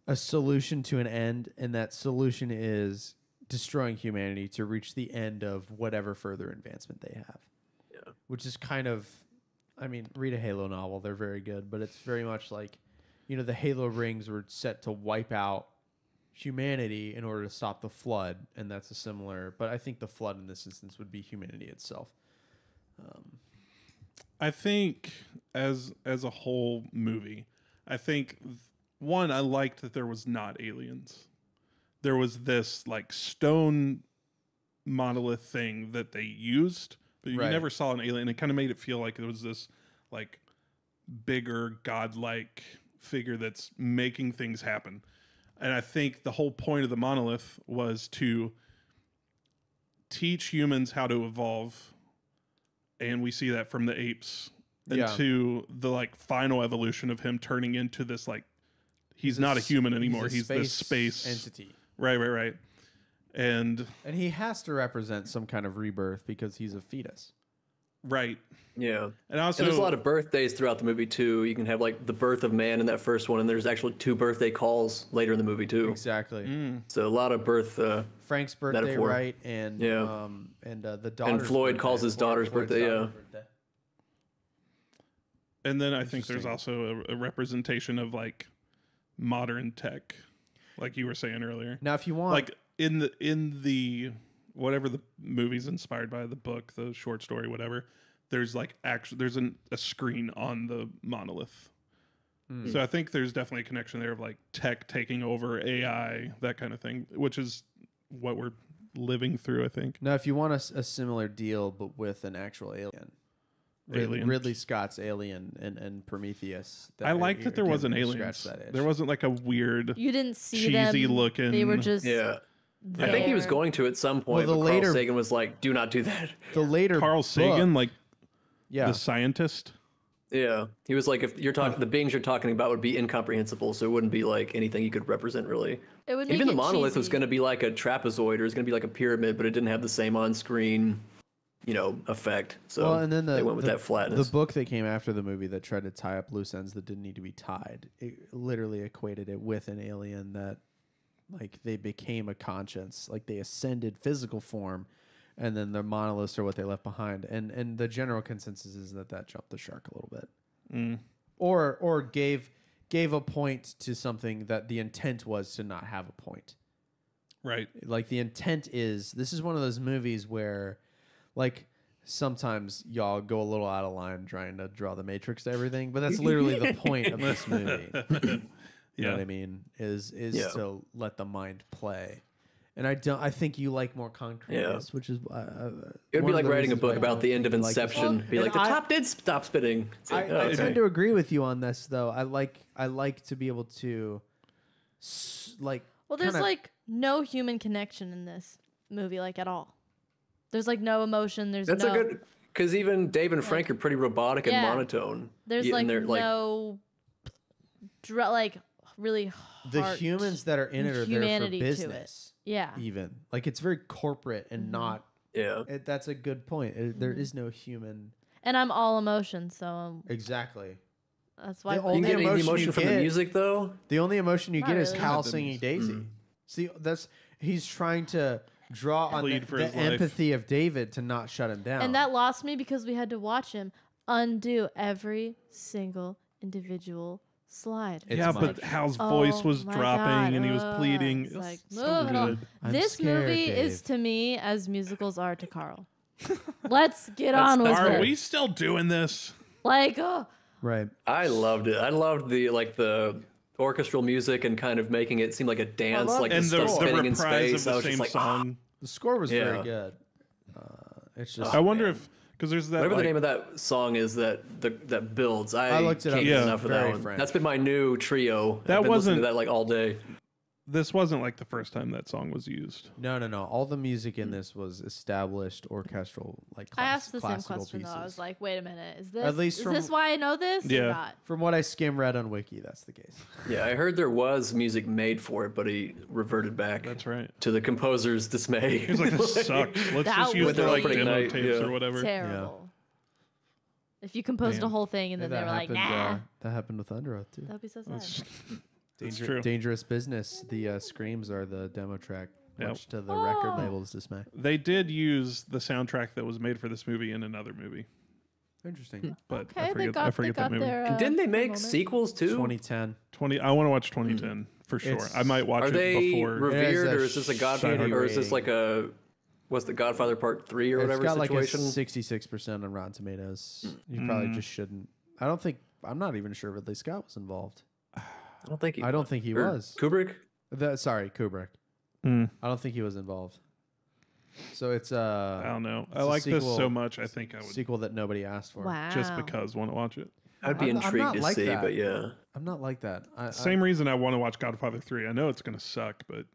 [SPEAKER 1] a solution to an end, and that solution is destroying humanity to reach the end of whatever further advancement they have.
[SPEAKER 3] Yeah.
[SPEAKER 1] Which is kind of, read a Halo novel. They're very good, but it's very much like, the Halo rings were set to wipe out humanity in order to stop the flood, and that's a similar, but I think the flood in this instance would be humanity itself.
[SPEAKER 4] I think as a whole movie, I think one, I liked that there was not aliens. There was this like stone monolith thing that they used, but you
[SPEAKER 1] Right.
[SPEAKER 4] never saw an alien. It kind of made it feel like it was this like bigger godlike figure that's making things happen. And I think the whole point of the monolith was to teach humans how to evolve. And we see that from the apes into the like final evolution of him turning into this like he's not a human anymore. He's this space
[SPEAKER 1] entity.
[SPEAKER 4] Right. And
[SPEAKER 1] he has to represent some kind of rebirth because he's a fetus.
[SPEAKER 4] right.
[SPEAKER 3] Yeah.
[SPEAKER 4] And also
[SPEAKER 3] And there's a lot of birthdays throughout the movie too. You can have like the birth of man in that first one, and there's actually 2 birthday calls later in the movie too.
[SPEAKER 1] Exactly.
[SPEAKER 3] So a lot of birth.
[SPEAKER 1] Frank's birthday,
[SPEAKER 3] metaphor.
[SPEAKER 1] right? And the daughter's
[SPEAKER 3] And Floyd
[SPEAKER 1] birthday.
[SPEAKER 3] calls his daughter's
[SPEAKER 1] Floyd's
[SPEAKER 3] birthday,
[SPEAKER 1] daughter's birthday.
[SPEAKER 4] And then I think there's also a representation of like modern tech, like you were saying earlier.
[SPEAKER 1] Now, if you want,
[SPEAKER 4] Like in the whatever the movie's inspired by, the book, the short story, whatever. There's like there's a screen on the monolith. So I think there's definitely a connection there of like tech taking over AI, that kind of thing, which is what we're living through, I think.
[SPEAKER 1] now if you want a similar deal, but with an actual alien.
[SPEAKER 4] Alien.
[SPEAKER 1] Ridley Scott's Alien and Prometheus.
[SPEAKER 4] I like that there wasn't aliens. There wasn't like a weird
[SPEAKER 2] You didn't see
[SPEAKER 4] cheesy
[SPEAKER 2] them.
[SPEAKER 4] looking.
[SPEAKER 2] They were just
[SPEAKER 3] Yeah. I think he was
[SPEAKER 2] there.
[SPEAKER 3] going to at some point,
[SPEAKER 1] Well,
[SPEAKER 3] but
[SPEAKER 1] the
[SPEAKER 3] Carl
[SPEAKER 1] later-
[SPEAKER 3] Sagan was like, "Do not do that."
[SPEAKER 1] The later
[SPEAKER 4] Carl Sagan,
[SPEAKER 1] book-
[SPEAKER 4] like
[SPEAKER 1] yeah,
[SPEAKER 4] the scientist.
[SPEAKER 3] Yeah, he was like, "If you're talking, the beings you're talking about would be incomprehensible, so it wouldn't be like anything you could represent really."
[SPEAKER 2] It would
[SPEAKER 3] Even
[SPEAKER 2] make
[SPEAKER 3] the
[SPEAKER 2] it
[SPEAKER 3] monolith was
[SPEAKER 2] cheesy.
[SPEAKER 3] going to be like a trapezoid, or it was going to be like a pyramid, but it didn't have the same on-screen, effect. So
[SPEAKER 1] well, and then
[SPEAKER 3] they went with that flatness.
[SPEAKER 1] The book that came after the movie that tried to tie up loose ends that didn't need to be tied, it literally equated it with an alien that, like, they became a conscience, like they ascended physical form, and then the monoliths are what they left behind. And the general consensus is that jumped the shark a little bit, or gave a point to something that the intent was to not have a point.
[SPEAKER 4] Right.
[SPEAKER 1] Like the intent is, this is one of those movies where, like, sometimes y'all go a little out of line trying to draw the Matrix to everything, but that's literally the point of this movie. You know what I mean? Is to let the mind play. And I think you like more concreteness, which is
[SPEAKER 3] It would be like writing a book about the end of Inception. Be like, the top did stop spinning. It's like,
[SPEAKER 1] I tend to agree with you on this, though. I like to be able to, like.
[SPEAKER 2] Well, there's
[SPEAKER 1] kinda-
[SPEAKER 2] like no human connection in this movie, like at all. There's like no emotion. There's
[SPEAKER 3] That's
[SPEAKER 2] no.
[SPEAKER 3] a good, because even Dave and Frank are pretty robotic and monotone.
[SPEAKER 2] There's
[SPEAKER 3] Yeah,
[SPEAKER 2] like
[SPEAKER 3] and they're,
[SPEAKER 2] no, like really
[SPEAKER 1] the
[SPEAKER 2] heart
[SPEAKER 1] humans that are in it are there for
[SPEAKER 2] humanity to it.
[SPEAKER 1] business.
[SPEAKER 2] Yeah.
[SPEAKER 1] Even like it's very corporate and not.
[SPEAKER 3] Yeah.
[SPEAKER 1] That's a good point. There is no human.
[SPEAKER 2] And I'm all emotion, so
[SPEAKER 1] Exactly.
[SPEAKER 2] that's why.
[SPEAKER 1] The
[SPEAKER 3] You
[SPEAKER 1] only
[SPEAKER 3] can get any
[SPEAKER 1] emotion you
[SPEAKER 3] emotion from the
[SPEAKER 1] get-
[SPEAKER 3] music, though.
[SPEAKER 1] The only emotion you
[SPEAKER 2] Not
[SPEAKER 1] get is
[SPEAKER 2] really.
[SPEAKER 1] Hal
[SPEAKER 4] Happens.
[SPEAKER 1] singing Daisy. See, he's trying to draw on
[SPEAKER 4] Plead for
[SPEAKER 1] the
[SPEAKER 4] his life.
[SPEAKER 1] empathy of David to not shut him down.
[SPEAKER 2] And that lost me because we had to watch him undo every single individual slide.
[SPEAKER 1] It's
[SPEAKER 4] Yeah,
[SPEAKER 1] fine.
[SPEAKER 4] but Hal's voice was
[SPEAKER 2] my
[SPEAKER 4] dropping
[SPEAKER 2] God,
[SPEAKER 4] and he was pleading.
[SPEAKER 2] It's
[SPEAKER 4] It was
[SPEAKER 2] like,
[SPEAKER 4] so
[SPEAKER 2] ugh.
[SPEAKER 4] good.
[SPEAKER 1] I'm
[SPEAKER 2] This
[SPEAKER 1] scared,
[SPEAKER 2] movie is
[SPEAKER 1] Dave.
[SPEAKER 2] to me as musicals are to Carl. Let's get on with
[SPEAKER 4] Are
[SPEAKER 2] it.
[SPEAKER 4] we still doing this?
[SPEAKER 2] Like,
[SPEAKER 1] right.
[SPEAKER 3] I loved it. I loved the orchestral music and kind of making it seem like a dance,
[SPEAKER 1] love
[SPEAKER 3] like
[SPEAKER 1] it.
[SPEAKER 4] And
[SPEAKER 3] the
[SPEAKER 4] the
[SPEAKER 3] stuff spinning in
[SPEAKER 4] reprise
[SPEAKER 3] space.
[SPEAKER 4] of
[SPEAKER 3] I
[SPEAKER 4] the
[SPEAKER 3] was
[SPEAKER 4] same
[SPEAKER 3] just like,
[SPEAKER 4] song.
[SPEAKER 1] The score was very
[SPEAKER 3] Yeah.
[SPEAKER 1] good. It's just.
[SPEAKER 4] I wonder if, because there's that.
[SPEAKER 3] whatever the
[SPEAKER 4] like-
[SPEAKER 3] name of that song is that builds. I
[SPEAKER 1] looked it up.
[SPEAKER 3] can't
[SPEAKER 4] Yeah.
[SPEAKER 3] get enough of that
[SPEAKER 1] Very
[SPEAKER 3] one.
[SPEAKER 1] French.
[SPEAKER 3] That's been my new trio.
[SPEAKER 4] That
[SPEAKER 3] I've been listening
[SPEAKER 4] wasn't-
[SPEAKER 3] to that like all day.
[SPEAKER 4] This wasn't like the first time that song was used.
[SPEAKER 1] No. All the music in this was established orchestral, like
[SPEAKER 2] I asked the same
[SPEAKER 1] classical
[SPEAKER 2] question
[SPEAKER 1] pieces.
[SPEAKER 2] though. I was like, wait a minute, is this
[SPEAKER 1] At least
[SPEAKER 2] is
[SPEAKER 1] from-
[SPEAKER 2] this why I know this
[SPEAKER 4] Yeah.
[SPEAKER 2] or not?
[SPEAKER 1] From what I read on Wiki, that's the case.
[SPEAKER 3] Yeah, I heard there was music made for it, but he reverted back
[SPEAKER 4] That's right.
[SPEAKER 3] to the composer's dismay.
[SPEAKER 4] He was like, this sucks. Let's
[SPEAKER 2] That
[SPEAKER 4] just use
[SPEAKER 2] was
[SPEAKER 4] the like
[SPEAKER 3] opening
[SPEAKER 4] demo
[SPEAKER 3] night,
[SPEAKER 4] tapes
[SPEAKER 3] yeah.
[SPEAKER 4] or whatever.
[SPEAKER 2] Terrible. If you composed a
[SPEAKER 4] Man.
[SPEAKER 2] whole thing and then they were like, nah,
[SPEAKER 1] that happened with Under Oath too.
[SPEAKER 2] that'd be so sad.
[SPEAKER 4] That's, that's true.
[SPEAKER 1] Dangerous Business. The screams are the demo track,
[SPEAKER 4] Yep.
[SPEAKER 1] much to the record label's dismay.
[SPEAKER 4] They did use the soundtrack that was made for this movie in another movie,
[SPEAKER 1] Interesting.
[SPEAKER 4] but
[SPEAKER 2] Okay,
[SPEAKER 4] I
[SPEAKER 2] they
[SPEAKER 4] forget,
[SPEAKER 2] got,
[SPEAKER 4] I forget
[SPEAKER 2] they
[SPEAKER 4] that
[SPEAKER 2] got
[SPEAKER 4] movie.
[SPEAKER 2] their.
[SPEAKER 3] And didn't they
[SPEAKER 2] their
[SPEAKER 3] make
[SPEAKER 2] moment.
[SPEAKER 3] sequels too?
[SPEAKER 1] 2010.
[SPEAKER 4] 20. I want to watch 2010 for sure.
[SPEAKER 1] It's-
[SPEAKER 4] I might watch
[SPEAKER 3] Are
[SPEAKER 4] it
[SPEAKER 3] they
[SPEAKER 4] before.
[SPEAKER 3] revered,
[SPEAKER 1] It has a
[SPEAKER 3] or is this a Godfather,
[SPEAKER 1] shitty
[SPEAKER 3] or is this like a what's the Godfather Part 3 or
[SPEAKER 1] It's
[SPEAKER 3] whatever
[SPEAKER 1] got
[SPEAKER 3] situation?
[SPEAKER 1] like a 66% on Rotten Tomatoes. You probably just shouldn't. I'm not even sure Ridley Scott was involved.
[SPEAKER 3] I don't think he.
[SPEAKER 1] I don't think he
[SPEAKER 3] or
[SPEAKER 1] was.
[SPEAKER 3] Kubrick.
[SPEAKER 1] Sorry, Kubrick.
[SPEAKER 4] Mm,
[SPEAKER 1] I don't think he was involved. So it's
[SPEAKER 4] I don't know.
[SPEAKER 1] it's
[SPEAKER 4] I
[SPEAKER 1] a
[SPEAKER 4] like this
[SPEAKER 1] sequel-
[SPEAKER 4] so much. I think I would
[SPEAKER 1] sequel that nobody asked for.
[SPEAKER 2] Wow.
[SPEAKER 4] just because want to watch it.
[SPEAKER 3] I'd be
[SPEAKER 1] I'm not
[SPEAKER 3] intrigued to
[SPEAKER 1] like
[SPEAKER 3] see,
[SPEAKER 1] that.
[SPEAKER 3] but yeah.
[SPEAKER 1] I'm not like that.
[SPEAKER 4] Same reason I want to watch Godfather 3. I know it's gonna suck, but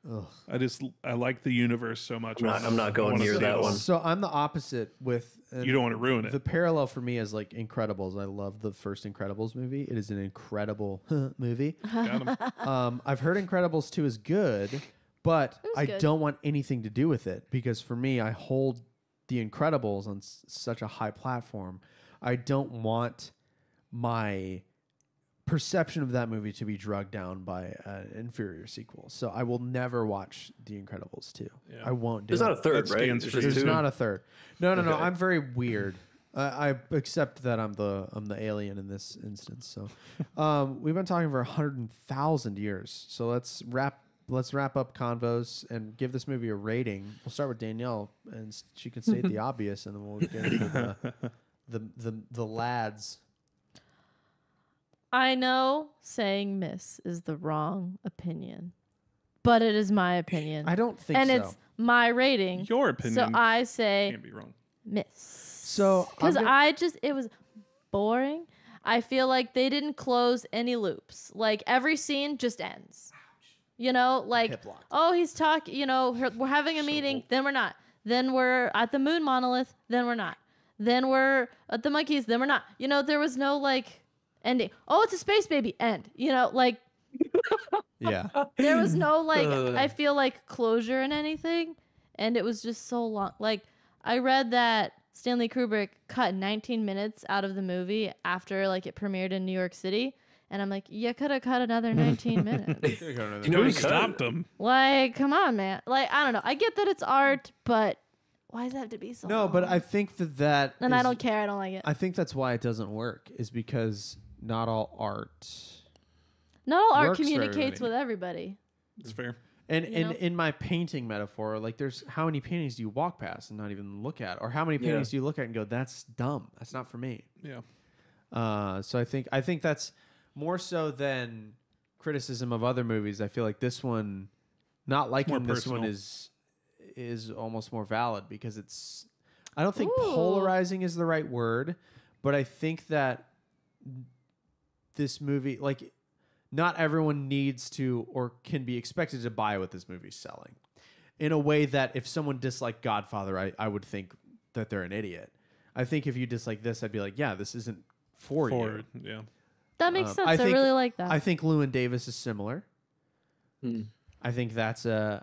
[SPEAKER 1] Ugh.
[SPEAKER 4] I like the universe so much.
[SPEAKER 3] I'm not going
[SPEAKER 4] I wanna
[SPEAKER 3] near
[SPEAKER 4] see
[SPEAKER 3] that
[SPEAKER 4] it all.
[SPEAKER 3] one.
[SPEAKER 1] So I'm the opposite with.
[SPEAKER 4] You don't want to ruin
[SPEAKER 1] The
[SPEAKER 4] it.
[SPEAKER 1] parallel for me is like Incredibles. I love the first Incredibles movie. It is an incredible movie.
[SPEAKER 4] Got 'em.
[SPEAKER 1] I've heard Incredibles 2 is good, but
[SPEAKER 2] was
[SPEAKER 1] I
[SPEAKER 2] good.
[SPEAKER 1] don't want anything to do with it because for me, I hold the Incredibles on such a high platform. I don't want my perception of that movie to be drugged down by an inferior sequel. So I will never watch The Incredibles 2.
[SPEAKER 4] Yeah.
[SPEAKER 1] I won't do
[SPEAKER 3] There's
[SPEAKER 1] it.
[SPEAKER 3] not a third,
[SPEAKER 4] That
[SPEAKER 3] right?
[SPEAKER 4] stands
[SPEAKER 3] It's
[SPEAKER 4] for
[SPEAKER 3] just
[SPEAKER 1] There's
[SPEAKER 3] two.
[SPEAKER 1] not a third. No.
[SPEAKER 3] Okay.
[SPEAKER 1] I'm very weird. I accept that I'm the alien in this instance. So, we've been talking for 100,000 years. So let's wrap up convos and give this movie a rating. We'll start with Danielle, and she can state the obvious, and then we'll get into the lads.
[SPEAKER 2] I know saying miss is the wrong opinion, but it is my opinion.
[SPEAKER 1] I don't think
[SPEAKER 2] and
[SPEAKER 1] so.
[SPEAKER 2] it's my rating.
[SPEAKER 4] Your opinion
[SPEAKER 2] So I say
[SPEAKER 4] can't be wrong.
[SPEAKER 2] miss.
[SPEAKER 1] So
[SPEAKER 2] Because
[SPEAKER 1] I'm gonna-
[SPEAKER 2] it was boring. I feel like they didn't close any loops. Like every scene just ends. You know, like,
[SPEAKER 1] Hip locked.
[SPEAKER 2] oh, he's talking, you know, we're having a meeting, then we're not. Then we're at the moon monolith, then we're not. Then we're at the monkeys, then we're not. You know, there was no like ending. Oh, it's a space baby, end. You know, like
[SPEAKER 1] Yeah.
[SPEAKER 2] there was no like I feel like closure in anything. And it was just so long. Like I read that Stanley Kubrick cut 19 minutes out of the movie after like it premiered in New York City. And I'm like, you could have cut another 19 minutes.
[SPEAKER 3] You know,
[SPEAKER 4] Who
[SPEAKER 3] he
[SPEAKER 4] stopped him?
[SPEAKER 2] Like, come on, man. Like, I don't know. I get that it's art, but why does it have to be so
[SPEAKER 1] No,
[SPEAKER 2] long?
[SPEAKER 1] but I think that
[SPEAKER 2] And
[SPEAKER 1] is-
[SPEAKER 2] I don't care. I don't like it.
[SPEAKER 1] I think that's why it doesn't work, is because not all art.
[SPEAKER 2] Not all art
[SPEAKER 1] works for
[SPEAKER 2] communicates
[SPEAKER 1] everybody.
[SPEAKER 2] with everybody.
[SPEAKER 4] It's fair.
[SPEAKER 1] And
[SPEAKER 2] You know?
[SPEAKER 1] in my painting metaphor, like there's how many paintings do you walk past and not even look at, or how many paintings do you look at and go, that's dumb, that's not for me.
[SPEAKER 4] Yeah.
[SPEAKER 1] So I think that's more so than criticism of other movies. I feel like this one, not liking
[SPEAKER 4] more
[SPEAKER 1] this one
[SPEAKER 4] personal.
[SPEAKER 1] is almost more valid because it's. I don't think
[SPEAKER 2] Ooh.
[SPEAKER 1] polarizing is the right word, but I think that this movie, like, not everyone needs to or can be expected to buy what this movie's selling. In a way that if someone disliked Godfather, I would think that they're an idiot. I think if you dislike this, I'd be like, yeah, this isn't for you.
[SPEAKER 4] Yeah.
[SPEAKER 2] That makes sense. I
[SPEAKER 1] think-
[SPEAKER 2] really like that.
[SPEAKER 1] I think Llewyn Davis is similar.
[SPEAKER 3] Hmm.
[SPEAKER 1] I think that's and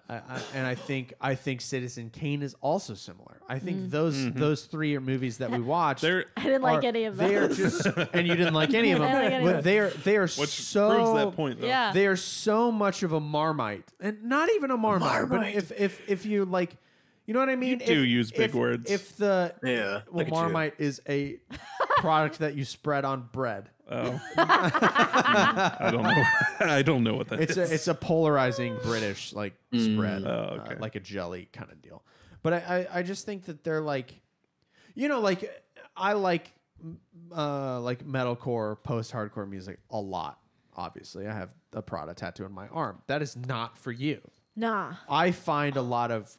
[SPEAKER 1] I think Citizen Kane is also similar. I think those three are movies that we watched.
[SPEAKER 4] They're
[SPEAKER 2] I didn't like
[SPEAKER 1] are-
[SPEAKER 2] any of
[SPEAKER 1] They are
[SPEAKER 2] those.
[SPEAKER 1] just, and you didn't like any of
[SPEAKER 2] I didn't like
[SPEAKER 1] them,
[SPEAKER 2] any of
[SPEAKER 1] but they are
[SPEAKER 4] which
[SPEAKER 1] so
[SPEAKER 4] proves that point though.
[SPEAKER 2] Yeah.
[SPEAKER 1] They are so much of a Marmite, and not even a Marmite.
[SPEAKER 3] Marmite.
[SPEAKER 1] But if you like, you know what I mean.
[SPEAKER 4] You do use big
[SPEAKER 1] if,
[SPEAKER 4] words.
[SPEAKER 1] If the
[SPEAKER 3] Yeah.
[SPEAKER 1] well,
[SPEAKER 3] look at you.
[SPEAKER 1] Marmite is a product that you spread on bread.
[SPEAKER 4] Oh. I don't know. I don't know what that is.
[SPEAKER 1] It's a polarizing British like spread,
[SPEAKER 4] Oh, okay.
[SPEAKER 1] like a jelly kind of deal. But I just think that they're like, you know, like I like metalcore, post-hardcore music a lot. Obviously, I have a Prada tattoo on my arm. That is not for you.
[SPEAKER 2] Nah.
[SPEAKER 1] I find a lot of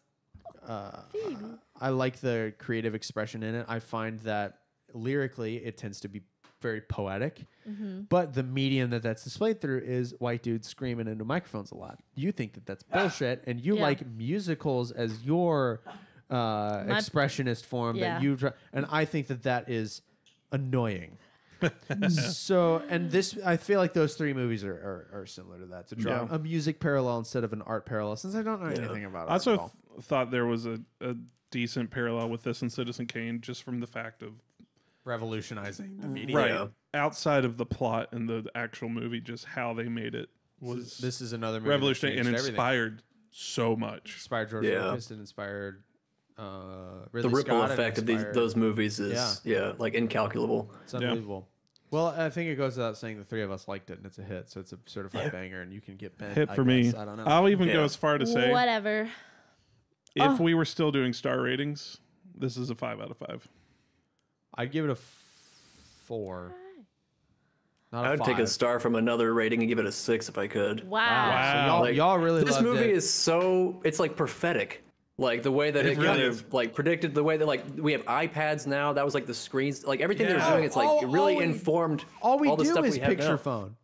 [SPEAKER 1] I like the creative expression in it. I find that lyrically it tends to be very poetic, but the medium that's displayed through is white dudes screaming into microphones a lot. You think that that's bullshit, and you
[SPEAKER 2] Yeah.
[SPEAKER 1] like musicals as your expressionist form
[SPEAKER 2] Yeah.
[SPEAKER 1] that you and I think that is annoying. So, and this, I feel like those three movies are similar to that. To draw
[SPEAKER 4] Yeah.
[SPEAKER 1] a music parallel instead of an art parallel, since I don't know anything about
[SPEAKER 4] I
[SPEAKER 1] art at
[SPEAKER 4] also
[SPEAKER 1] all.
[SPEAKER 4] thought there was a decent parallel with this and Citizen Kane just from the fact of
[SPEAKER 1] Revolutionizing the media.
[SPEAKER 4] right
[SPEAKER 3] Yeah.
[SPEAKER 4] outside of the plot and the actual movie, just how they made it was
[SPEAKER 1] This is another movie that
[SPEAKER 4] revolutionary and
[SPEAKER 1] changed everything.
[SPEAKER 4] inspired so much.
[SPEAKER 1] Inspired George
[SPEAKER 3] Yeah.
[SPEAKER 1] Lucas and inspired
[SPEAKER 3] The
[SPEAKER 1] Ridley
[SPEAKER 3] ripple
[SPEAKER 1] Scott and
[SPEAKER 3] effect of
[SPEAKER 1] inspired-
[SPEAKER 3] those movies is like incalculable.
[SPEAKER 1] It's unbelievable. Well, I think it goes without saying the three of us liked it, and it's a hit, so it's a certified banger, and you can get bent.
[SPEAKER 4] Hit
[SPEAKER 1] I
[SPEAKER 4] for me.
[SPEAKER 1] guess. I don't know.
[SPEAKER 4] I'll even go
[SPEAKER 3] Yeah.
[SPEAKER 4] as far to say
[SPEAKER 2] Whatever.
[SPEAKER 4] if we were still doing star ratings, this is a 5 out of 5.
[SPEAKER 1] I'd give it a 4. Not a
[SPEAKER 3] I would
[SPEAKER 1] 5.
[SPEAKER 3] take a star from another rating and give it a 6 if I could.
[SPEAKER 2] Wow.
[SPEAKER 1] So
[SPEAKER 4] Wow.
[SPEAKER 1] y'all,
[SPEAKER 3] Like,
[SPEAKER 1] y'all really
[SPEAKER 3] This
[SPEAKER 1] loved
[SPEAKER 3] movie
[SPEAKER 1] it.
[SPEAKER 3] is so it's like prophetic. Like the way that it
[SPEAKER 4] really
[SPEAKER 3] kind
[SPEAKER 4] is.
[SPEAKER 3] of like predicted the way that like we have iPads now. That was like the screens, like everything
[SPEAKER 4] Yeah.
[SPEAKER 3] they're doing. It's like
[SPEAKER 1] All-
[SPEAKER 3] it really
[SPEAKER 1] all we-
[SPEAKER 3] informed
[SPEAKER 1] all we
[SPEAKER 3] the
[SPEAKER 1] do
[SPEAKER 3] stuff
[SPEAKER 1] is
[SPEAKER 3] we have
[SPEAKER 1] picture
[SPEAKER 3] now.
[SPEAKER 1] phone.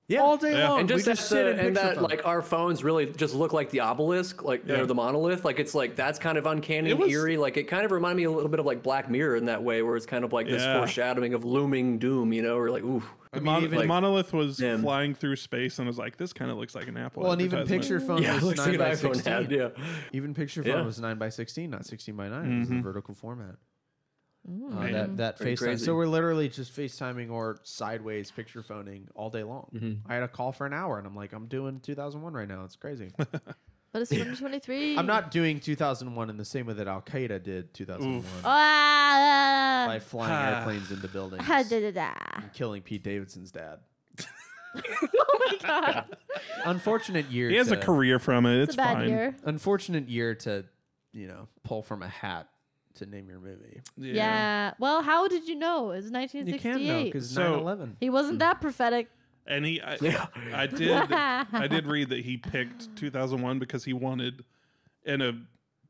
[SPEAKER 3] Yeah.
[SPEAKER 1] All day
[SPEAKER 4] Yeah.
[SPEAKER 1] long.
[SPEAKER 3] And just
[SPEAKER 1] we
[SPEAKER 3] that,
[SPEAKER 1] just sit and
[SPEAKER 3] and
[SPEAKER 1] picture
[SPEAKER 3] that
[SPEAKER 1] phone.
[SPEAKER 3] like our phones really just look like the obelisk, like
[SPEAKER 4] Yeah.
[SPEAKER 3] or the monolith. Like it's like that's kind of uncanny,
[SPEAKER 4] It was-
[SPEAKER 3] eerie. Like it kind of reminded me a little bit of like Black Mirror in that way, where it's kind of like this
[SPEAKER 4] Yeah.
[SPEAKER 3] foreshadowing of looming doom. You know, or like ooh.
[SPEAKER 1] I mean,
[SPEAKER 4] The
[SPEAKER 1] even,
[SPEAKER 4] monolith was
[SPEAKER 3] Yeah.
[SPEAKER 4] flying through space and was like, this kind of looks like an Apple.
[SPEAKER 1] well, and even
[SPEAKER 4] advertisement.
[SPEAKER 1] picture phone
[SPEAKER 3] Yeah, it
[SPEAKER 1] was
[SPEAKER 3] looks
[SPEAKER 1] 9
[SPEAKER 3] like an
[SPEAKER 1] by
[SPEAKER 3] iPhone
[SPEAKER 1] 16.
[SPEAKER 3] had. Yeah.
[SPEAKER 1] Even picture phone
[SPEAKER 3] Yeah.
[SPEAKER 1] was 9 by 16, not 16 by 9. It was a vertical format.
[SPEAKER 4] Man.
[SPEAKER 1] That
[SPEAKER 3] Pretty
[SPEAKER 1] FaceTime.
[SPEAKER 3] crazy.
[SPEAKER 1] So we're literally just FaceTiming or sideways picture phoning all day long. I had a call for an hour, and I'm like, I'm doing 2001 right now. It's crazy.
[SPEAKER 2] But it's 2023.
[SPEAKER 1] I'm not doing 2001 in the same way that Al Qaeda did 2001
[SPEAKER 2] Ah.
[SPEAKER 1] by flying airplanes into buildings
[SPEAKER 2] Da, da, da.
[SPEAKER 1] and killing Pete Davidson's dad.
[SPEAKER 2] Oh my god.
[SPEAKER 1] Unfortunate year.
[SPEAKER 4] He has a
[SPEAKER 1] to-
[SPEAKER 4] career from it.
[SPEAKER 2] It's
[SPEAKER 4] It's
[SPEAKER 2] a bad
[SPEAKER 4] fine.
[SPEAKER 2] year.
[SPEAKER 1] Unfortunate year to, pull from a hat to name your movie.
[SPEAKER 2] Yeah. Well, how did you know? It was
[SPEAKER 1] You
[SPEAKER 2] 1968.
[SPEAKER 1] can know because
[SPEAKER 4] So-
[SPEAKER 1] 9/11.
[SPEAKER 2] He wasn't that prophetic.
[SPEAKER 4] And
[SPEAKER 3] Yeah.
[SPEAKER 4] I did read that he picked 2001 because he wanted, in a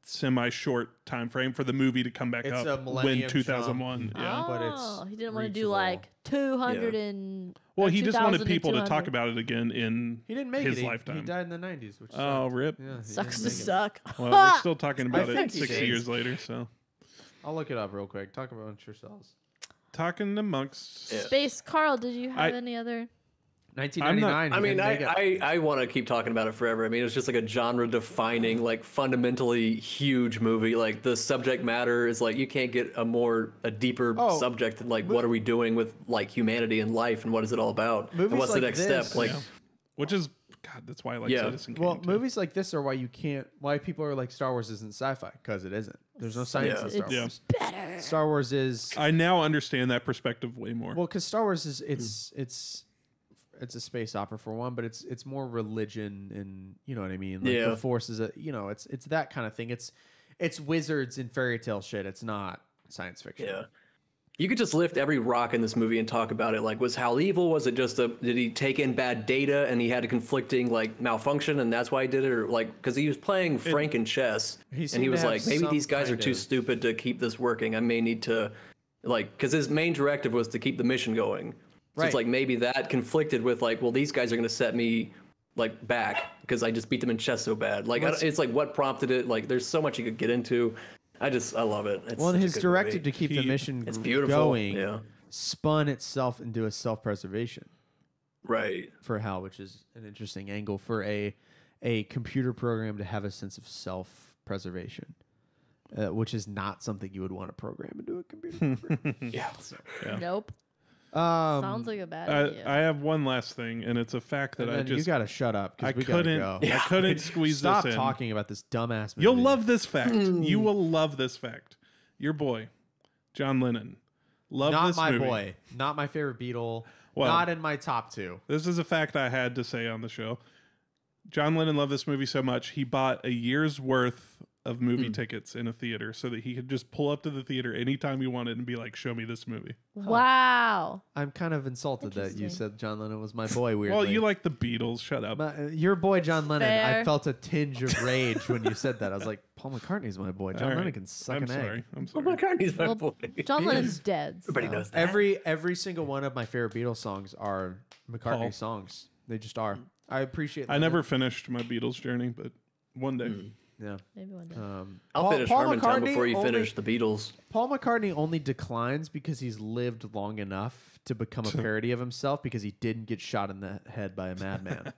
[SPEAKER 4] semi-short time frame for the movie to come back
[SPEAKER 1] It's
[SPEAKER 4] up
[SPEAKER 1] a millennium
[SPEAKER 4] when 2001.
[SPEAKER 1] jump.
[SPEAKER 4] Yeah.
[SPEAKER 1] But it's
[SPEAKER 2] he didn't want to do
[SPEAKER 1] reachable.
[SPEAKER 2] like 200 and
[SPEAKER 4] Well,
[SPEAKER 2] or
[SPEAKER 4] he just
[SPEAKER 2] 2000
[SPEAKER 4] wanted
[SPEAKER 2] and
[SPEAKER 4] people to
[SPEAKER 2] 200.
[SPEAKER 4] talk about it again in
[SPEAKER 1] He didn't make
[SPEAKER 4] his
[SPEAKER 1] it.
[SPEAKER 4] lifetime.
[SPEAKER 1] He died in the 90s, which
[SPEAKER 4] Oh,
[SPEAKER 1] sucked.
[SPEAKER 4] rip.
[SPEAKER 1] Yeah, he
[SPEAKER 2] Sucks
[SPEAKER 1] didn't
[SPEAKER 2] to
[SPEAKER 1] make it.
[SPEAKER 2] suck.
[SPEAKER 4] Well, we're still talking about
[SPEAKER 1] think
[SPEAKER 4] it
[SPEAKER 1] he
[SPEAKER 4] 60
[SPEAKER 1] did.
[SPEAKER 4] years later. So
[SPEAKER 1] I'll look it up real quick. Talk about yourselves.
[SPEAKER 4] talking amongst.
[SPEAKER 3] Yeah.
[SPEAKER 2] Space Carl, did you have
[SPEAKER 4] I-
[SPEAKER 2] any other?
[SPEAKER 1] 1999.
[SPEAKER 3] I
[SPEAKER 1] he
[SPEAKER 3] mean,
[SPEAKER 1] didn't make it.
[SPEAKER 3] I want to keep talking about it forever. I mean, it's just like a genre-defining, like fundamentally huge movie. Like the subject matter is like you can't get a deeper
[SPEAKER 1] Oh,
[SPEAKER 3] subject than like what are we doing with like humanity and life and what is it all about
[SPEAKER 1] Movies
[SPEAKER 3] and what's
[SPEAKER 1] like
[SPEAKER 3] the next
[SPEAKER 1] this-
[SPEAKER 3] step? Like,
[SPEAKER 4] Yeah. Which is, God, that's why I like
[SPEAKER 3] Yeah.
[SPEAKER 4] Citizen Kane.
[SPEAKER 1] Well,
[SPEAKER 4] too.
[SPEAKER 1] movies like this are why people are like Star Wars isn't sci-fi, because it isn't. There's no science
[SPEAKER 3] Yeah.
[SPEAKER 1] in Star
[SPEAKER 2] It's
[SPEAKER 1] Wars.
[SPEAKER 2] better.
[SPEAKER 1] Star Wars is
[SPEAKER 4] I now understand that perspective way more.
[SPEAKER 1] well, because Star Wars is it's a space opera for one, but it's more religion and you know what I mean. Like
[SPEAKER 3] Yeah.
[SPEAKER 1] the Force is it's that kind of thing. It's wizards and fairy tale shit. It's not science fiction.
[SPEAKER 3] yeah. You could just lift every rock in this movie and talk about it. Like, was Hal evil? Was it just did he take in bad data and he had a conflicting like malfunction and that's why he did it? Or like, because he was playing Franken chess
[SPEAKER 1] He
[SPEAKER 3] and
[SPEAKER 1] seemed
[SPEAKER 3] he
[SPEAKER 1] to
[SPEAKER 3] was
[SPEAKER 1] have
[SPEAKER 3] like, maybe
[SPEAKER 1] some
[SPEAKER 3] these guys are
[SPEAKER 1] kind
[SPEAKER 3] too
[SPEAKER 1] of-
[SPEAKER 3] stupid to keep this working. I may need to, like, because his main directive was to keep the mission going. So
[SPEAKER 1] Right.
[SPEAKER 3] it's like maybe that conflicted with like, well, these guys are going to set me like back because I just beat them in chess so bad. Like, it's like what prompted it. Like, there's so much you could get into. I love it. It's
[SPEAKER 1] Well, and
[SPEAKER 3] such a
[SPEAKER 1] his
[SPEAKER 3] good
[SPEAKER 1] directive
[SPEAKER 3] movie.
[SPEAKER 1] to keep the mission
[SPEAKER 3] It's beautiful.
[SPEAKER 1] going
[SPEAKER 3] Yeah.
[SPEAKER 1] spun itself into a self-preservation
[SPEAKER 3] Right.
[SPEAKER 1] for Hal, which is an interesting angle for a computer program to have a sense of self-preservation, which is not something you would want to program into a computer program.
[SPEAKER 3] Yeah.
[SPEAKER 2] Nope.
[SPEAKER 1] Um,
[SPEAKER 2] Sounds like a bad
[SPEAKER 4] I
[SPEAKER 2] idea.
[SPEAKER 4] have one last thing, and it's a fact that
[SPEAKER 1] and
[SPEAKER 4] I
[SPEAKER 1] then you
[SPEAKER 4] just
[SPEAKER 1] got to shut up
[SPEAKER 4] I
[SPEAKER 1] because we got to
[SPEAKER 4] couldn't
[SPEAKER 1] go.
[SPEAKER 4] I couldn't squeeze
[SPEAKER 1] Stop
[SPEAKER 4] this in.
[SPEAKER 1] talking about this dumbass movie.
[SPEAKER 4] You'll love this fact. You will love this fact. Your boy, John Lennon, loved
[SPEAKER 1] Not
[SPEAKER 4] this
[SPEAKER 1] my
[SPEAKER 4] movie.
[SPEAKER 1] boy. Not my favorite Beatle.
[SPEAKER 4] Well-
[SPEAKER 1] not in my top two.
[SPEAKER 4] This is a fact I had to say on the show. John Lennon loved this movie so much he bought a year's worth of movie tickets in a theater so that he could just pull up to the theater anytime he wanted and be like, "Show me this movie."
[SPEAKER 2] Wow.
[SPEAKER 1] I'm kind of insulted that you
[SPEAKER 2] Interesting.
[SPEAKER 1] said John Lennon was my boy. Weirdly,
[SPEAKER 4] Well, you like the Beatles. Shut up.
[SPEAKER 1] your boy John Lennon. I
[SPEAKER 2] Fair.
[SPEAKER 1] felt a tinge of rage when you said that. I was like, Paul McCartney's my boy. John
[SPEAKER 4] All
[SPEAKER 1] Lennon
[SPEAKER 4] right.
[SPEAKER 1] can suck
[SPEAKER 4] I'm
[SPEAKER 1] an
[SPEAKER 4] sorry.
[SPEAKER 1] egg.
[SPEAKER 4] I'm
[SPEAKER 3] Oh
[SPEAKER 4] sorry.
[SPEAKER 3] my God, he's my
[SPEAKER 2] Well,
[SPEAKER 3] boy.
[SPEAKER 2] John Lennon's dead.
[SPEAKER 3] Everybody
[SPEAKER 2] so.
[SPEAKER 3] knows that.
[SPEAKER 1] Every single one of my favorite Beatles songs are McCartney
[SPEAKER 4] Paul.
[SPEAKER 1] songs. They just are. I appreciate.
[SPEAKER 4] I
[SPEAKER 1] Lennon.
[SPEAKER 4] never finished my Beatles journey, but one day.
[SPEAKER 1] Yeah.
[SPEAKER 2] Maybe one day.
[SPEAKER 3] I'll finish
[SPEAKER 1] Paul
[SPEAKER 3] Harmontown
[SPEAKER 1] McCartney
[SPEAKER 3] before you
[SPEAKER 1] only-
[SPEAKER 3] finish the Beatles.
[SPEAKER 1] Paul McCartney only declines because he's lived long enough to become a parody of himself because he didn't get shot in the head by a madman.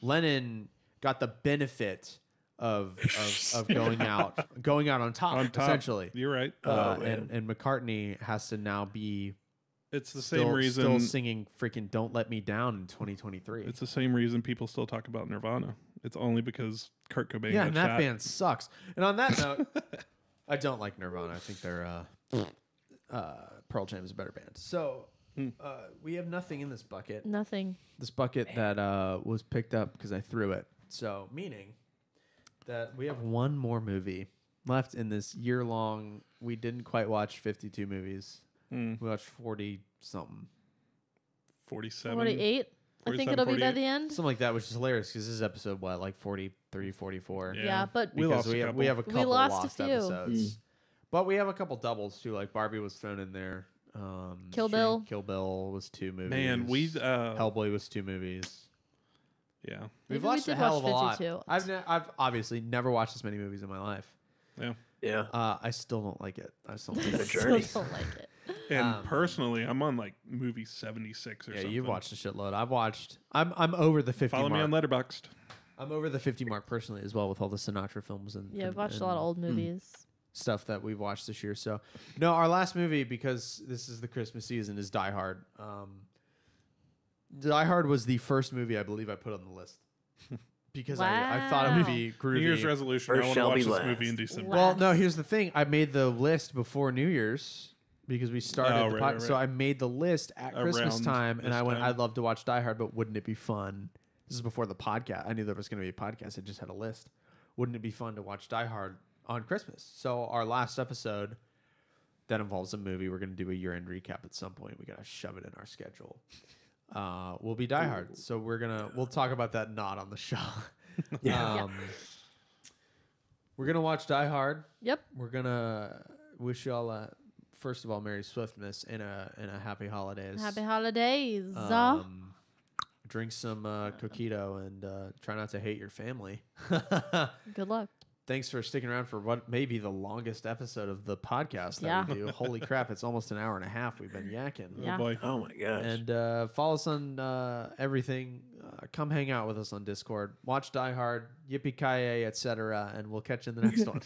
[SPEAKER 1] Lennon got the benefit of going out on top,
[SPEAKER 4] On top,
[SPEAKER 1] essentially.
[SPEAKER 4] You're right.
[SPEAKER 1] And McCartney has to now be
[SPEAKER 4] It's the
[SPEAKER 1] still,
[SPEAKER 4] same reason.
[SPEAKER 1] still singing freaking "Don't Let Me Down" in 2023.
[SPEAKER 4] It's the same reason people still talk about Nirvana. It's only because Kurt Cobain
[SPEAKER 1] Yeah,
[SPEAKER 4] got
[SPEAKER 1] and that
[SPEAKER 4] shot.
[SPEAKER 1] band sucks. And on that note, I don't like Nirvana. I think they're Pearl Jam is a better band. So we have nothing in this bucket.
[SPEAKER 2] Nothing.
[SPEAKER 1] This bucket that was picked up because I threw it. So meaning that we have one more movie left in this year-long. We didn't quite watch 52 movies. We watched 40 something,
[SPEAKER 4] 47.
[SPEAKER 2] 48. I think
[SPEAKER 4] 47,
[SPEAKER 2] it'll be by
[SPEAKER 4] 48.
[SPEAKER 2] the end.
[SPEAKER 1] something like that, which is hilarious because this is episode what, like 43, 44.
[SPEAKER 4] Yeah.
[SPEAKER 2] Yeah, but
[SPEAKER 4] We
[SPEAKER 1] Because
[SPEAKER 4] lost a
[SPEAKER 1] we have a
[SPEAKER 2] We
[SPEAKER 1] couple
[SPEAKER 2] lost a
[SPEAKER 1] lost
[SPEAKER 2] few.
[SPEAKER 1] episodes. But we have a couple doubles too. Like Barbie was thrown in there.
[SPEAKER 2] Kill Bill.
[SPEAKER 1] Kill Bill was 2 movies.
[SPEAKER 4] Man, we
[SPEAKER 1] Hellboy was 2 movies.
[SPEAKER 4] yeah.
[SPEAKER 1] We've
[SPEAKER 2] Maybe we
[SPEAKER 1] watched
[SPEAKER 2] did
[SPEAKER 1] a hell of a
[SPEAKER 2] watch
[SPEAKER 1] lot.
[SPEAKER 2] 52.
[SPEAKER 1] I've obviously never watched this many movies in my life.
[SPEAKER 4] Yeah.
[SPEAKER 3] Yeah.
[SPEAKER 1] I still don't like it. I still don't think
[SPEAKER 3] The
[SPEAKER 1] it's
[SPEAKER 3] journey.
[SPEAKER 2] Still don't like it.
[SPEAKER 4] And personally, I'm on like movie 76 or
[SPEAKER 1] Yeah,
[SPEAKER 4] something.
[SPEAKER 1] you've watched a shitload. I'm over the 50
[SPEAKER 4] Follow
[SPEAKER 1] mark.
[SPEAKER 4] me on Letterboxd.
[SPEAKER 1] I'm over the 50 mark personally as well with all the Sinatra films and
[SPEAKER 2] Yeah,
[SPEAKER 1] and-
[SPEAKER 2] I've watched a
[SPEAKER 1] and
[SPEAKER 2] lot of old movies.
[SPEAKER 1] stuff that we've watched this year. So, no, our last movie, because this is the Christmas season, is Die Hard. Die Hard was the first movie I believe I put on the list because I thought it would
[SPEAKER 2] Wow.
[SPEAKER 1] be groovy.
[SPEAKER 4] New Year's resolution.
[SPEAKER 3] First
[SPEAKER 4] I want to
[SPEAKER 3] shall
[SPEAKER 4] watch
[SPEAKER 3] be
[SPEAKER 4] this
[SPEAKER 3] last.
[SPEAKER 4] movie in December.
[SPEAKER 2] Wow.
[SPEAKER 1] Well, no, here's the thing. I made the list before New Year's because we started
[SPEAKER 4] Oh,
[SPEAKER 1] the
[SPEAKER 4] right,
[SPEAKER 1] pod.
[SPEAKER 4] right,
[SPEAKER 1] So
[SPEAKER 4] right.
[SPEAKER 1] I made the list at Christmas
[SPEAKER 4] Around
[SPEAKER 1] time, and
[SPEAKER 4] this
[SPEAKER 1] I went,
[SPEAKER 4] time.
[SPEAKER 1] I'd love to watch Die Hard, but wouldn't it be fun? This is before the podcast. I knew there was going to be a podcast. I just had a list. Wouldn't it be fun to watch Die Hard on Christmas? So our last episode that involves a movie. We're going to do a year-end recap at some point. We got to shove it in our schedule. Will be Die Hard. So we'll talk about that not on the show.
[SPEAKER 3] Yeah.
[SPEAKER 1] Um, We're gonna watch Die Hard.
[SPEAKER 2] Yep.
[SPEAKER 1] We're gonna wish y'all first of all Merry Swiftmas and a happy holidays.
[SPEAKER 2] Happy holidays.
[SPEAKER 1] Drink some coquito and try not to hate your family.
[SPEAKER 2] Good luck.
[SPEAKER 1] Thanks for sticking around for what may be the longest episode of the podcast that we do. Holy crap, it's almost an hour and a half we've been yakking.
[SPEAKER 2] Yeah.
[SPEAKER 4] Oh boy.
[SPEAKER 3] Oh my gosh.
[SPEAKER 1] And follow us on everything. Come hang out with us on Discord. Watch Die Hard, Yippee-ki-yay, etc. And we'll catch you in the next one.